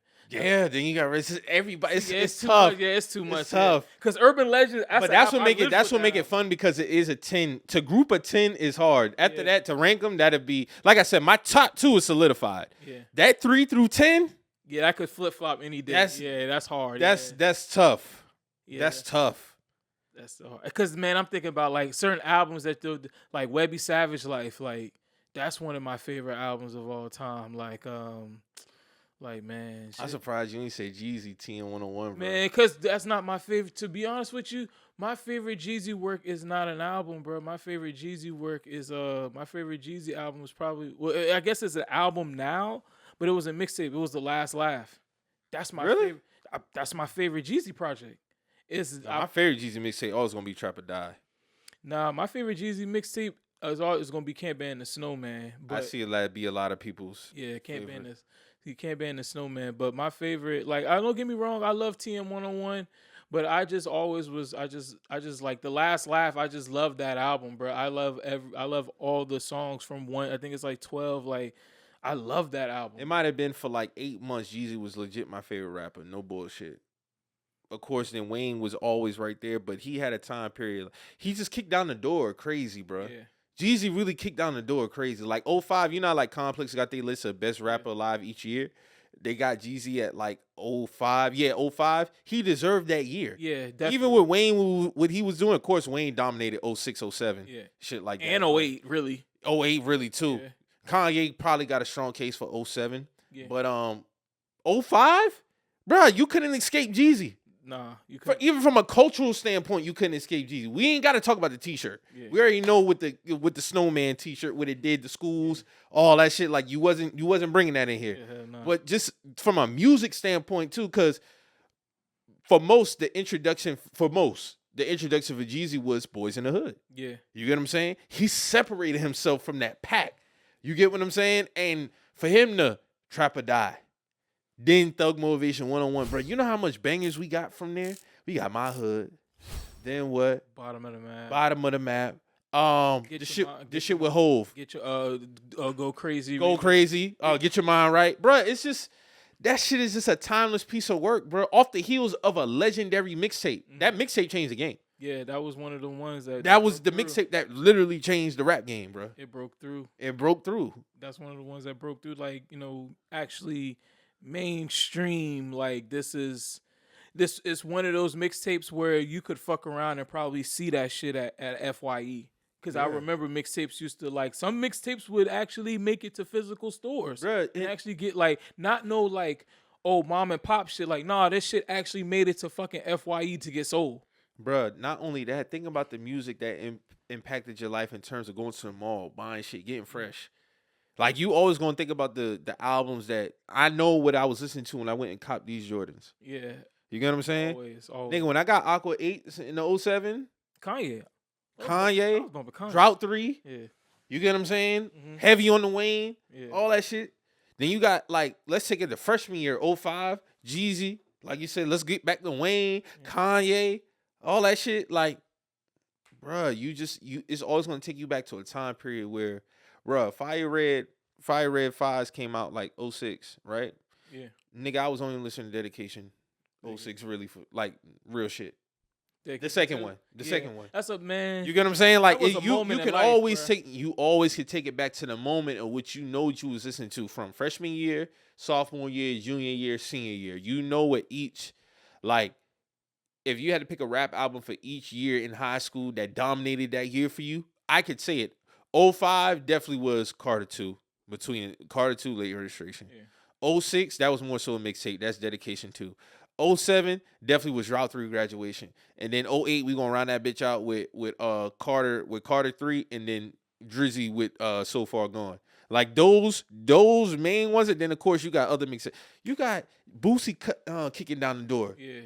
you got everybody. It's too tough. Much. Yeah, it's too much. It's tough. Because Urban Legend. But that's what make it fun because it is a 10. To group a 10 is hard. After that, to rank them, that'd be like I said. My top 2 is solidified. Yeah. That 3 through 10. Yeah, that could flip flop any day. That's hard. That's tough. Yeah, that's tough. That's hard. Because man, I'm thinking about like certain albums that do like Webby Savage Life. Like that's one of my favorite albums of all time. Like man, shit. I'm surprised you didn't say Jeezy TN 101, bro. Man, because that's not my favorite. To be honest with you, my favorite Jeezy work is not an album, bro. My favorite Jeezy work is my favorite Jeezy album was probably I guess it's an album now, but it was a mixtape. It was The Last Laugh. That's my Really? favorite. That's my favorite Jeezy project. My favorite Jeezy mixtape always gonna be Trap or Die. My favorite Jeezy mixtape is always gonna be Can't Ban the Snowman. But I see it be a lot of people's. yeah, Can't favorite. Ban this. You can't ban the Snowman. But my favorite, like, I don't get me wrong, I love TM 101. But I just always was. I just like The Last Laugh. I just love that album, bro. I love all the songs from one. I think it's like 12. Like, I love that album. It might have been for like 8 months. Jeezy was legit my favorite rapper. No bullshit. Of course, then Wayne was always right there, but he had a time period. He just kicked down the door crazy, bro. Yeah. Jeezy really kicked down the door crazy. Like 05, you know, like Complex got their list of best rapper alive each year. They got Jeezy at like 05. Yeah, 05. He deserved that year. Yeah, definitely. Even with Wayne, what he was doing, of course, Wayne dominated 06, 07. Yeah. Shit like that. And 08, really. 08 really too. Yeah. Kanye probably got a strong case for 07. Yeah. But 05, bro, you couldn't escape Jeezy. Nah, you couldn't. Even from a cultural standpoint, you couldn't escape Jeezy. We ain't got to talk about the T-shirt. Yeah. We already know with the Snowman T-shirt what it did to schools, all that shit. Like you wasn't bringing that in here. Yeah, hell nah. But just from a music standpoint too, because for most the introduction for Jeezy was Boys in the Hood. Yeah. You get what I'm saying? He separated himself from that pack. You get what I'm saying? And for him to Trap or Die, then Thug Motivation 101, bro. You know how much bangers we got from there? We got My Hood. Then what? Bottom of the map. Bottom of the map. This shit with Hove. Get your Go Crazy. Go Crazy. Get your mind right. Bro, it's just that shit is just a timeless piece of work, bro. Off the heels of a legendary mixtape. Mm-hmm. That mixtape changed the game. Yeah, that was one of the ones that was the mixtape that literally changed the rap game, bro. It broke through. It broke through. That's one of the ones that broke through, like, you know, actually mainstream. Like, this is one of those mixtapes where you could fuck around and probably see that shit at FYE. Because I remember mixtapes used to, like, some mixtapes would actually make it to physical stores. Bruh, and actually get, like, not no, like, oh, mom and pop shit. Like, nah, this shit actually made it to fucking FYE to get sold. Bruh, not only that, think about the music that impacted your life in terms of going to the mall, buying shit, getting fresh. Like, you always going to think about the albums that I know what I was listening to when I went and copped these Jordans. Yeah. You get what I'm saying? Always. Nigga, when I got Aqua 8 in the 07, Kanye, Drought 3. Yeah. You get what I'm saying? Mm-hmm. Heavy on the Wayne. Yeah. All that shit. Then you got, like, let's take it to freshman year, 05, Jeezy. Like you said, let's get back to Wayne, Kanye, all that shit. Like, bruh, it's always going to take you back to a time period where, bruh, Fire Red 5s came out like 06, right? Yeah. Nigga, I was only listening to Dedication 06 really for, like, real shit. The second one. Second one. That's a man. You get what I'm saying? Like, you can life, always bruh. you always can take it back to the moment of which you know what you was listening to from freshman year, sophomore year, junior year, senior year. You know what each, like, if you had to pick a rap album for each year in high school that dominated that year for you, I could say it. 05 definitely was Carter 2, between Carter 2 late registration. Yeah. 06, that was more so a mixtape. That's Dedication 2. 07 definitely was Route 3 Graduation. And then 08, we gonna round that bitch out with Carter 3, and then Drizzy with So Far Gone. Like those main ones, and then of course you got other mixtapes. You got Boosie kicking down the door. Yeah.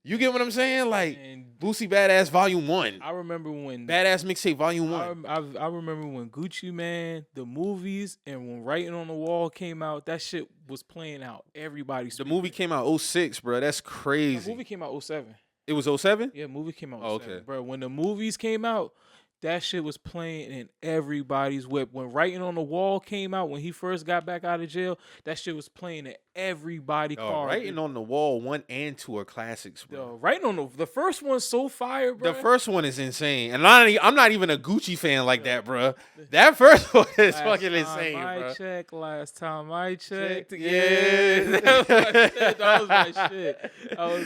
You get what I'm saying? Like, Boosie Badass Volume 1. I remember when Badass Mixtape Volume 1. I remember when Gucci Mane, the movies, and when Writing on the Wall came out, that shit was playing out. Everybody's The movie came out 06, bro. That's crazy. The movie came out 07. It was 07? Yeah, movie came out 07. Oh, okay. Bro, when the movies came out, that shit was playing in everybody's whip. When Writing on the Wall came out, when he first got back out of jail, that shit was playing in everybody's car. Writing on the Wall 1 and 2 are classics, bro. Writing on the first one's so fire, bro. The first one is insane. And I'm not even a Gucci fan like that, bro. That first one is fucking insane, bro. Last time I checked. Yeah. That was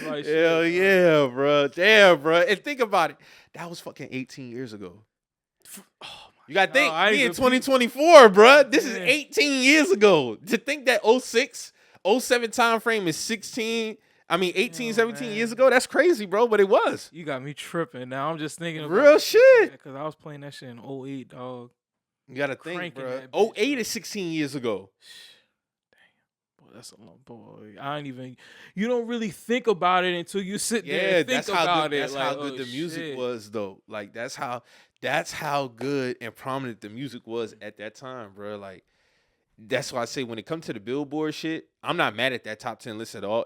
my shit. Hell yeah, bro. Damn, bro. And think about it. That was fucking 18 years ago. You got to think, we in 2024, bro. This is 18 years ago. To think that 06, 07 time frame is 18, 17 years ago, that's crazy, bro. But it was. You got me tripping. Now I'm just thinking about real shit. Because I was playing that shit in 08, dog. You got to think, bro. 08 is 16 years ago. that's a long boy. I ain't even. You don't really think about it until you sit there Yeah, and think about it. that's like, how good oh, the music shit. was, though. Like that's how good and prominent the music was at that time, bro. Like that's why I say when it comes to the Billboard shit, I'm not mad at that top 10 list at all.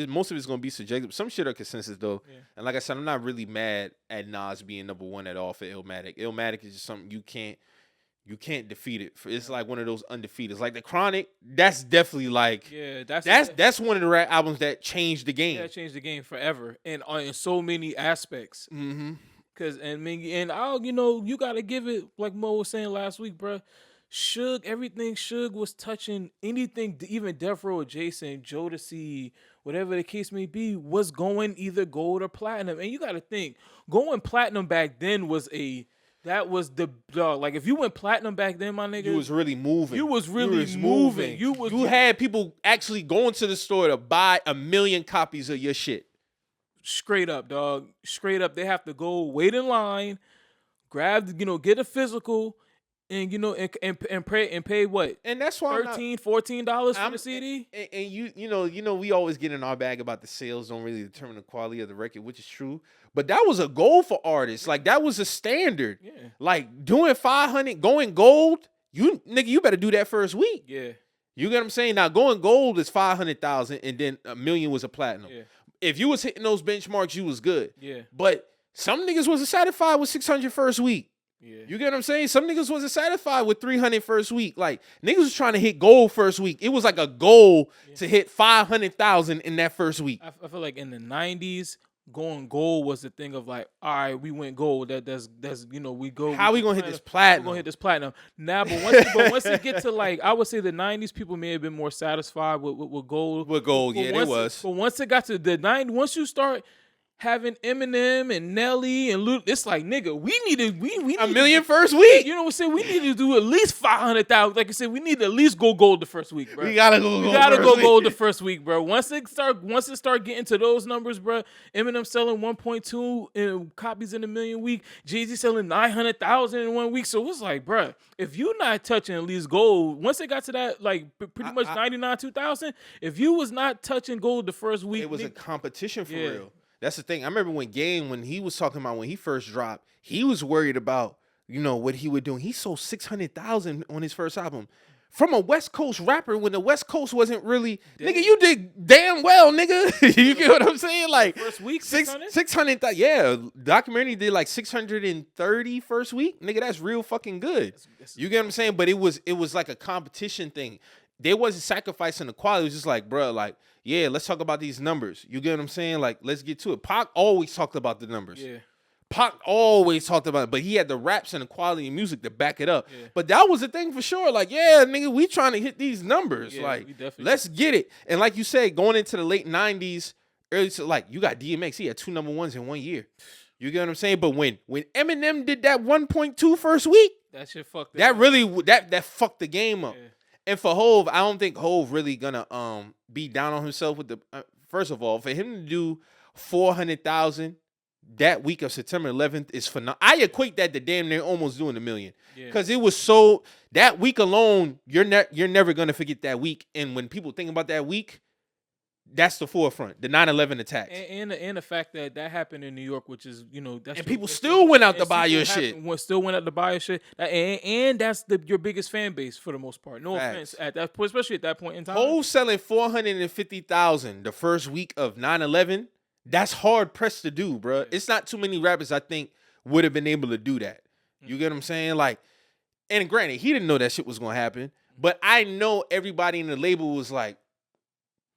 Most of it's gonna be subjective. Some shit are consensus though, and like I said, I'm not really mad at Nas being number one at all for Illmatic. Illmatic is just something you can't defeat it. It's like one of those undefeated. Like the Chronic, that's definitely like that's one of the rap albums that changed the game. Yeah, it changed the game forever and in so many aspects. Mm-hmm. You gotta give it like Mo was saying last week, bro. Everything Suge was touching, anything, even Death Row, Jason, Jodeci, whatever the case may be, was going either gold or platinum. And you gotta think, going platinum back then was the like if you went platinum back then, my nigga, You was really moving. You was moving. You had people actually going to the store to buy 1 million copies of your shit. Straight up, dog. Straight up. They have to go wait in line, get a physical, and and pay what? And that's why $13, $14 for the CD. And you we always get in our bag about the sales don't really determine the quality of the record, which is true. But that was a goal for artists. Like that was a standard. Yeah. Like doing 500, going gold. You better do that first week. Yeah. You get what I'm saying? Now going gold is 500,000, and then 1 million was a platinum. Yeah. If you was hitting those benchmarks, you was good. Yeah. But some niggas wasn't satisfied with 600 first week. Yeah. You get what I'm saying? Some niggas wasn't satisfied with 300 first week. Like niggas was trying to hit gold first week. It was like a goal to hit 500,000 in that first week. I feel like in the 90s, going gold was the thing of like, all right, we went gold. That's we go. How we gonna hit this platinum? We gonna hit this platinum. Now, but once it get to like, I would say the 90s, people may have been more satisfied with gold. With gold, yeah, it was. But once it got to the 90s, once you start having Eminem and Nelly and Luke, it's like, nigga, we need 1 million first week. You know what I'm saying? We need to do at least 500,000. Like I said, we need to at least go gold the first week, bro. We gotta go gold the first week, bro. Once it start getting to those numbers, bro. Eminem selling 1.2 copies in a million week. Jay-Z selling 900,000 in 1 week. So it's like, bro, if you not touching at least gold, once it got to that, like pretty much 99, 2000, if you was not touching gold the first week, it was a competition for real. That's the thing. I remember when he was talking about when he first dropped, he was worried about, what he would do. He sold 600,000 on his first album. From a West Coast rapper when the West Coast wasn't really, nigga, you did damn well, nigga. You get what I'm saying? Like first week, 600,000. Yeah, documentary did like 630 first week. Nigga, that's real fucking good. You get what I'm saying? But it was like a competition thing. They wasn't sacrificing the quality. It was just like, bro, like, yeah, let's talk about these numbers. You get what I'm saying? Like, let's get to it. Pac always talked about the numbers. Yeah. Pac always talked about it, but he had the raps and the quality of music to back it up. Yeah. But that was the thing for sure. Like, yeah, nigga, we trying to hit these numbers. Yeah, like, let's get it. And like you said, going into the late 90s, like, you got DMX. He had 2 number ones in 1 year. You get what I'm saying? But when Eminem did that 1.2 first week, that shit fucked that really that fucked the game up. Yeah. And for Hove, I don't think Hove really gonna be down on himself with the first of all, for him to do 400,000 that week of September 11th is phenomenal. I equate that to damn near almost doing 1 million. Because it was so that week alone, you're never gonna forget that week. And when people think about that week, that's the forefront, the 9/11 attacks, and the fact that happened in New York, which is that's and people still went out to buy your shit. Still went out to buy your shit, and that's your biggest fan base for the most part. No offense at that point, especially at that point in time. Hov selling 450,000 the first week of 9/11. That's hard pressed to do, bro. Yeah. It's not too many rappers I think would have been able to do that. You get what I'm saying? Like, and granted, he didn't know that shit was gonna happen, but I know everybody in the label was like,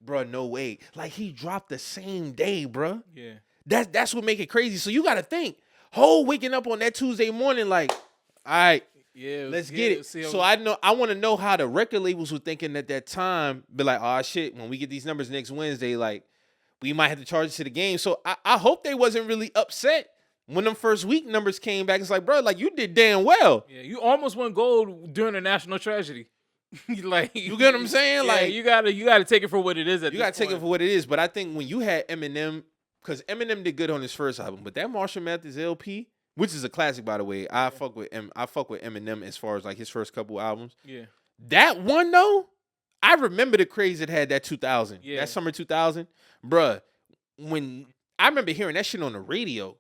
bro, no way. Like, he dropped the same day, bro. Yeah. That's what make it crazy. So you got to think, Hov waking up on that Tuesday morning like, all right, let's get it. So I want to know how the record labels were thinking at that time. Be like, oh, shit, when we get these numbers next Wednesday, like, we might have to charge it to the game. So I hope they wasn't really upset when them first week numbers came back. It's like, bro, like, you did damn well. Yeah, you almost won gold during a national tragedy. Like, you get what I'm saying? Yeah, like, you gotta take it for what it is. You gotta take it for what it is. But I think when you had Eminem, because Eminem did good on his first album, but that Marshall Mathers LP, which is a classic by the way, I fuck with Eminem as far as like his first couple albums. Yeah, that one though, I remember the craze that had that 2000, that summer 2000, bruh. When I remember hearing that shit on the radio,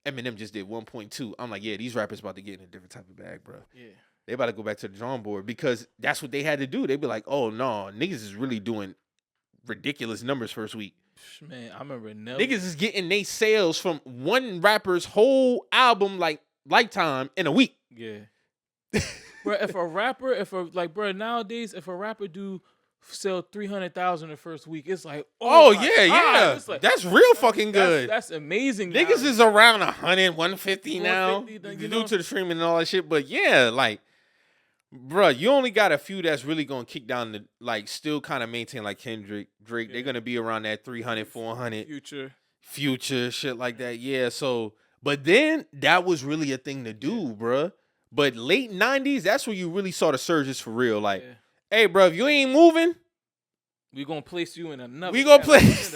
Eminem just did 1.2. I'm like, yeah, these rappers about to get in a different type of bag, bro. Yeah. They about to go back to the drawing board because that's what they had to do. They'd be like, oh no, niggas is really doing ridiculous numbers first week. Man, I remember Nelly. Niggas is getting they sales from one rapper's whole album like lifetime in a week. Yeah. Bro, bro, nowadays, if a rapper do sell 300,000 the first week, it's like, oh my yeah, God. yeah, Like, that's real fucking good. That's amazing. Niggas is around 100, 150 now, 150, due to the streaming and all that shit. But yeah, like, bro, you only got a few that's really gonna kick down the like, still kind of maintain like Kendrick, Drake. Yeah. They're gonna be around that 300, 400. Future, shit like that. Yeah. So, but then that was really a thing to do, bro. But late 90s, that's where you really saw the surges for real. Like, hey, bro, if you ain't moving, we gonna place you in another.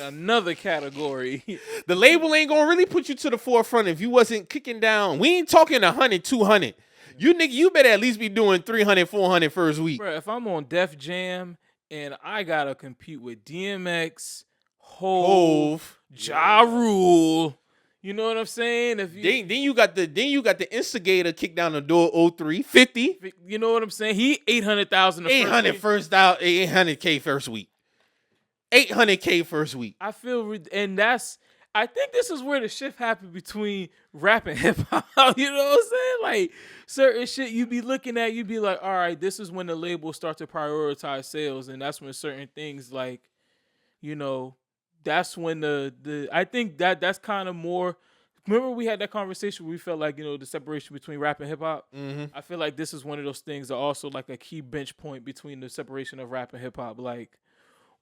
Another category. The label ain't gonna really put you to the forefront if you wasn't kicking down. We ain't talking 100, 200. You better at least be doing 300, 400 first week. Bro, if I'm on Def Jam and I gotta compete with DMX, Hove, Ja Rule. You know what I'm saying? Then you got the instigator kick down the door 03, 50. You know what I'm saying? He 800,000 800K first week. 800K first week. I think this is where the shift happened between rap and hip hop. You know what I'm saying? Like certain shit you be looking at, you be like, all right, this is when the labels start to prioritize sales, and that's when certain things like, you know, that's when I think that's kind of more. Remember we had that conversation where we felt like, you know, the separation between rap and hip hop. Mm-hmm. I feel like this is one of those things that also like a key bench point between the separation of rap and hip hop. Like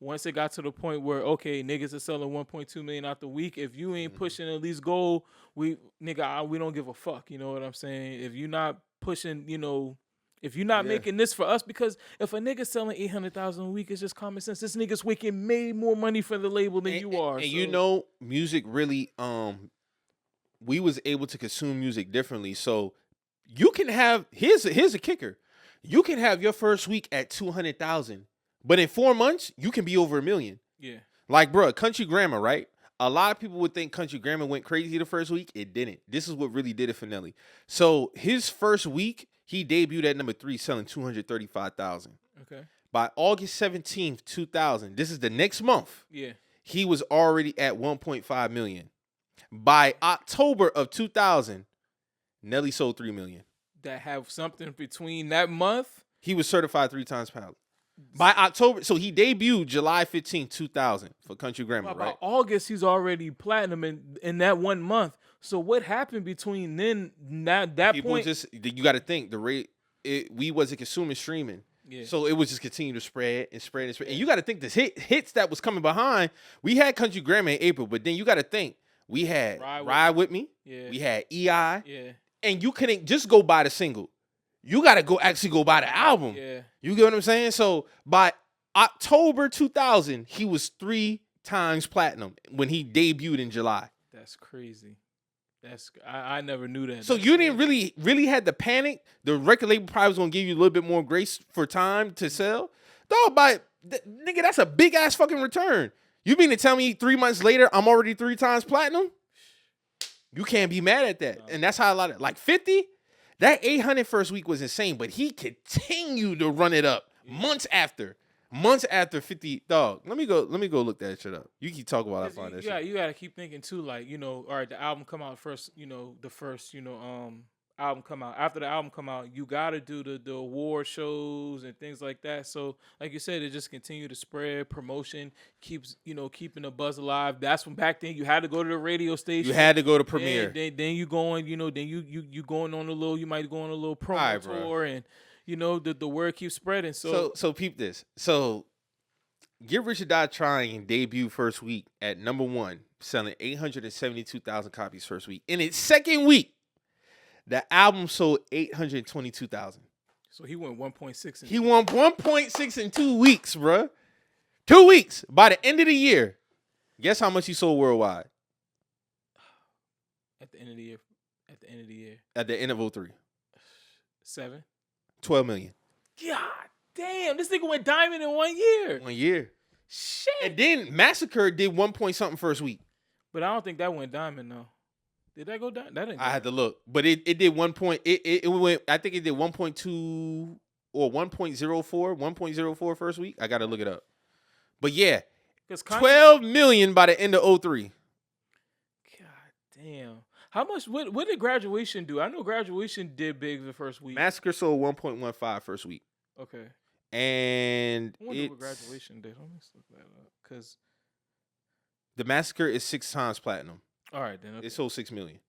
once it got to the point where okay, niggas are selling 1.2 million out the week. If you ain't pushing at least goal, we don't give a fuck. You know what I'm saying? If you're not pushing, you know. If you're not making this for us, because if a nigga's selling 800,000 a week, it's just common sense. This nigga's making way more money for the label than you are. And you know, music really, we was able to consume music differently. So you can have here's a kicker. You can have your first week at 200,000, but in 4 months you can be over $1 million. Yeah, like bro, Country Grammar, right? A lot of people would think Country Grammar went crazy the first week. It didn't. This is what really did it for Nelly. So his first week. He debuted at number 3, selling 235,000. Okay. By August 17th, 2000, this is the next month. Yeah. He was already at 1.5 million. By October of 2000, Nelly sold 3 million. That have something between that month. He was certified 3 times pound. By October, so he debuted July 15th, 2000 for Country Grammar, right? By August, he's already platinum in that 1 month. So what happened between then that People point? You got to think the rate. We wasn't consuming streaming, so it was just continue to spread and spread and spread. And you got to think this hits that was coming behind. We had Country Grammar in April, but then you got to think we had Ride With Me, we had EI, and you couldn't just go buy the single. You got to actually go buy the album. Yeah. You get what I'm saying? So by October 2000, he was 3 times platinum when he debuted in July. That's crazy. I never knew that. So you didn't really had to panic. The record label probably was gonna give you a little bit more grace for time to sell. Dog, nigga, that's a big ass fucking return. You mean to tell me 3 months later I'm already 3 times platinum? You can't be mad at that. No. And that's how a lot of 50. That 800 first week was insane, but he continued to run it up months after. Months after 50, dog. Let me go look that shit up. You keep talking while I find that shit. You gotta keep thinking too, like, you know, all right, the album come out first, you know, the first, you know, album come out. After the album come out, you gotta do the award shows and things like that. So, like you said, it just continue to spread, promotion, keeps, you know, keeping the buzz alive. That's when back then you had to go to the radio station. You had to go to premiere. Then you going, you know, then you going on you might go on a little promo tour and you know, the word keeps spreading. So peep this. So Get Rich or Die Trying debuted first week at number 1, selling 872,000 copies first week. In its second week, the album sold 822,000. So he went 1.6. He won 1.6 in 2 weeks, bruh. 2 weeks. By the end of the year, guess how much he sold worldwide? At the end of the year. At the end of 03. 7. 12 million. God Damn, this nigga went diamond in 1 year. 1 year. Shit. And then Massacre did 1 point something first week. But I don't think that went diamond though. Did that go diamond? That didn't. I had to look, but it did 1 point. It went. I think it did 1.2 or 1.04, 1.04 first week. I got to look it up. But yeah, 12 million by the end of 03. God damn. How much? What did Graduation do? I know Graduation did big the first week. Massacre sold 1.15 first week. Okay. And I wonder what Graduation did. Let me look that up. Because the Massacre is 6 times platinum. All right, then. Okay. It sold 6 million.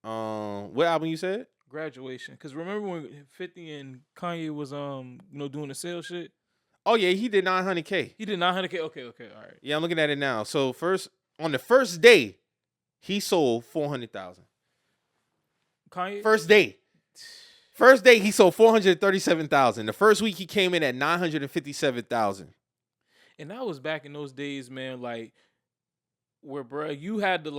What album you said? Graduation. Because remember when 50 and Kanye was doing the sales shit? Oh yeah, he did 900K. He did 900K. Okay, all right. Yeah, I'm looking at it now. So on the first day, he sold 400,000. Kanye. First day he sold 437,000. The first week he came in at 957,000. And that was back in those days, man. Like, where, bro, you had to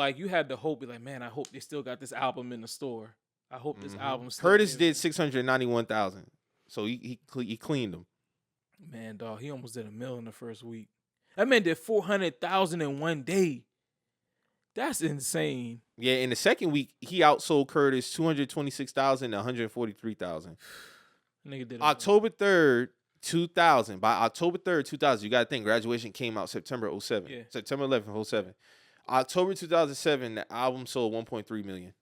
hope, be like, man, I hope they still got this album in the store. I hope this album. Curtis did 691,000, so he cleaned them. Man, dog, he almost did $1 million in the first week. That man did 400,000 in 1 day. That's insane. Yeah, in the second week he outsold Curtis 226,000 to 143,000. Nigga did October 3rd, 2000. By October 3rd, 2000, you got to think Graduation came out September 07. Yeah. September 11th, 07. October 2007, the album sold 1.3 million.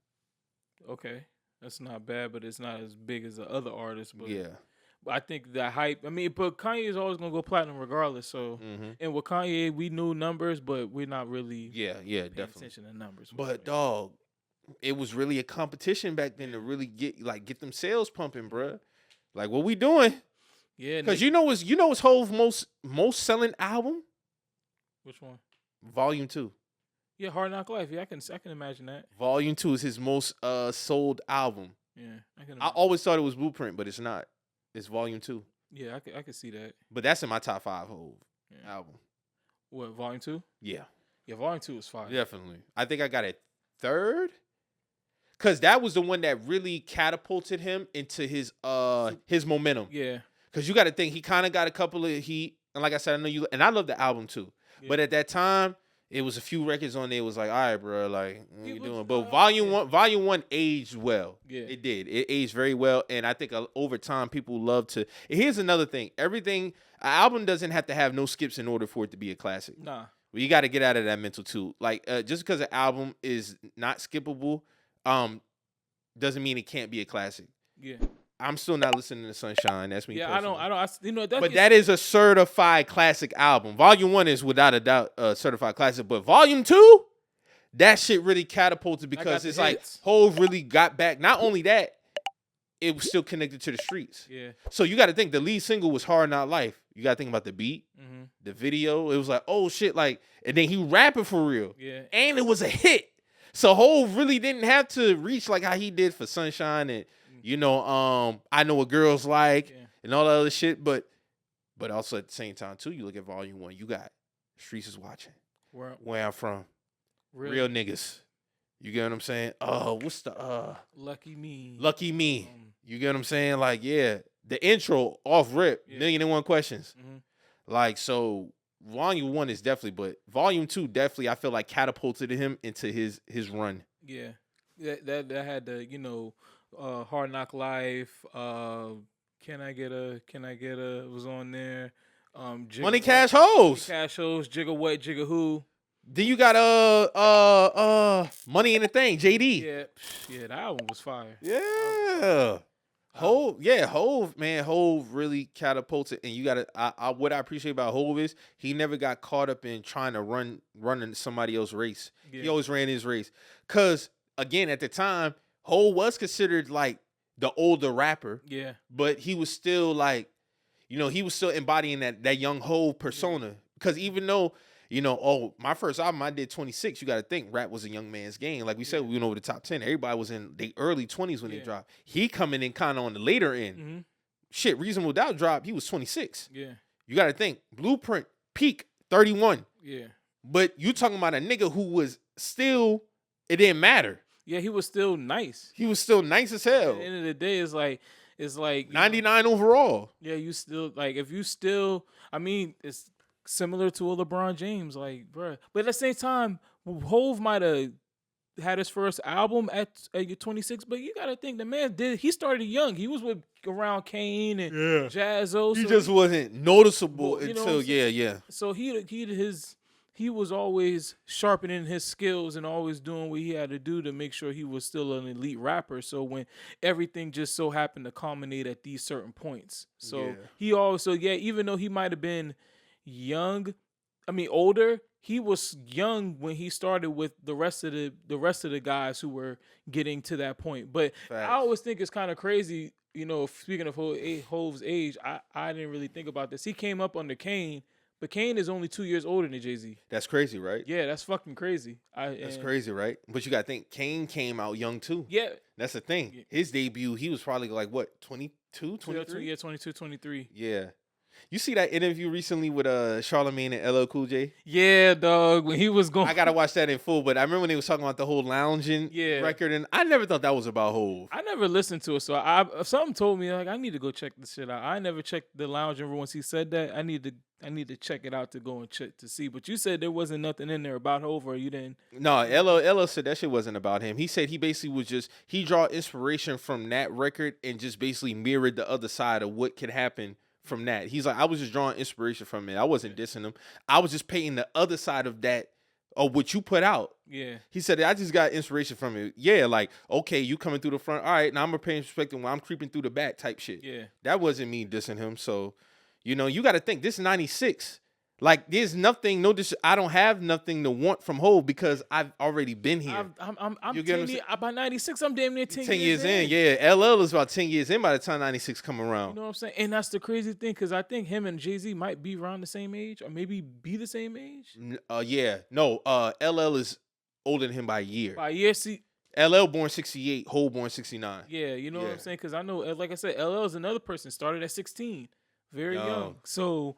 Okay. That's not bad, but it's not as big as the other artists. But yeah. I think the hype, but Kanye is always going to go platinum regardless. So, and with Kanye, we knew numbers, but we're not really paying definitely attention to numbers. But, dog, it was really a competition back then to really get them sales pumping, bruh. Like, what we doing? Yeah. Because you know what's Hove's most selling album? Which one? Volume 2. Yeah, Hard Knock Life. Yeah, I can imagine that. Volume 2 is his most sold album. Yeah, I always thought it was Blueprint, but it's not. It's Volume 2. Yeah, I could see that. But that's in my top 5 Hove album. What, Volume 2? Yeah. Yeah, Volume 2 is fire. Definitely. I think I got it third. Because that was the one that really catapulted him into his momentum. Yeah. Because you got to think, he kind of got a couple of heat. And like I said, I know you, and I love the album too. Yeah. But at that time, it was a few records on there. It was like, all right, bro, like, what you doing? But Volume 1 aged well. Yeah. It did. It aged very well. And I think over time, people love to. Here's another thing. An album doesn't have to have no skips in order for it to be a classic. Nah. Well, you got to get out of that mental too. Like, just because an album is not skippable, doesn't mean it can't be a classic. Yeah. I'm still not listening to Sunshine. That's me. Yeah, personally. I don't. But that is a certified classic album. Volume 1 is without a doubt a certified classic. But Volume 2, that shit really catapulted because it's like Hove really got back. Not only that, it was still connected to the streets. Yeah. So you got to think the lead single was Hard Not Life. You got to think about the beat, the video. It was like, oh shit, like, and then he rapping for real. Yeah. And it was a hit. So Hove really didn't have to reach like how he did for Sunshine and. I Know What Girls Like and all that other shit, but also at the same time too, you look at Volume 1, you got Streets Is Watching, Where I'm From, Real Niggas. You get what I'm saying? What's the Lucky Me? You get what I'm saying? Like, yeah, the intro off rip, 1,000,001 Questions. Like, so Volume 1 is definitely, but Volume 2 definitely I feel like catapulted him into his run. Yeah, that had the Hard Knock Life, Can I get a was on there. Money Cash Hoes, Jigga What, Jigga Who. Then you got Money in the Thing, JD. Yeah, that album was fire. Yeah. Hove, man, Hove really catapulted, and you gotta. What I appreciate about Hove is he never got caught up in trying to run in somebody else's race. Yeah. He always ran his race, cause again at the time. Hove was considered like the older rapper. Yeah. But he was still like, he was still embodying that young Hove persona. Because even though, my first album I did 26, you got to think rap was a young man's game. Like we said, we went over the top 10. Everybody was in the early 20s when they dropped. He coming in kind of on the later end. Shit, Reasonable Doubt dropped. He was 26. Yeah. You got to think Blueprint, peak 31. Yeah. But you talking about a nigga who was still, it didn't matter. Yeah, he was still nice. He was still nice as hell. At the end of the day, it's like 99 overall. Yeah, you still like if you still. I mean, it's similar to a LeBron James, like, bruh. But at the same time, Hove might have had his first album at 26, but you gotta think the man did. He started young. He was with around Kane and Jazzo. He just wasn't noticeable Well, you know until what I'm yeah. So he was always sharpening his skills and always doing what he had to do to make sure he was still an elite rapper. So when everything just so happened to culminate at these certain points, so he also even though he might have been older, he was young when he started with the rest of the guys who were getting to that point. But Facts. I always think it's kind of crazy. You know, speaking of Hove's age, I didn't really think about this. He came up under Kane. But Kane is only 2 years older than Jay-Z. That's crazy, right? Yeah, that's fucking crazy. That's crazy, right? But you got to think, Kane came out young, too. Yeah. That's the thing. Yeah. His debut, he was probably like, what, 22, 23? Yeah, 22, 23. Yeah. You see that interview recently with Charlamagne and LL Cool J? Yeah, dog. When he was going, I gotta watch that in full. But I remember when they was talking about the whole lounging record, and I never thought that was about Hove. I never listened to it, so something told me like I need to go check this shit out. I never checked the lounging room once he said that. I need to check it out to go and check to see. But you said there wasn't nothing in there about Hove, or you didn't? No, LL said that shit wasn't about him. He said he basically was just he draw inspiration from that record and just basically mirrored the other side of what could happen from that. He's like, I was just drawing inspiration from it. I wasn't dissing him. I was just painting the other side of that, of what you put out. Yeah. He said, I just got inspiration from it. Yeah, like, okay, you coming through the front. All right, now I'm going to pay perspective when I'm creeping through the back type shit. Yeah. That wasn't me dissing him. So, you know, you got to think, this is 96. Like, there's nothing, I don't have nothing to want from Hove because I've already been here. By 96, I'm damn near 10 years in. Yeah, LL is about 10 years in by the time 96 come around. You know what I'm saying? And that's the crazy thing because I think him and Jay-Z might be around the same age or maybe be the same age. Yeah. No, LL is older than him by a year. By a year, see. LL born 68, Hove born 69. Yeah, you know what I'm saying? Because I know, like I said, LL is another person, started at 16. Very young. So...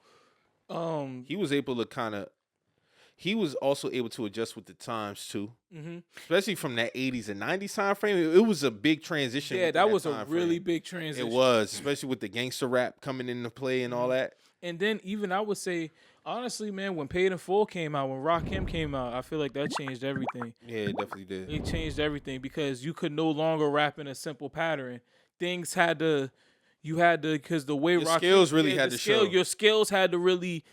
he was able to he was also able to adjust with the times too, especially from that 80s and 90s time frame. It was a big transition. Yeah, that was a really big transition. It was, especially with the gangster rap coming into play and all that. And then even I would say, honestly, man, when Paid in Full came out, when Rakim came out, I feel like that changed everything. Yeah, it definitely did. It changed everything because you could no longer rap in a simple pattern. Things had to. You had to, because the way your skills really had to show. Your skills had to really,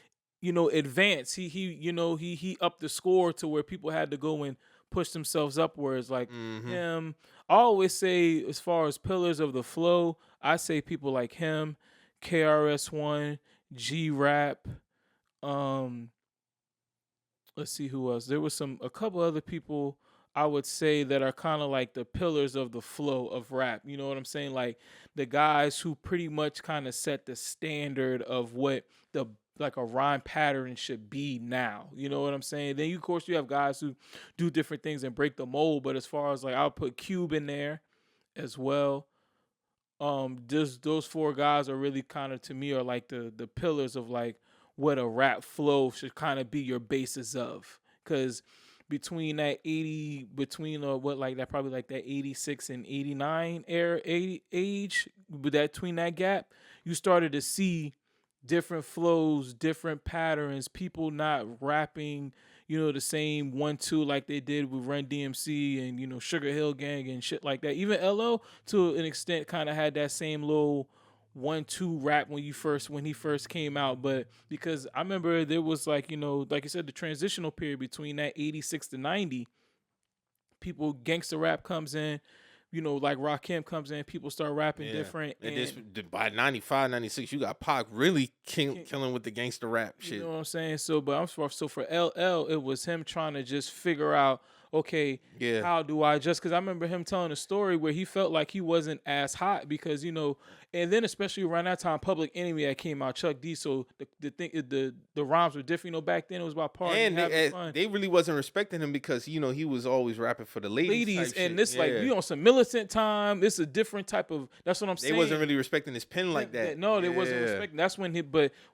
advance. He upped the score to where people had to go and push themselves upwards. Like him, I always say, as far as pillars of the flow, I say people like him, KRS-One, G-Rap. Let's see who else. There was a couple other people I would say that are kind of like the pillars of the flow of rap. You know what I'm saying? Like the guys who pretty much kind of set the standard of what a rhyme pattern should be now. You know what I'm saying? Then of course you have guys who do different things and break the mold. But as far as like, I'll put Cube in there as well. Those four guys are really kind of, to me, are like the pillars of like what a rap flow should kind of be your basis of. Because between that 80, probably like that 86 and 89 age, between that gap, you started to see different flows, different patterns, people not rapping, the same 1-2 like they did with Run DMC and, Sugar Hill Gang and shit like that. Even LL, to an extent, kind of had that same little 1-2 rap when he first came out, but because I remember there was like you said, the transitional period between that 86 to 90, people, gangster rap comes in, like Rakim comes in, people start rapping different. And by 95, 96, you got Pac really killing with the gangster rap shit. You know what I'm saying? So for LL, it was him trying to just figure out, okay, how do I just, because I remember him telling a story where he felt like he wasn't as hot because, and then especially around that time, Public Enemy that came out, Chuck D, so the rhymes were different. Back then it was about partying and having fun. They really wasn't respecting him because, he was always rapping for the ladies and this like, we on some militant time, this is a different type of, that's what I'm saying. They wasn't really respecting his pen like that. No, they wasn't respecting. That's when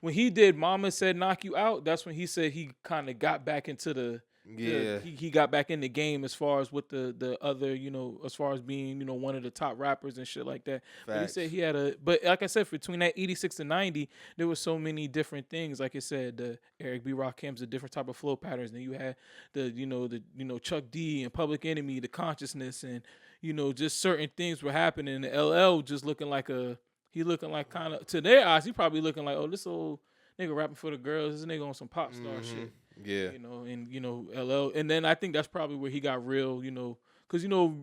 when he did Mama Said Knock You Out, that's when he said he kind of got back into the Yeah. He got back in the game as far as with the other, you know, as far as being, you know, one of the top rappers and shit like that. But he said he had but like I said, between that 86 to 90, there was so many different things. Like I said, the Eric B. Rakim's a different type of flow patterns. Then you had the Chuck D and Public Enemy, the Consciousness, and, you know, just certain things were happening. And LL just looking like kind of, to their eyes, he probably looking like, oh, this old nigga rapping for the girls, this nigga on some pop star shit. Yeah. You know, and, you know, LL. And then I think that's probably where he got real, you know, because, you know,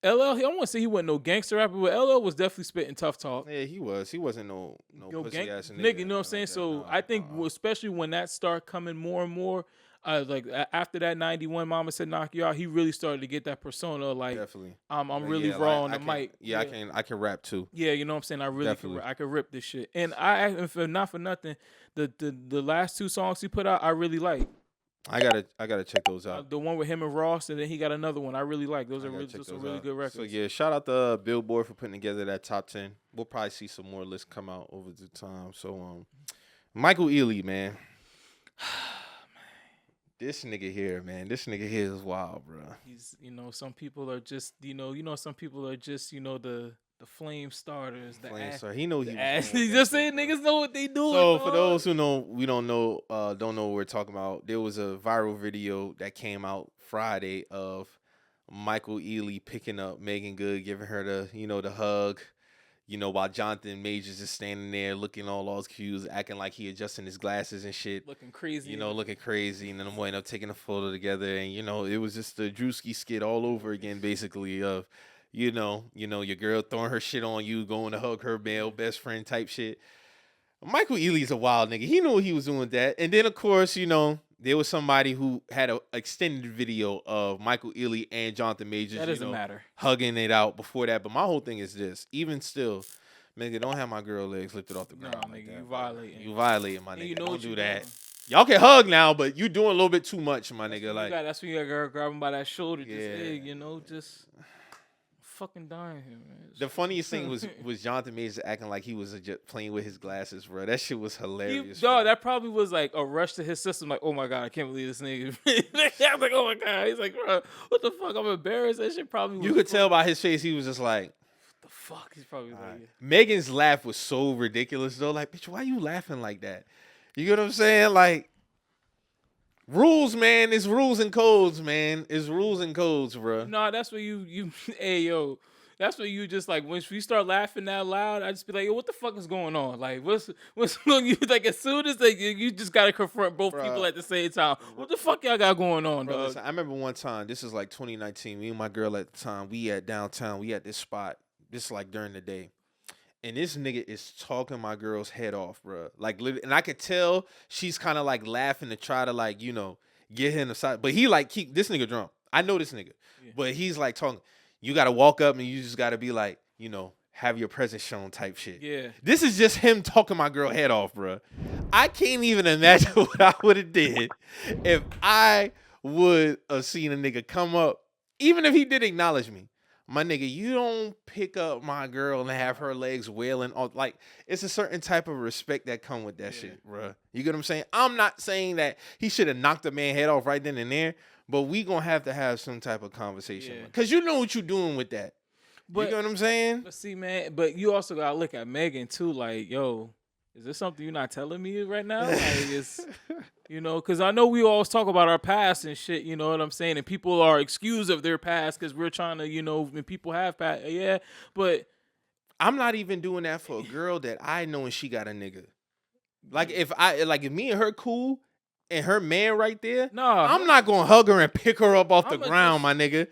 LL, I don't want to say he wasn't no gangster rapper, but LL was definitely spitting tough talk. Yeah, he was. He wasn't no pussy ass nigga. You know what I'm saying? So I think, especially when that started coming more and more, like after that 91 Mama Said Knock You Out, he really started to get that persona. Like, definitely. I'm really raw on the mic. Yeah, I can rap too. Yeah, you know what I'm saying? I really I could rip this shit. And if not for nothing, the last 2 songs he put out, I really like. I gotta check those out. The one with him and Ross, and then he got another one I really like. Those are really good records. So yeah, shout out to Billboard for putting together that top 10. We'll probably see some more lists come out over the time. So Michael Ealy, man. This nigga here, man. This nigga here is wild, bro. He's, you know, some people are just, some people are just, the flame starters. He know he was He just saying niggas know what they doing. So for those who don't know what we're talking about, there was a viral video that came out Friday of Michael Ealy picking up Meagan Good, giving her the hug. You know, while Jonathan Majors is standing there looking all cues, acting like he adjusting his glasses and shit. Looking crazy. Looking crazy. And then the boy ended up taking a photo together. And, it was just the Drewski skit all over again, basically, of, your girl throwing her shit on you, going to hug her male best friend type shit. Michael Ealy's a wild nigga. He knew what he was doing with that. And then, of course, there was somebody who had an extended video of Michael Ealy and Jonathan Majors. That doesn't matter. Hugging it out before that. But my whole thing is this. Even still, nigga, don't have my girl legs lifted off the ground. No, nigga, you violating. You violating, my nigga. Don't do that. Doing. Y'all can hug now, but you doing a little bit too much, my nigga. That's when you got grab him by that shoulder. Just fucking dying here, man. The funniest thing was Jonathan Majors acting like he was just playing with his glasses, bro. That shit was hilarious. That probably was like a rush to his system. Like, oh my god, I can't believe this nigga. I was like, oh my god. He's like, bro, what the fuck? I'm embarrassed. That shit probably. Was you could tell by his face he was just like, what the fuck? He's probably like, yeah. Megan's laugh was so ridiculous though. Like, bitch, why you laughing like that? You get what I'm saying? Like, rules, man. It's rules and codes, man. It's rules and codes, bro. No, that's where you hey, yo. That's where you just like, when you start laughing that loud, I just be like, yo, what the fuck is going on? Like, what's going you like, as soon as you just got to confront both people at the same time. What the fuck y'all got going on, dog? Listen, I remember one time, this is like 2019, me and my girl at the time, we at downtown, we at this spot, this is like during the day. And this nigga is talking my girl's head off, bro. Like, and I could tell she's kind of like laughing to try to like, get him aside. But he like keep this nigga drunk. I know this nigga. Yeah. But he's like talking. You got to walk up and you just got to be like, have your presence shown type shit. Yeah. This is just him talking my girl head off, bro. I can't even imagine what I would have did if I would have seen a nigga come up, even if he did acknowledge me. My nigga, you don't pick up my girl and have her legs wailing. Like, it's a certain type of respect that come with that shit, bro. You get what I'm saying? I'm not saying that he should have knocked the man head off right then and there, but we gonna have to have some type of conversation. Because you know what you're doing with that. You know what I'm saying? But see, man, but you also gotta look at Megan, too. Like, yo, is this something you're not telling me right now? Like, it's... because I know we always talk about our past and shit, you know what I'm saying? And people are excused of their past because we're trying to, when people have past, but I'm not even doing that for a girl that I know and she got a nigga. Like, if me and her cool and her man right there, I'm not going to hug her and pick her up off the ground, my nigga.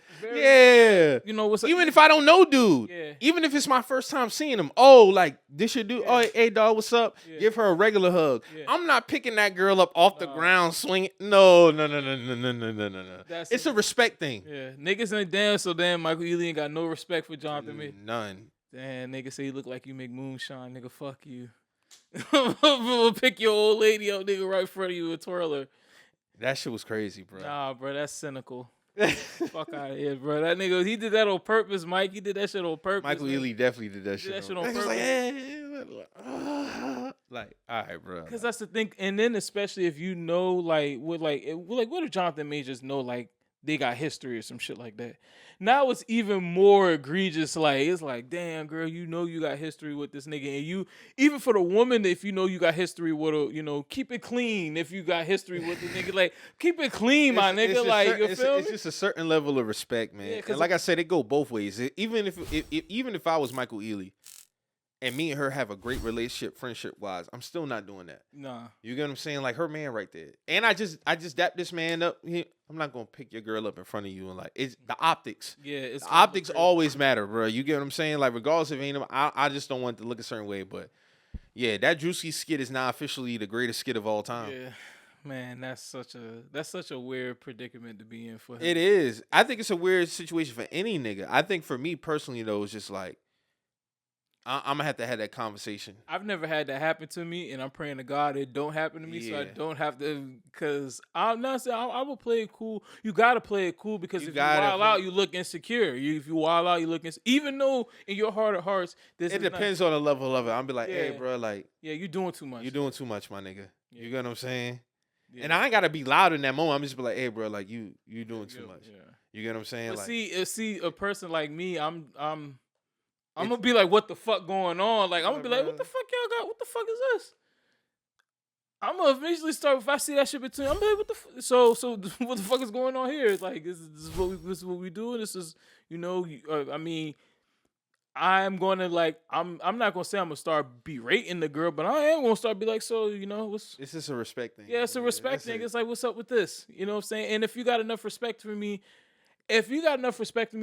What's up? Even if I don't know dude. Yeah. Even if it's my first time seeing him. Oh, like, this your dude. Yeah. Oh, hey, dog, what's up? Yeah. Give her a regular hug. Yeah. I'm not picking that girl up off the ground, swinging. No. It's a respect thing. Yeah. Niggas ain't damn, so damn Michael Ealy ain't got no respect for Jonathan. None. Damn, nigga say you look like you make moonshine. Nigga, fuck you. We'll pick your old lady up, nigga, right in front of you and twirl her. That shit was crazy, bro. Nah, bro, that's cynical. Fuck out of here, bro. That nigga, he did that on purpose, Mike. He did that shit on purpose. Michael Ealy definitely did that shit. On purpose. Like, Like, all right, bro. Because that's the thing, and then especially if you know, like, what if Jonathan Majors know, like, they got history or some shit like that. Now it's even more egregious. Like, it's like, damn, girl, you know you got history with this nigga, and you even for the woman, if you know you got history with a, keep it clean. If you got history with the nigga, like, keep it clean, my nigga. Like, you feel me? It's just a certain level of respect, man. Yeah, and like I said, it go both ways. Even if I was Michael Ealy, and me and her have a great relationship, friendship wise, I'm still not doing that. Nah. You get what I'm saying? Like her man right there. And I just dapped this man up. I'm not gonna pick your girl up in front of you and like it's the optics. Yeah, it's the optics always matter, bro. You get what I'm saying? Like regardless if ain't I just don't want it to look a certain way. But yeah, that Juicy skit is now officially the greatest skit of all time. Yeah. Man, that's such a weird predicament to be in for him. It is. I think it's a weird situation for any nigga. I think for me personally though, it's just like I'm gonna have to have that conversation. I've never had that happen to me, and I'm praying to God it don't happen to me, so I don't have to. Because I'm not saying I will play it cool. You gotta play it cool because if you wild out, you look insecure. If you wild out, you look insecure. Even though in your heart of hearts, it depends on the level of it. I'm be like, hey, bro, like, yeah, you doing too much. You doing too much, my nigga. Yeah. You get what I'm saying? Yeah. And I ain't gotta be loud in that moment. I'm just be like, hey, bro, like you doing too much. Yeah. You get what I'm saying? But like, see, a person like me, I'm gonna be like, what the fuck going on? Like, I'm gonna be like, what the fuck y'all got? What the fuck is this? I'm gonna eventually start, if I see that shit between, I'm like, what the fuck? So what the fuck is going on here? It's like, this is what we do. This is, I mean, I'm gonna like, I'm not gonna say I'm gonna start berating the girl, but I am gonna start be like, so, what's... It's just a respect thing. Yeah, it's a respect thing. It's like, what's up with this? You know what I'm saying? And if you got enough respect for me,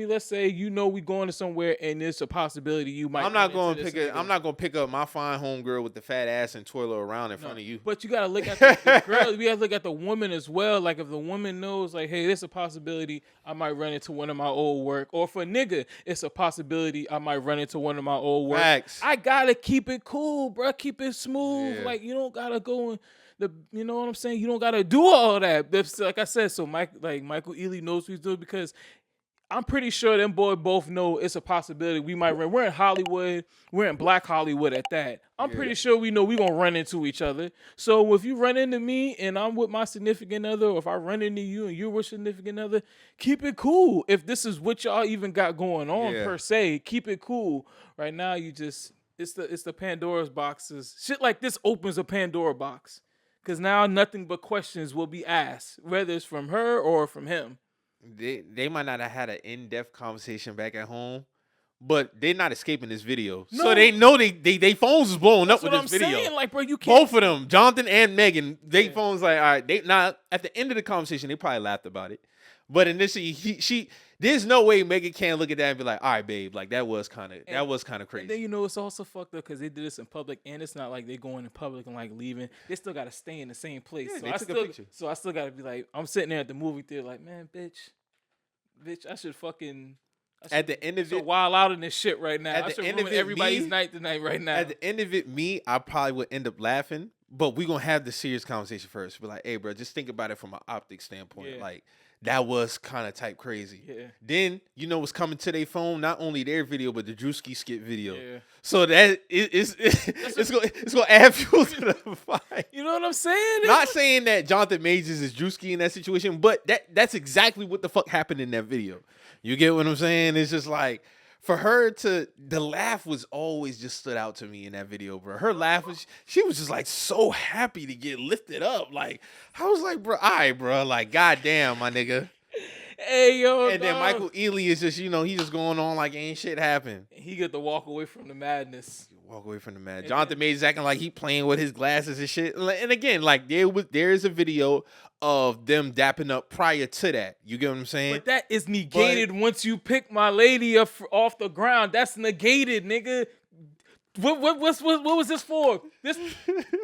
let's say we going to somewhere and there's a possibility you might. I'm not gonna pick up my fine home girl with the fat ass and twirl her around in front of you. But you gotta look at the girl. We gotta look at the woman as well. Like if the woman knows, like, hey, there's a possibility I might run into one of my old work, or for a nigga, it's a possibility I might run into one of my old work. Facts. I gotta keep it cool, bro. Keep it smooth. Yeah. Like you don't gotta go and. You know what I'm saying? You don't gotta do all that. Like I said, so Michael Ealy knows what he's doing because I'm pretty sure them boys both know it's a possibility we might run. We're in Hollywood. We're in Black Hollywood at that. I'm pretty sure we know we gonna run into each other. So if you run into me and I'm with my significant other, or if I run into you and you're with significant other, keep it cool. If this is what y'all even got going on per se, keep it cool. Right now, it's the Pandora's boxes. Shit like this opens a Pandora box. Because now nothing but questions will be asked, whether it's from her or from him. They might not have had an in-depth conversation back at home, but they're not escaping this video. No. So they know they phones is blowing up with this video. Saying. Like, bro, you can't. Both of them, Jonathan and Meagan, they phones like, all right. At the end of the conversation, they probably laughed about it. But initially, there's no way Meagan can't look at that and be like, all right, babe, like that was kind of crazy. And then it's also fucked up because they did this in public, and it's not like they going in public and like leaving. They still got to stay in the same place. Yeah, so they took a picture. So I still got to be like, I'm sitting there at the movie theater, like, man, bitch, I should at the end of it, wild out in this shit right now. I should ruin everybody's night tonight right now. At the end of it, I probably would end up laughing, but we gonna have the serious conversation first. Be like, hey, bro, just think about it from an optic standpoint. Yeah. Like that was kind of type crazy. Yeah. Then what's coming to their phone? Not only their video, but the Drewski skit video. Yeah. So that it's gonna add fuel to the fight. You know what I'm saying? Not saying that Jonathan Majors is Drewski in that situation, but that's exactly what the fuck happened in that video. You get what I'm saying? It's just like for her the laugh was always just stood out to me in that video, bro. Her laugh she was just like so happy to get lifted up. Like I was like, bro, all right, bro, like goddamn, my nigga. Hey yo, and then Michael Ealy is just he's just going on like ain't shit happened. He get to walk away from the madness. Jonathan Majors acting like he playing with his glasses and shit. And again, like there is a video of them dapping up prior to that. You get what I'm saying? But that is negated once you pick my lady up off the ground. That's negated, nigga. What was this for? This,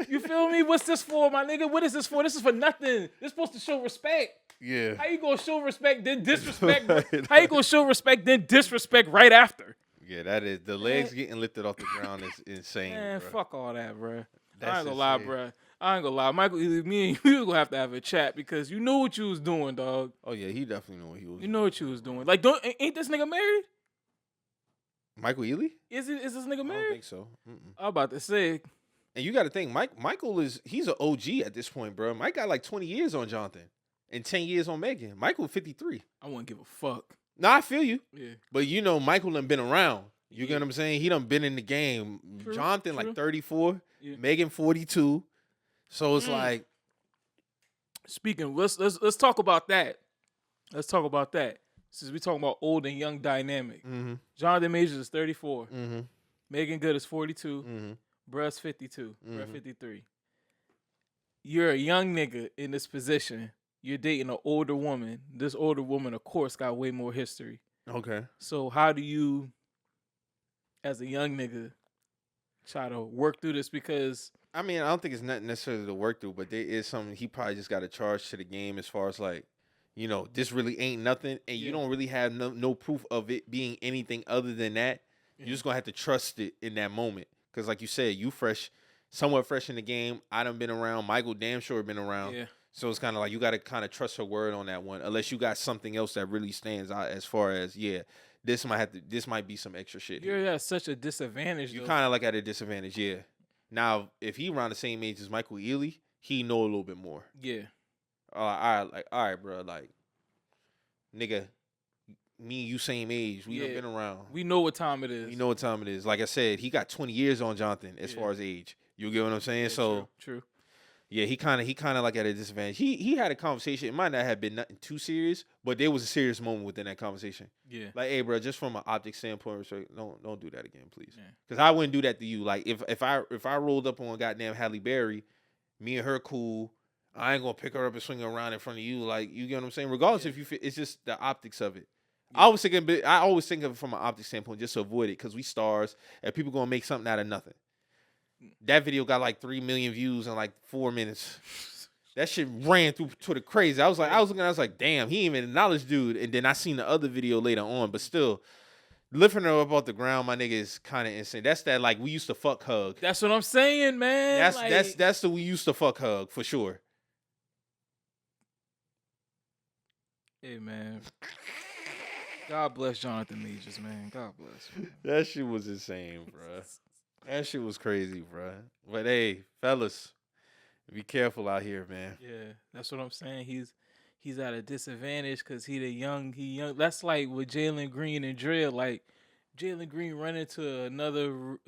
you feel me? What's this for, my nigga? What is this for? This is for nothing. This supposed to show respect. Yeah. How you gonna show respect then disrespect? How you gonna show respect then disrespect right after? Yeah, that is the legs getting lifted off the ground is insane. Man, bro. Fuck all that, bro. I ain't gonna lie, bro. I ain't gonna lie. Michael, me and you gonna have to have a chat because you knew what you was doing, dog. Oh yeah, he definitely knew what he was. You know what you was doing. Like, ain't this nigga married? Michael Ealy? Is this nigga married? I don't think so. I'm about to say, And you got to think, Michael he's an OG at this point, bro. Mike got like 20 years on Jonathan and 10 years on Meagan. Michael 53. I wouldn't give a fuck. No, I feel you. Yeah. But Michael done been around. You get what I'm saying? He done been in the game. True, Jonathan like 34, Yeah. Meagan 42. So it's like, speaking, let's talk about that. Let's talk about that. Since we talking about old and young dynamic. Jonathan Majors is 34. Meagan Good is 42. Bruh's 52. Bruh 53. You're a young nigga in this position. You're dating an older woman. This older woman, of course, got way more history. okay. So how do you, as a young nigga, try to work through this? Because I mean, I don't think it's not necessarily to work through, but there is something he probably just got to charge to the game as far as like, this really ain't nothing, and you don't really have no proof of it being anything other than that. You're just gonna have to trust it in that moment, because like you said, you somewhat fresh in the game. I done been around. Michael damn sure been around. Yeah. So it's kind of like you got to kind of trust her word on that one, unless you got something else that really stands out as far as this might be some extra shit. You're at such a disadvantage. You kind of like at a disadvantage, yeah. Now, if he around the same age as Michael Ealy, he know a little bit more. Yeah. All right, bro, like, nigga, me and you same age. We done been around. We know what time it is. We know what time it is. Like I said, he got 20 years on Jonathan as far as age. You get what I'm saying? Yeah, so true. Yeah, he kind of like at a disadvantage. He had a conversation. It might not have been nothing too serious, but there was a serious moment within that conversation. Yeah. Like, hey, bro, just from an optic standpoint, don't do that again, please. Yeah. Because I wouldn't do that to you. Like, if I rolled up on goddamn Halle Berry, me and her cool, I ain't gonna pick her up and swing her around in front of you. Like, you get what I'm saying? Regardless if you fit, it's just the optics of it. Yeah. I always think of it from an optic standpoint just to avoid it, because we stars and people gonna make something out of nothing. That video got like 3 million views in like 4 minutes. That shit ran through Twitter crazy. I was like, damn, he ain't even acknowledged dude. And then I seen the other video later on, but still, lifting her up off the ground, my nigga, is kind of insane. That's that like we used to fuck hug. That's what I'm saying, man. That's the we used to fuck hug for sure. Hey, man. God bless Jonathan Majors, man. God bless. Man. That shit was insane, bro. That shit was crazy, bro. But hey, fellas, be careful out here, man. Yeah, that's what I'm saying. He's at a disadvantage because he young. That's like with Jaylen Green and Dre. Like Jaylen Green run into another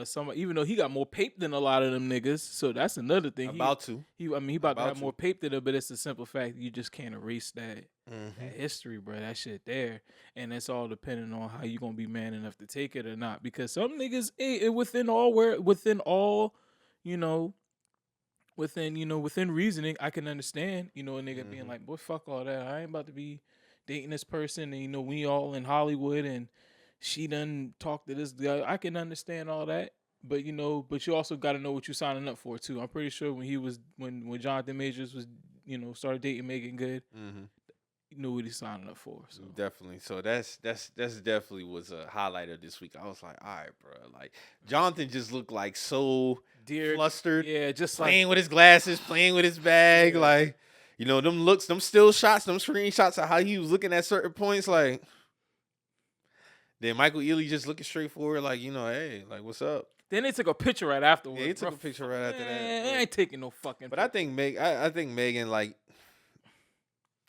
somebody, even though he got more pape than a lot of them niggas. So that's another thing. He about to have more pape than them, but it's the simple fact you just can't erase that history, bro. That shit there, and it's all depending on how you gonna be man enough to take it or not. Because some niggas, within reasoning, I can understand, a nigga being like, boy, fuck all that. I ain't about to be dating this person, and we all in Hollywood, and she done talked to this guy. I can understand all that, but you also got to know what you're signing up for too. I'm pretty sure when Jonathan Majors was, started dating Meagan Good, you knew what he's signing up for. So definitely. So that's definitely was a highlight of this week. I was like, all right, bro. Like Jonathan just looked like so flustered. Yeah, just playing with his glasses, playing with his bag, like them looks, them still shots, them screenshots of how he was looking at certain points, like. Then Michael Ealy just looking straight forward, like, hey, like, what's up? Then they took a picture right afterwards. Yeah, he took a picture right after that. I ain't taking no fucking But picture. I think Meagan, like,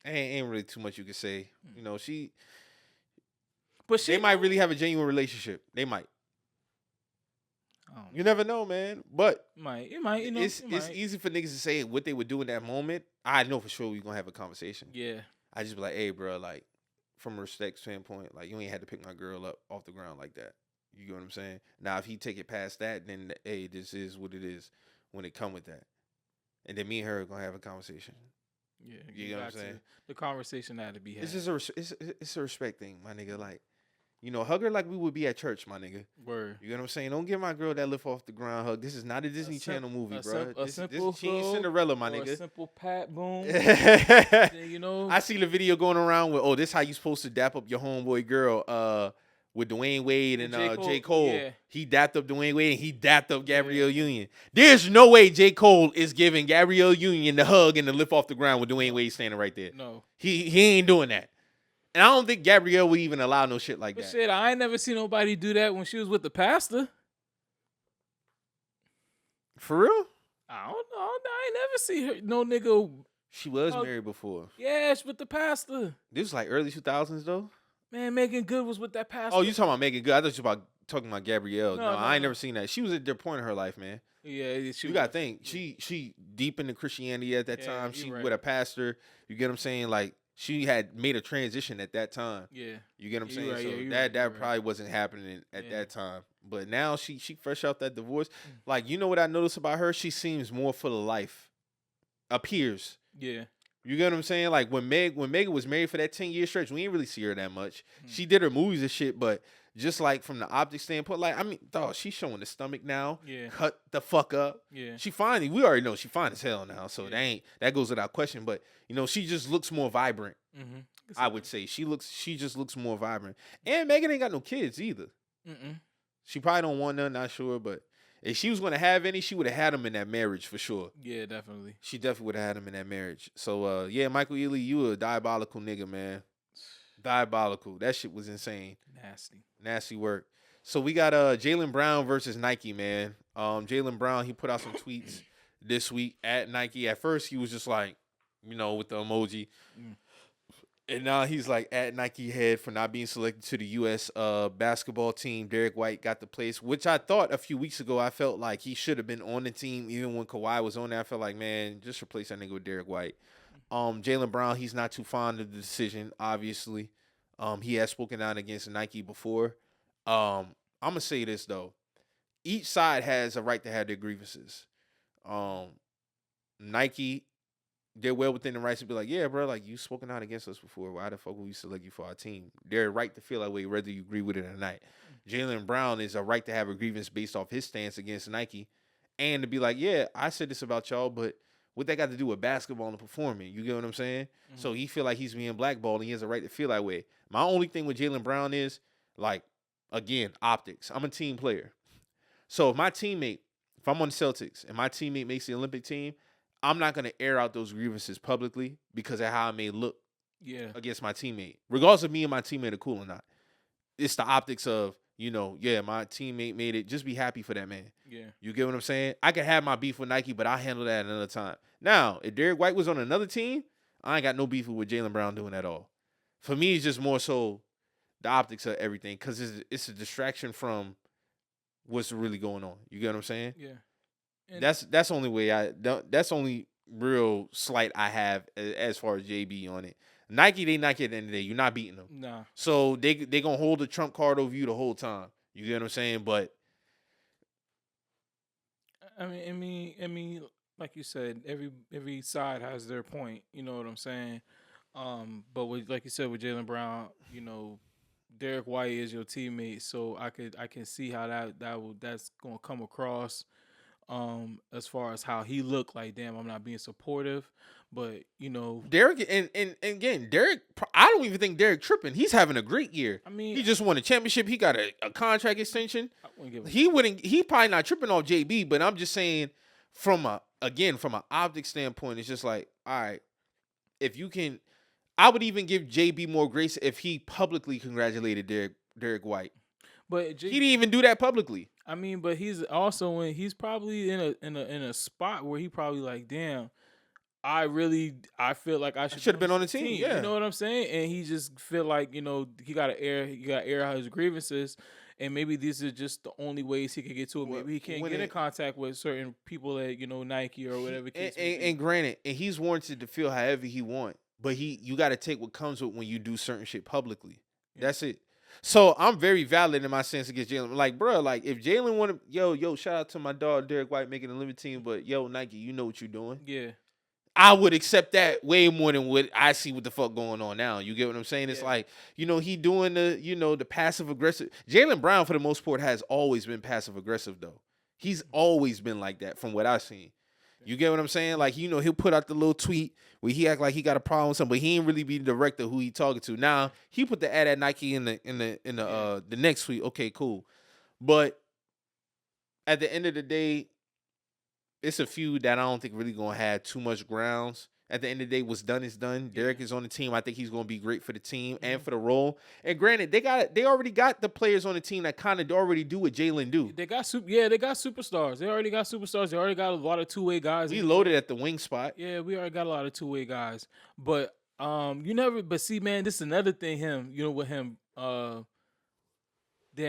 ain't really too much you can say. They might really have a genuine relationship. They might. You never know, man. But it might. It's easy for niggas to say what they would do in that moment. I know for sure we're going to have a conversation. Yeah. I just be like, hey, bro, like, from a respect standpoint, like, you ain't had to pick my girl up off the ground like that. You get what I'm saying? Now, if he take it past that, then, hey, this is what it is when it come with that. And then me and her are going to have a conversation. Yeah. You get what I'm saying? The conversation had to be had. It's just it's a respect thing, my nigga. Like, hug her like we would be at church, my nigga. Word. You get what I'm saying? Don't give my girl that lift off the ground hug. This is not a Disney Channel movie, bro. She ain't Cinderella, my nigga. A simple pat, boom. I see the video going around with, this how you supposed to dap up your homeboy girl with Dwayne Wade and J. Cole. Yeah. He dapped up Dwayne Wade and he dapped up Gabrielle Union. There's no way J. Cole is giving Gabrielle Union the hug and the lift off the ground with Dwayne Wade standing right there. No. He ain't doing that. And I don't think Gabrielle would even allow no shit like that. Shit, I ain't never seen nobody do that when she was with the pastor. For real? I don't know. I ain't never see her. No nigga. She was married before. Yeah, she with the pastor. This was like early 2000s though. Man, Meagan Good was with that pastor. Oh, you talking about Meagan Good? I thought you were talking about Gabrielle. No, I ain't no. never seen that. She was at their point in her life, man. Yeah, You gotta think. She deep into Christianity at that time. She right. with a pastor. You get what I'm saying? Like she had made a transition at that time. Yeah. You get what I'm saying? Right, so that probably wasn't happening at that time. But now she fresh out that divorce. Like, you know what I noticed about her? She seems more full of life. Appears. Yeah. You get what I'm saying? Like when Megan was married for that 10-year stretch, we didn't really see her that much. She did her movies and shit, but just like from the optic standpoint, like, I mean, dog, she's showing the stomach now. Yeah. Cut the fuck up. Yeah. She fine. We already know she fine as hell now. So that goes without question. But you know, she just looks more vibrant. Mm-hmm. I would say she just looks more vibrant. And Megan ain't got no kids either. She probably don't want none, not sure, but if she was gonna have any, she would have had them in that marriage for sure. Yeah, definitely. She definitely would have had him in that marriage. So yeah, Michael Ealy, you a diabolical nigga, man. Diabolical. That shit was insane. Nasty work. So we got Jaylen Brown versus Nike, man. Jaylen Brown, he put out some tweets this week at Nike. At first, he was just like, you know, with the emoji. And now he's like at Nike head for not being selected to the U.S. Basketball team. Derek White got the place, which I thought a few weeks ago I felt like he should have been on the team. Even when Kawhi was on there, I felt like, man, just replace that nigga with Derek White. Jaylen Brown, he's not too fond of the decision, obviously. He has spoken out against Nike before. I'm going to say this, though. Each side has a right to have their grievances. Nike, they're well within the rights to be like, yeah, bro, like, you spoken out against us before. Why the fuck would we select you for our team? They're right to feel that way, whether you agree with it or not. Jaylen Brown is a right to have a grievance based off his stance against Nike and to be like, yeah, I said this about y'all, but what that got to do with basketball and performing? You get what I'm saying? So he feel like he's being blackballed and he has a right to feel that way. My only thing with Jaylen Brown is, like, again, optics. I'm a team player. So if I'm on the Celtics and my teammate makes the Olympic team, I'm not going to air out those grievances publicly because of how I may look against my teammate. Regardless of me and my teammate are cool or not. It's the optics of, you know, yeah, my teammate made it. Just be happy for that man. Yeah. You get what I'm saying? I could have my beef with Nike, but I'll handle that another time. Now, if Derek White was on another team, I ain't got no beef with Jaylen Brown doing at all. For me, it's just more so the optics of everything because it's a distraction from what's really going on. You get what I'm saying? Yeah. And that's the only way that's the only real slight I have as far as JB on it. Nike, they Nike at the end of the day. You're not beating them. Nah. So they gonna hold the trump card over you the whole time. You get what I'm saying? But I mean, like you said, every side has their point. You know what I'm saying? But like you said with Jaylen Brown, you know, Derek White is your teammate, so I can see how that's gonna come across. As far as how he looked, like, damn, I'm not being supportive, but you know, Derek and again, Derek, I don't even think Derek tripping. He's having a great year. I mean, he just won a championship. He got a contract extension. He probably not tripping off JB, but I'm just saying from an optic standpoint, it's just like, all right, if you can, I would even give JB more grace if he publicly congratulated Derek White. But he didn't even do that publicly. I mean, but he's also he's probably in a spot where he probably like, damn, I feel like I should have been on the team. Yeah. You know what I'm saying? And he just feel like, you know, he gotta air out his grievances. And maybe these are just the only ways he can get to it. Maybe he can't get in contact with certain people at, you know, Nike or whatever. And granted, and he's warranted to feel however he want. But you got to take what comes with when you do certain shit publicly. Yeah. That's it. So I'm very valid in my sense against Jaylen. Like, bro, like if Jaylen wanted, yo, shout out to my dog Derek White making a Olympic team, but yo, Nike, you know what you're doing. Yeah. I would accept that way more than what I see what the fuck going on now. You get what I'm saying? It's like, you know, he doing the passive aggressive. Jaylen Brown, for the most part, has always been passive aggressive, though. He's always been like that from what I've seen. You get what I'm saying? Like, you know, he'll put out the little tweet where he act like he got a problem with something, but he ain't really be the director who he talking to. Now, he put the ad at Nike in the next tweet. Okay, cool. But at the end of the day, it's a feud that I don't think really gonna have too much grounds. At the end of the day, what's done is done. Derek is on the team. I think he's going to be great for the team and for the role. And granted, they already got the players on the team that kind of already do what Jaylen do. They got superstars. They already got superstars. They already got a lot of two-way guys. We loaded at the wing spot. Yeah, we already got a lot of two-way guys. But but see, man, this is another thing with him, damn,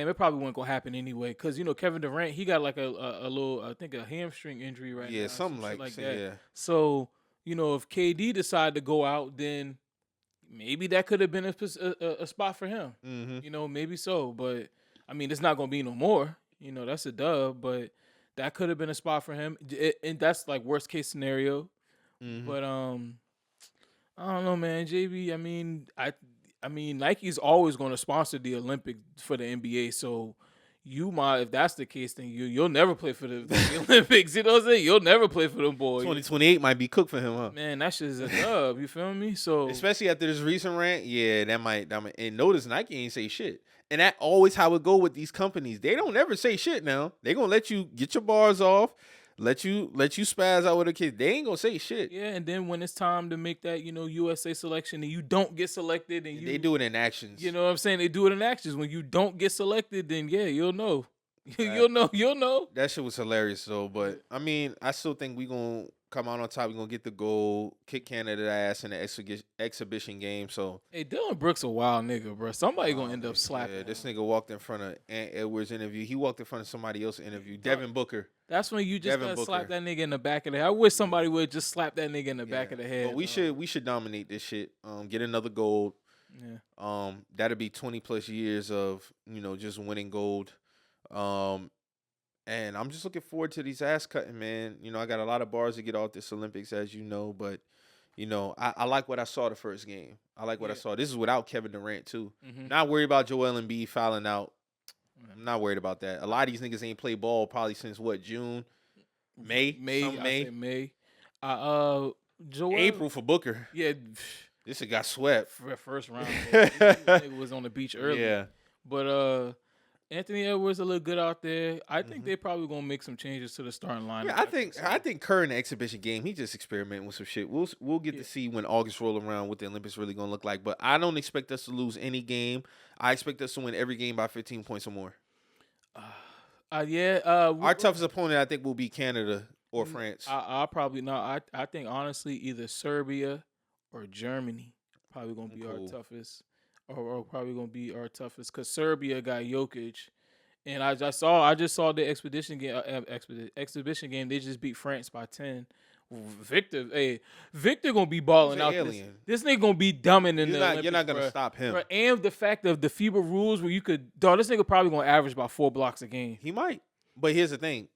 it probably wasn't gonna happen anyway. Cause Kevin Durant, he got like a little, I think, a hamstring injury right now. Yeah, something like that. Yeah. So, if KD decided to go out, then maybe that could have been a spot for him. Mm-hmm. Maybe so. But I mean, it's not gonna be no more. That's a dub. But that could have been a spot for him, and that's like worst case scenario. Mm-hmm. But I don't know, man. JB, I mean, Nike's always going to sponsor the Olympics for the NBA. So if that's the case, then you'll never play for the Olympics. You know what I'm saying? You'll never play for them boys. 2028 might be cooked for him, huh? Man, that shit is a dub. You feel me? So especially after this recent rant, yeah, that might. And notice Nike ain't say shit. And that always how it go with these companies. They don't ever say shit now. They gonna let you get your bars off. Let you spaz out with a kid. They ain't gonna say shit. Yeah, and then when it's time to make that, USA selection and you don't get selected and they do it in actions. You know what I'm saying? They do it in actions. When you don't get selected, then yeah, you'll know. You'll know. That shit was hilarious though. But I mean, I still think we gonna come out on top. We gonna get the goal, kick Canada's ass in the exhibition game. So hey, Dylan Brooks a wild nigga, bro. Somebody gonna end up slapping. Yeah, this nigga walked in front of Ant Edwards' interview. He walked in front of somebody else's interview. Devin Booker. That's when you just gotta slap that nigga in the back of the head. I wish somebody would just slap that nigga in the back of the head. But we should dominate this shit. Get another gold. Yeah. That'll be 20 plus years of just winning gold. And I'm just looking forward to these ass cutting, man. I got a lot of bars to get off this Olympics, as you know, but I like what I saw the first game. I like what I saw. This is without Kevin Durant too. Mm-hmm. Not worried about Joel Embiid fouling out. I'm not worried about that. A lot of these niggas ain't played ball probably since what, June, May. Joel, April for Booker. Yeah, this shit got swept for first round. Nigga was on the beach early. Yeah, but Anthony Edwards a little good out there. I think they probably gonna make some changes to the starting lineup. Yeah, I think Kerr in the exhibition game, he just experimenting with some shit. We'll get to see when August roll around what the Olympics really gonna look like. But I don't expect us to lose any game. I expect us to win every game by 15 points or more. Our toughest opponent, I think, will be Canada or France. I'll probably not. I think honestly, either Serbia or Germany probably gonna be our toughest. Or probably gonna be our toughest because Serbia got Jokic, and I just saw the exhibition game. They just beat France by 10. Victor gonna be balling out. This nigga gonna be dumbing in the Olympics. You're not gonna stop him. Bro. And the fact of the FIBA rules where this nigga probably gonna average about 4 blocks a game. He might, but here's the thing,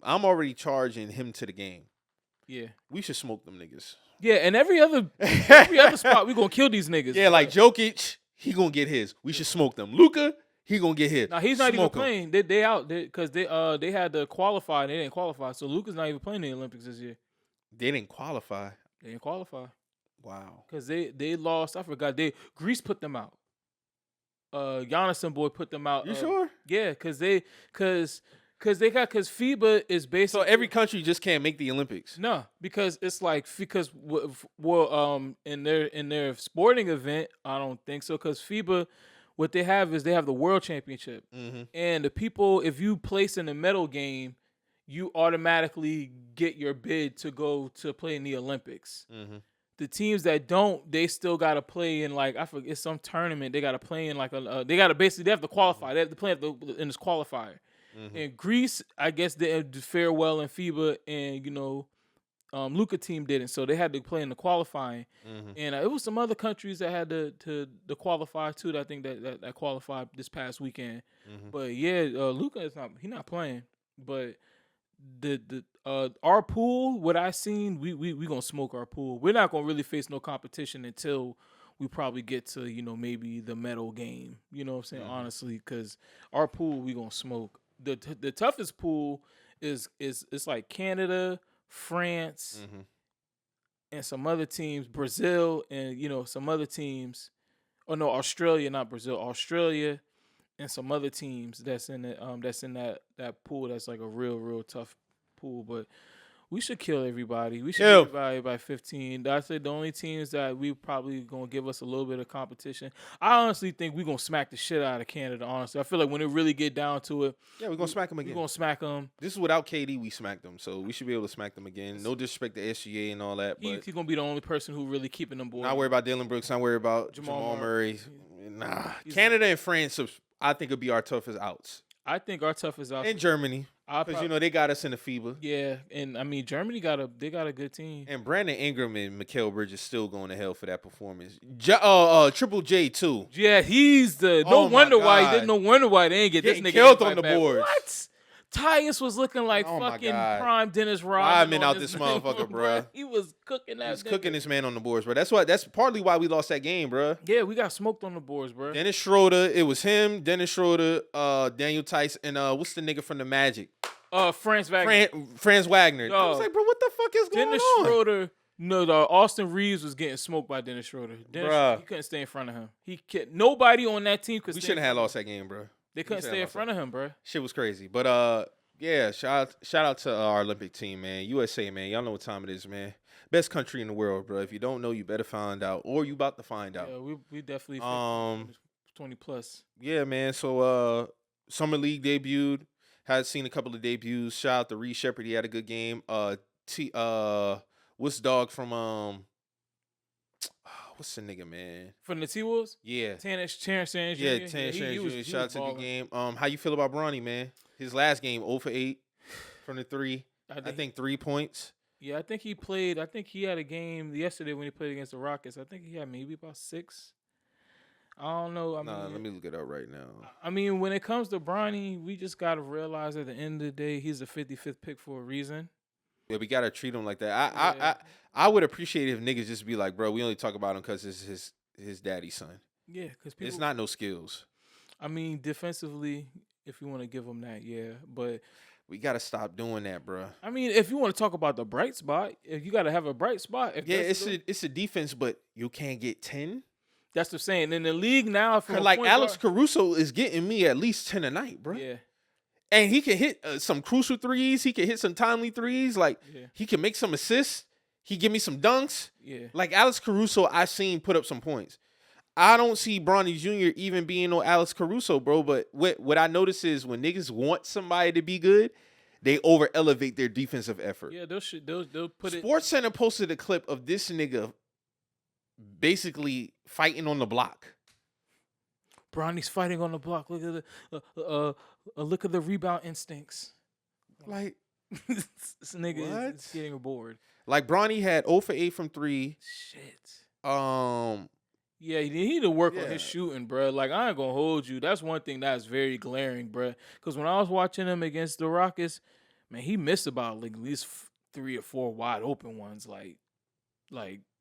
I'm already charging him to the game. Yeah, we should smoke them niggas. Yeah, and every other spot we gonna kill these niggas. Yeah, like Jokic. He gonna get his. We should smoke them. Luka, he gonna get his. Now he's not even playing. They out because they had to qualify and they didn't qualify. So Luka's not even playing in the Olympics this year. They didn't qualify. They didn't qualify. Wow. Because they lost. I forgot. Greece put them out. Giannis and boy put them out. You sure? Yeah, because FIBA is basically, so every country just can't make the Olympics. No, because it's like in their sporting event, I don't think so. Because FIBA, what they have is they have the World Championship, and the people, if you place in the medal game, you automatically get your bid to go to play in the Olympics. The teams that don't, they still got to play in I forget, it's some tournament. They got to play in they have to qualify. They have to play in this qualifier. And Greece, I guess they did fare well in FIBA, and Luka team didn't, so they had to play in the qualifying. And it was some other countries that had to qualify too. That I think that qualified this past weekend. But yeah, Luka he's not playing. But our pool, what I seen, we gonna smoke our pool. We're not gonna really face no competition until we probably get to maybe the medal game. You know what I'm saying? Honestly, because our pool we gonna smoke. The toughest pool is like Canada, France, and some other teams, Brazil, and some other teams. Oh no, Australia, not Brazil. Australia, and some other teams that's in that pool. That's like a real tough pool. But We should kill everybody. We should Kill. kill everybody by 15. I said the only teams that we probably gonna give us a little bit of competition. I honestly think we gonna smack the shit out of Canada. Honestly, I feel like when it really get down to it, Yeah, we're gonna smack them we again. gonna smack them. This is without KD. We smacked them, so we should be able to smack them again. No disrespect to SGA and all that, but He's gonna be the only person who really keeping them boys. not worry about Dylan Brooks. Not worry about Jamal Murray. Nah, Canada and France. I think would be our toughest outs. I think our toughest out. And Germany, because they got us in the FIBA. Yeah, and I mean Germany got a good team. And Brandon Ingram and Mikal Bridges still going to hell for that performance. Triple J too. Yeah, he's the no wonder why they ain't get Getting this nigga killed on the back. boards. What? Tyus was looking like fucking prime Dennis Rodman out this motherfucker, bro. He was cooking that. He's cooking this man on the boards, bro. That's partly why we lost that game, bro. Yeah, we got smoked on the boards, bro. Dennis Schroeder, it was him, Dennis Schroeder, Daniel Tice, and what's the nigga from the Magic? Franz Wagner. Franz Wagner. I was like, bro, what the fuck is going Dennis on? Schroeder. No, Austin Reeves was getting smoked by Dennis Schroeder. He couldn't stay in front of him. Nobody on that team could. We shouldn't have lost that game, bro. They couldn't stay in front of him, bro. Shit was crazy, but yeah, shout out to our Olympic team, man. USA, man. Y'all know what time it is, man. Best country in the world, bro. If you don't know, you better find out, or you about to find out. Yeah, we definitely 20 plus. Yeah, man. So Summer League debuted. Had seen a couple of debuts. Shout out to Reed Shepherd. He had a good game. What's dog from what's the nigga, man? From the T-Wolves? Yeah. Terrence Shands. Yeah, Terrence Shands. Shout out to the game. How you feel about Bronny, man? His last game, 0 for 8 from the 3. I think 3 points. Yeah, I think he played. I think he had a game yesterday when he played against the Rockets. I think he had maybe about 6. I don't know. Let me look it up right now. I mean, when it comes to Bronny, we just got to realize at the end of the day, he's a 55th pick for a reason. Yeah, we got to treat him like that. I would appreciate it if niggas just be like, bro, we only talk about him because it's his daddy's son. Yeah, because it's not no skills. I mean, defensively, if you want to give him that, yeah. But we got to stop doing that, bro. I mean, if you want to talk about the bright spot, if you got to have a bright spot. It's a defense, but you can't get 10. That's what I'm saying. In the league now, like Alex Caruso is getting me at least 10 a night, bro. Yeah. And he can hit some crucial threes. He can hit some timely threes. Like, he can make some assists. He give me some dunks. Yeah. Like, Alex Caruso, I seen put up some points. I don't see Bronny Jr. even being no Alex Caruso, bro. But what I notice is when niggas want somebody to be good, they over-elevate their defensive effort. Yeah, they'll put it. SportsCenter posted a clip of this nigga basically fighting on the block. Bronny's fighting on the block. Look at look at the rebound instincts. Like this nigga is getting bored. Like Bronny had 0 for 8 from 3. Shit. Yeah, he need to work on his shooting, bro. Like, I ain't gonna hold you. That's one thing that's very glaring, bro. Because when I was watching him against the Rockets, man, he missed about like at least 3 or 4 wide open ones. Like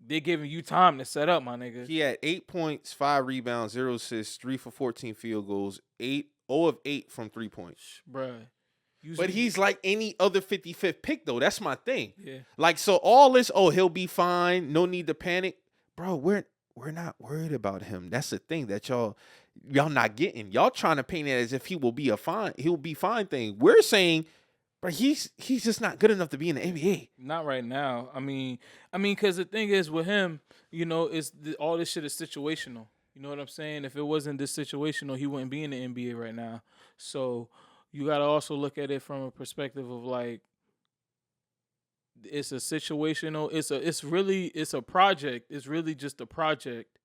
they giving you time to set up, my nigga. He had 8 points, 5 rebounds, 0 assists, 3 for 14 field goals, 0 of 8 from 3 points. Bruh. But he's like any other 55th pick, though. That's my thing. Yeah. Like, so all this, he'll be fine. No need to panic. Bro, we're not worried about him. That's the thing that y'all not getting. Y'all trying to paint it as if he'll be fine thing. We're saying, bro, he's just not good enough to be in the NBA. Not right now. I mean, because the thing is with him, you know, all this shit is situational. You know what I'm saying? If it wasn't this situational, he wouldn't be in the NBA right now. So you got to also look at it from a perspective of like, it's a situational. It's a project. It's really just a project.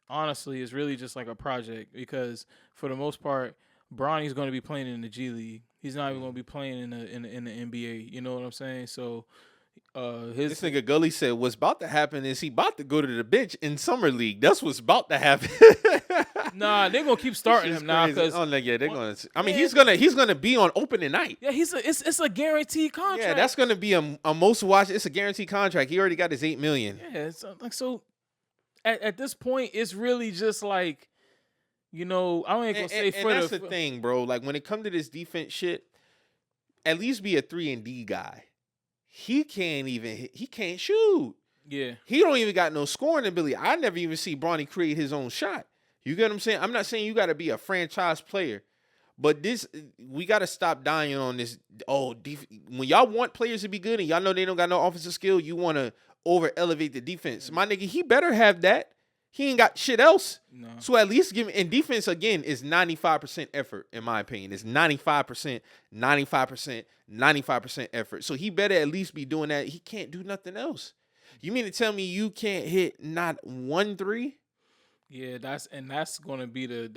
Honestly, it's really just like a project because for the most part, Bronny's going to be playing in the G League. He's not even going to be playing in the NBA. You know what I'm saying? So, this nigga Gully said what's about to happen is he about to go to the bench in summer league. That's what's about to happen. Nah, they're gonna keep starting him now because they're gonna. I mean, he's gonna be on opening night. Yeah, it's a guaranteed contract. Yeah, that's gonna be a most watched. It's a guaranteed contract. He already got his $8 million. Yeah, it's like so. At this point, it's really just like, you know, I ain't gonna say. And that's the thing, bro. Like when it comes to this defense shit, at least be a 3-and-D guy. He can't shoot. Yeah. He don't even got no scoring ability. I never even see Bronny create his own shot. You get what I'm saying? I'm not saying you got to be a franchise player, But we got to stop dying on this. When y'all want players to be good and y'all know they don't got no offensive skill, you want to over elevate the defense. My nigga, he better have that. He ain't got shit else. No. So at least give him. And defense, again, is 95% effort, in my opinion. It's 95%, 95%, 95% effort. So he better at least be doing that. He can't do nothing else. You mean to tell me you can't hit not 1 3? Yeah, that's gonna be the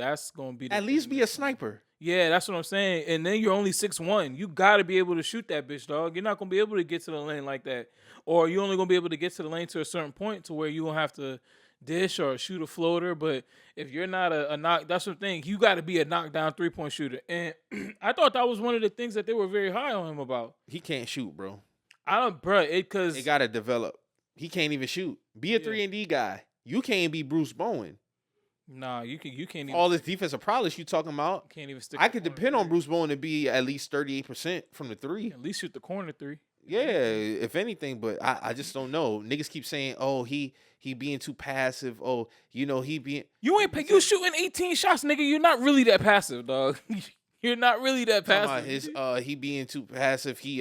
At least be a sniper. Yeah, that's what I'm saying. And then you're only 6'1". You gotta be able to shoot that bitch, dog. You're not gonna be able to get to the lane like that. Or you're only gonna be able to get to the lane to a certain point to where you gonna have to dish or shoot a floater. But if you're not a knock, that's the thing. You gotta be a knockdown 3-point shooter. And I thought that was one of the things that they were very high on him about. He can't shoot, bro. Because they gotta develop. He can't even shoot. Be a 3-and-D guy. You can't be Bruce Bowen. Nah, you can't even. All this defensive prowess you talking about. Can't even stick. I could depend on Bruce Bowen to be at least 38% from the 3. At least shoot the corner 3. Yeah, if anything, but I just don't know. Niggas keep saying, "Oh, he being too passive." Oh, he being. You shooting 18 shots, nigga. You're not really that passive, dog. You're not really that passive. He being too passive. He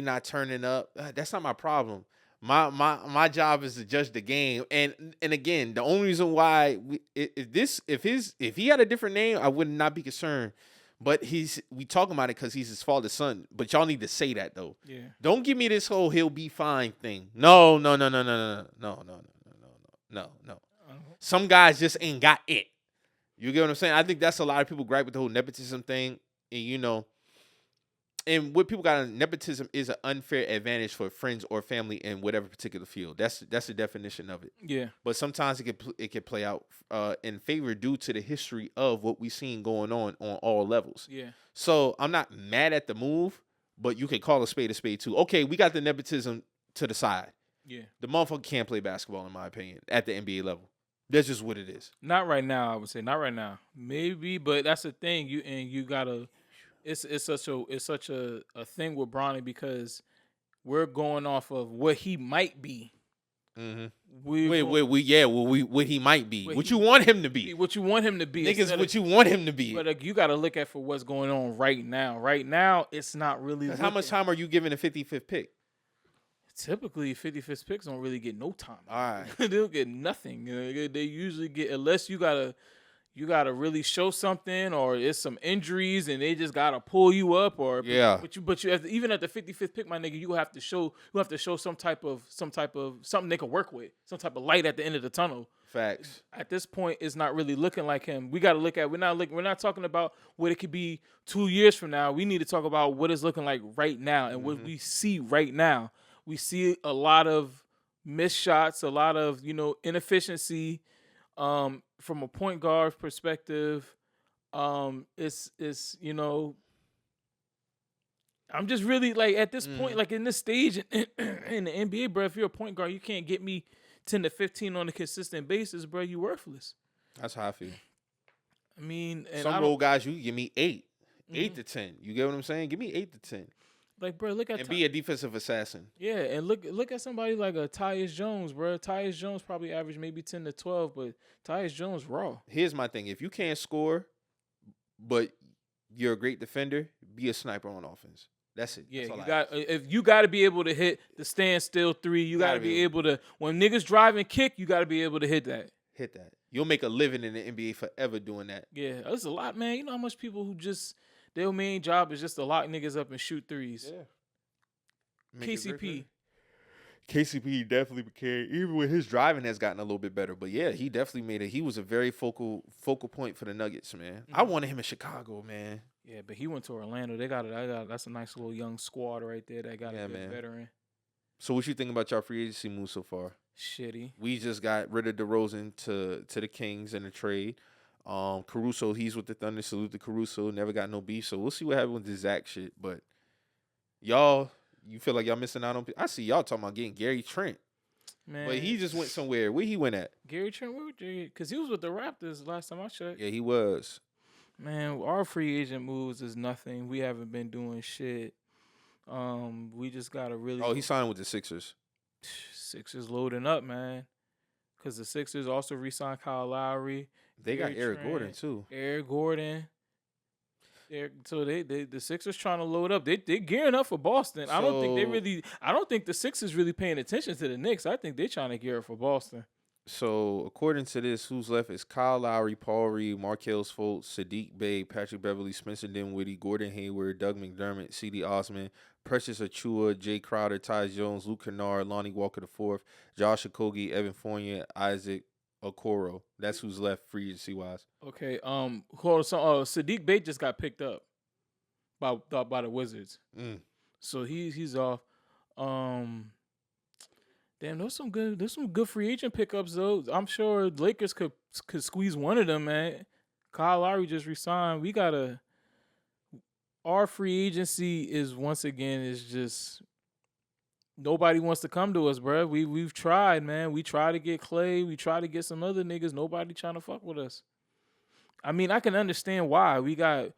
not turning up. That's not my problem. My job is to judge the game, and again, the only reason why if he had a different name, I would not be concerned. But we talking about it because he's his father's son. But y'all need to say that though. Yeah. Don't give me this whole he'll be fine thing. No. Some guys just ain't got it. You get what I'm saying? I think that's a lot of people gripe with the whole nepotism thing, and and what people got on nepotism is an unfair advantage for friends or family in whatever particular field. That's the definition of it. Yeah. But sometimes it can play out in favor due to the history of what we've seen going on all levels. Yeah. So I'm not mad at the move, but you can call a spade too. Okay, we got the nepotism to the side. Yeah. The motherfucker can't play basketball, in my opinion, at the NBA level. That's just what it is. Not right now, I would say. Not right now. Maybe, but that's the thing. You gotta. It's such a thing with Bronny because we're going off of what he might be. Mm-hmm. What he might be. What you want him to be. What you want him to be. Niggas, what you want him to be. But you got to look at for what's going on right now. Right now, it's not really. How much time are you giving a 55th pick? Typically, 55th picks don't really get no time. All right. They don't get nothing. They usually get, unless you gotta really show something, or it's some injuries and they just gotta pull you up, or yeah. But you even at the 55th pick, my nigga, you have to show some type of something they can work with, some type of light at the end of the tunnel. Facts. At this point, it's not really looking like him. We gotta look at we're not talking about what it could be 2 years from now. We need to talk about what it's looking like right now and what we see right now. We see a lot of missed shots, a lot of inefficiency. From a point guard perspective, it's I'm just really like at this point, like in this stage in the NBA, bro. If you're a point guard, you can't get me 10 to 15 on a consistent basis, bro. You worthless. That's how I feel. I mean, and some role guys, you give me 8 to 10. You get what I'm saying? Give me 8 to 10. Like, bro, look at and be a defensive assassin. Yeah, and look at somebody like a Tyus Jones, bro. Tyus Jones probably averaged maybe 10 to 12, but Tyus Jones raw. Here's my thing: if you can't score, but you're a great defender, be a sniper on offense. That's it. Yeah, you got to be able to hit the standstill 3. You got to be able to, when niggas drive and kick, you got to be able to hit that. Hit that. You'll make a living in the NBA forever doing that. Yeah, there's a lot, man. You know how much people who just their main job is just to lock niggas up and shoot threes. Yeah. KCP definitely became, even with his driving has gotten a little bit better. But yeah, he definitely he was a very focal point for the Nuggets, man. I wanted him in Chicago, man. Yeah, but he went to Orlando. That's a nice little young squad right there. That got a good veteran. So what you think about y'all free agency move so far? Shitty. We just got rid of DeRozan to the Kings in a trade. Caruso, he's with the Thunder. Salute to Caruso. Never got no beef. So we'll see what happens with the Zach shit. But y'all, you feel like y'all missing out on? I see y'all talking about getting Gary Trent. Man, but he just went somewhere. Where he went at? Gary Trent, because he was with the Raptors last time I checked. Yeah, he was. Man, our free agent moves is nothing. We haven't been doing shit. We just gotta really. Oh, he signed with the Sixers. Sixers loading up, man. Because the Sixers also re-signed Kyle Lowry. They got Eric Gordon, too. Eric Gordon. The Sixers trying to load up. They gearing up for Boston. I don't think the Sixers really paying attention to the Knicks. I think they're trying to gear up for Boston. So according to this, who's left is Kyle Lowry, Paul Reed, Markelle Fultz, Sadiq Bey, Patrick Beverly, Spencer Dinwiddie, Gordon Hayward, Doug McDermott, C.D. Osman, Precious Achua, Jay Crowder, Tyus Jones, Luke Kennard, Lonnie Walker IV, Josh Okogie, Evan Fournier, Isaac Okoro. That's who's left free agency wise. Okay. Hold on. So, Sadiq Bey just got picked up by the Wizards. So he's off. Damn, there's some good free agent pickups though. I'm sure Lakers could squeeze one of them, man. Kyle Lowry just resigned. Our free agency is once again is just nobody wants to come to us, bro. We've tried, man. We try to get Clay. We try to get some other niggas. Nobody trying to fuck with us. I mean, I can understand why. You got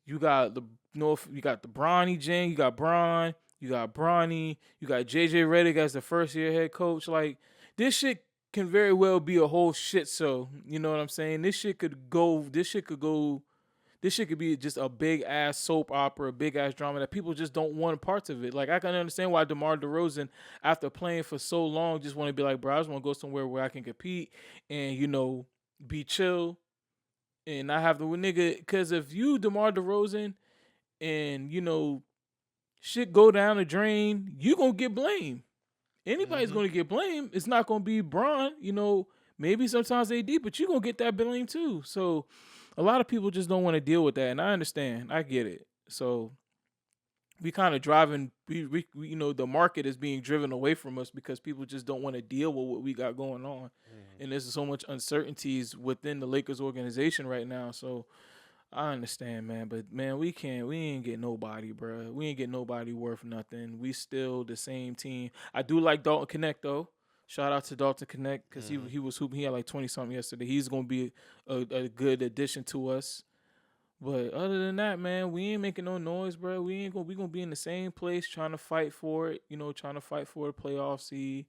the Bronny Jane, you got Bron, you got Bronny, you got JJ Redick as the first year head coach. Like, this shit can very well be a whole shit show. You know what I'm saying? This shit could be just a big ass soap opera, a big ass drama that people just don't want parts of it. Like, I can understand why DeMar DeRozan, after playing for so long, just want to be like, bro, I just want to go somewhere where I can compete and, be chill and not have the nigga. Because if you DeMar DeRozan and, shit go down the drain, you going to get blamed. Anybody's going to get blamed. It's not going to be Bron, maybe sometimes AD, but you going to get that blame too. So a lot of people just don't want to deal with that, and I understand. I get it. So we kind of driving, the market is being driven away from us because people just don't want to deal with what we got going on. And there's so much uncertainties within the Lakers organization right now. So I understand, man, but man, we ain't get nobody, bro. We ain't get nobody worth nothing. We still the same team. I do like Dalton Connect though. Shout out to Dalton Connect because he was hooping. He had like 20 something yesterday. He's gonna be a good addition to us. But other than that, man, we ain't making no noise, bro. We gonna be in the same place trying to fight for it. Trying to fight for the playoff seed.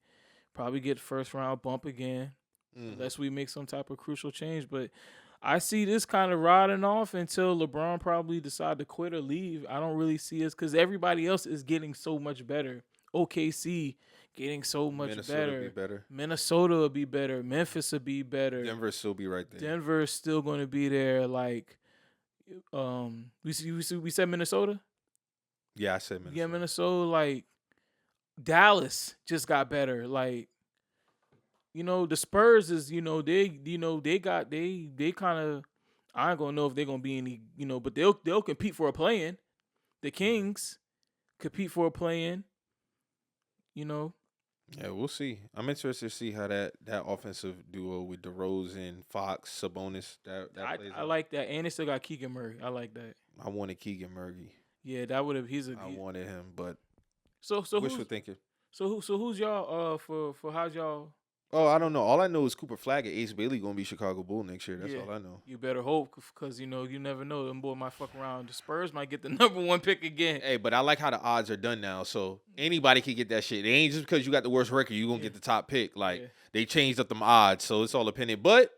Probably get first round bump again, unless we make some type of crucial change. But I see this kind of riding off until LeBron probably decide to quit or leave. I don't really see us because everybody else is getting so much better. OKC getting so much better. Minnesota will be better. Memphis will be better. Denver still be right there. Denver is still going to be there. Like, we said Minnesota? Yeah, I said Minnesota. Yeah, Minnesota. Like, Dallas just got better. Like, the Spurs is, they kind of, I ain't gonna know if they're gonna be any, but they'll compete for a play-in. The Kings compete for a play-in. Yeah, we'll see. I'm interested to see how that offensive duo with DeRozan, Fox, Sabonis that plays. I like that, and they still got Keegan Murray. I like that. I wanted Keegan Murray. Yeah, that would have. I wanted him, but so wishful thinking. So who's y'all for how's y'all? Oh, I don't know. All I know is Cooper Flag and Ace Bailey gonna be Chicago Bull next year. That's all I know. You better hope, because you never know. Them boy might fuck around. The Spurs might get the #1 pick again. Hey, but I like how the odds are done now. So anybody can get that shit. It ain't just because you got the worst record, you gonna get the top pick. Like, they changed up them odds, so it's all opinion. But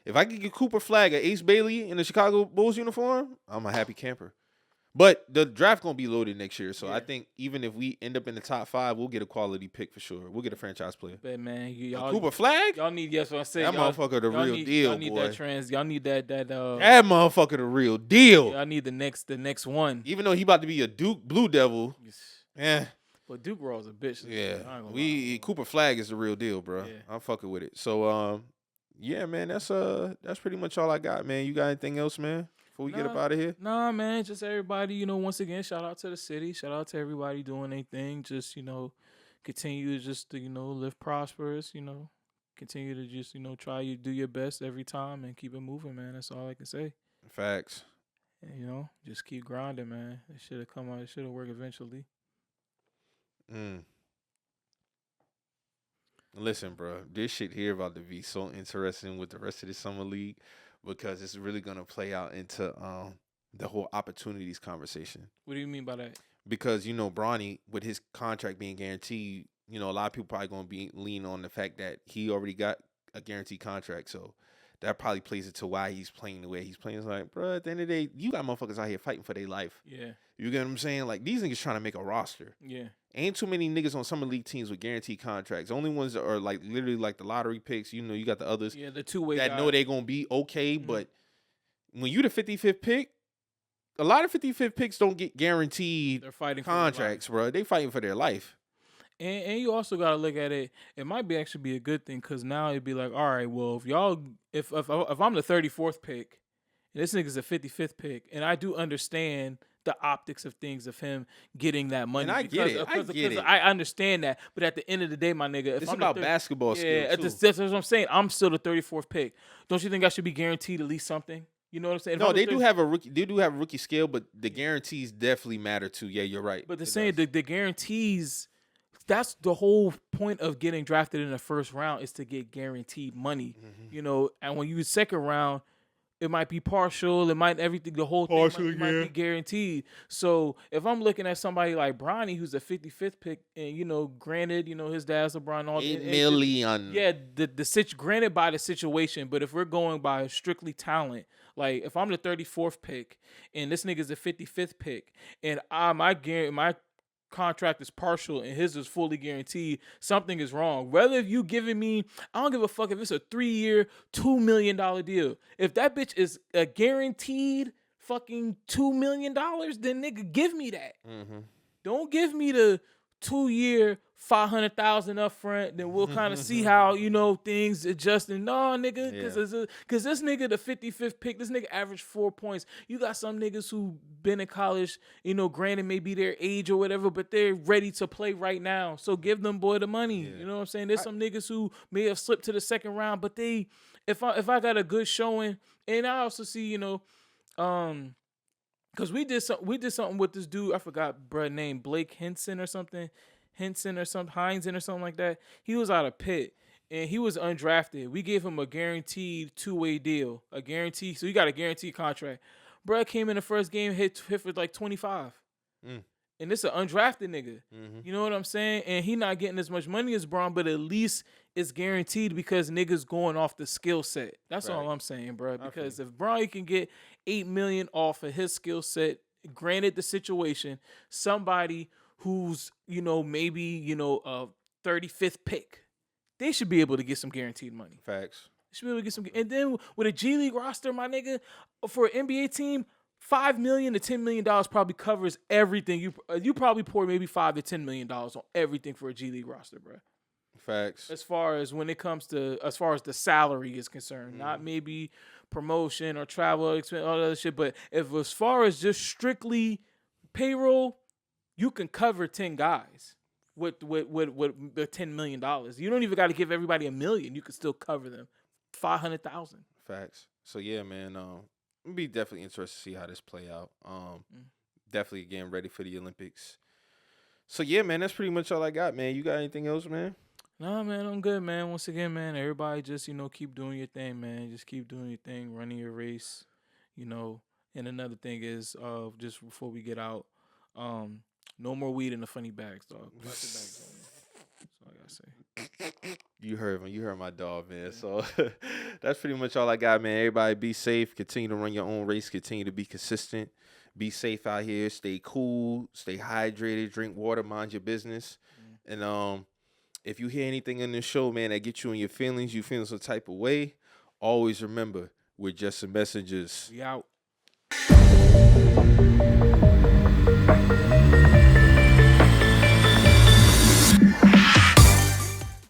if I could get Cooper Flag or Ace Bailey in the Chicago Bulls uniform, I'm a happy camper. But the draft gonna be loaded next year, so I think even if we end up in the top 5, we'll get a quality pick for sure. We'll get a franchise player. But man, y'all Cooper Flag, y'all need. Yes, what I say. That motherfucker the real deal, y'all need boy. Y'all need that. That motherfucker the real deal. Y'all need the next one. Even though he about to be a Duke Blue Devil, But Duke Raw's a bitch. Yeah, Cooper Flag is the real deal, bro. Yeah. I'm fucking with it. So yeah, man, that's pretty much all I got, man. You got anything else, man? Before we get up out of here? Nah, man. Just everybody, once again, shout out to the city. Shout out to everybody doing their thing. Just, continue just to, live prosperous, Continue to just, try you do your best every time and keep it moving, man. That's all I can say. Facts. And, just keep grinding, man. It should have come out. It should have worked eventually. Listen, bro, this shit here about to be so interesting with the rest of the summer league, because it's really gonna play out into the whole opportunities conversation. What do you mean by that? Because Bronny, with his contract being guaranteed, a lot of people probably gonna be lean on the fact that he already got a guaranteed contract. So that probably plays into why he's playing the way he's playing. It's like, bro, at the end of the day, you got motherfuckers out here fighting for their life. Yeah. You get what I'm saying? Like, these niggas trying to make a roster. Yeah. Ain't too many niggas on summer league teams with guaranteed contracts. The only ones that are like literally like the lottery picks. You know, you got the others. Yeah, the two-way that guys. know they're gonna be okay. But when you the 55th pick, a lot of 55th picks don't get guaranteed They're fighting contracts, bro. They fighting for their life. And you also gotta look at it. It might be actually be a good thing because now it'd be like, all right, well, if I'm the 34th pick, and this nigga's the 55th pick, and I do understand the optics of things of him getting that money. And I get it. I understand that. But at the end of the day, my nigga, if it's I'm about basketball skill too. That's what I'm saying. I'm still the 34th pick. Don't you think I should be guaranteed at least something? You know what I'm saying? No, they do have a rookie. They do have a rookie scale, but the guarantees definitely matter too. Yeah, you're right. But the guarantees. That's the whole point of getting drafted in the first round is to get guaranteed money, you know. And when you second round, it might be partial. It might everything. The whole thing might be guaranteed. So if I'm looking at somebody like Bronny, who's a 55th pick, and you know, granted, you know, his dad's LeBron, all $8 million. Yeah, granted by the situation, but if we're going by strictly talent, like if I'm the 34th pick and this nigga's the 55th pick, and my contract is partial and his is fully guaranteed, something is wrong. Whether you giving me, I don't give a fuck if it's a 3-year, $2 million deal. If that bitch is a guaranteed fucking $2 million, then nigga, give me that. Don't give me the 2-year, $500,000 up front. Then we'll kind of see how, you know, things adjusting. No, nigga, because this nigga, the 55th pick, this nigga averaged 4 points. You got some niggas who been in college, you know, granted maybe their age or whatever, but they're ready to play right now. So give them boy the money. You know what I'm saying? There's some niggas who may have slipped to the second round, but they, if I got a good showing, and I also see, you know, because we did something with this dude, I forgot bruh name, Blake Hinson or something like that. He was out of Pitt and he was undrafted. We gave him a guaranteed 2-way deal, so he got a guaranteed contract. Bruh came in the first game, hit for like 25. And this is an undrafted nigga. You know what I'm saying? And he not getting as much money as Braun, but at least it's guaranteed because niggas going off the skill set. That's all I'm saying, bro. Because if Braun can get $8 million off of his skill set, granted the situation, somebody who's, you know, maybe, you know, a 35th pick, they should be able to get some guaranteed money. Facts. They should be able to get some. And then with a G League roster, my nigga, for an NBA team, $5 million to $10 million probably covers everything. You probably pour maybe $5 to $10 million on everything for a G League roster, bro. Facts. As far as the salary is concerned, not maybe promotion or travel expense, all that other shit. But as far as just strictly payroll, you can cover 10 guys with the $10 million. You don't even got to give everybody $1 million. You can still cover them. 500,000. Facts. So yeah, man. I'll be definitely interested to see how this play out. Definitely getting ready for the Olympics. So yeah, man, that's pretty much all I got, man. You got anything else, man? Nah, man, I'm good, man. Once again, man, everybody just, you know, keep doing your thing, man. Just keep doing your thing, running your race, you know. And another thing is, just before we get out, no more weed in the funny bags, dog. Plastic bags only. That's all I gotta say. You heard him. You heard my dog, man. So that's pretty much all I got, man. Everybody be safe. Continue to run your own race. Continue to be consistent. Be safe out here. Stay cool. Stay hydrated. Drink water. Mind your business. And if you hear anything in this show, man, that gets you in your feelings, you feeling some type of way, always remember, we're just some messengers. We out.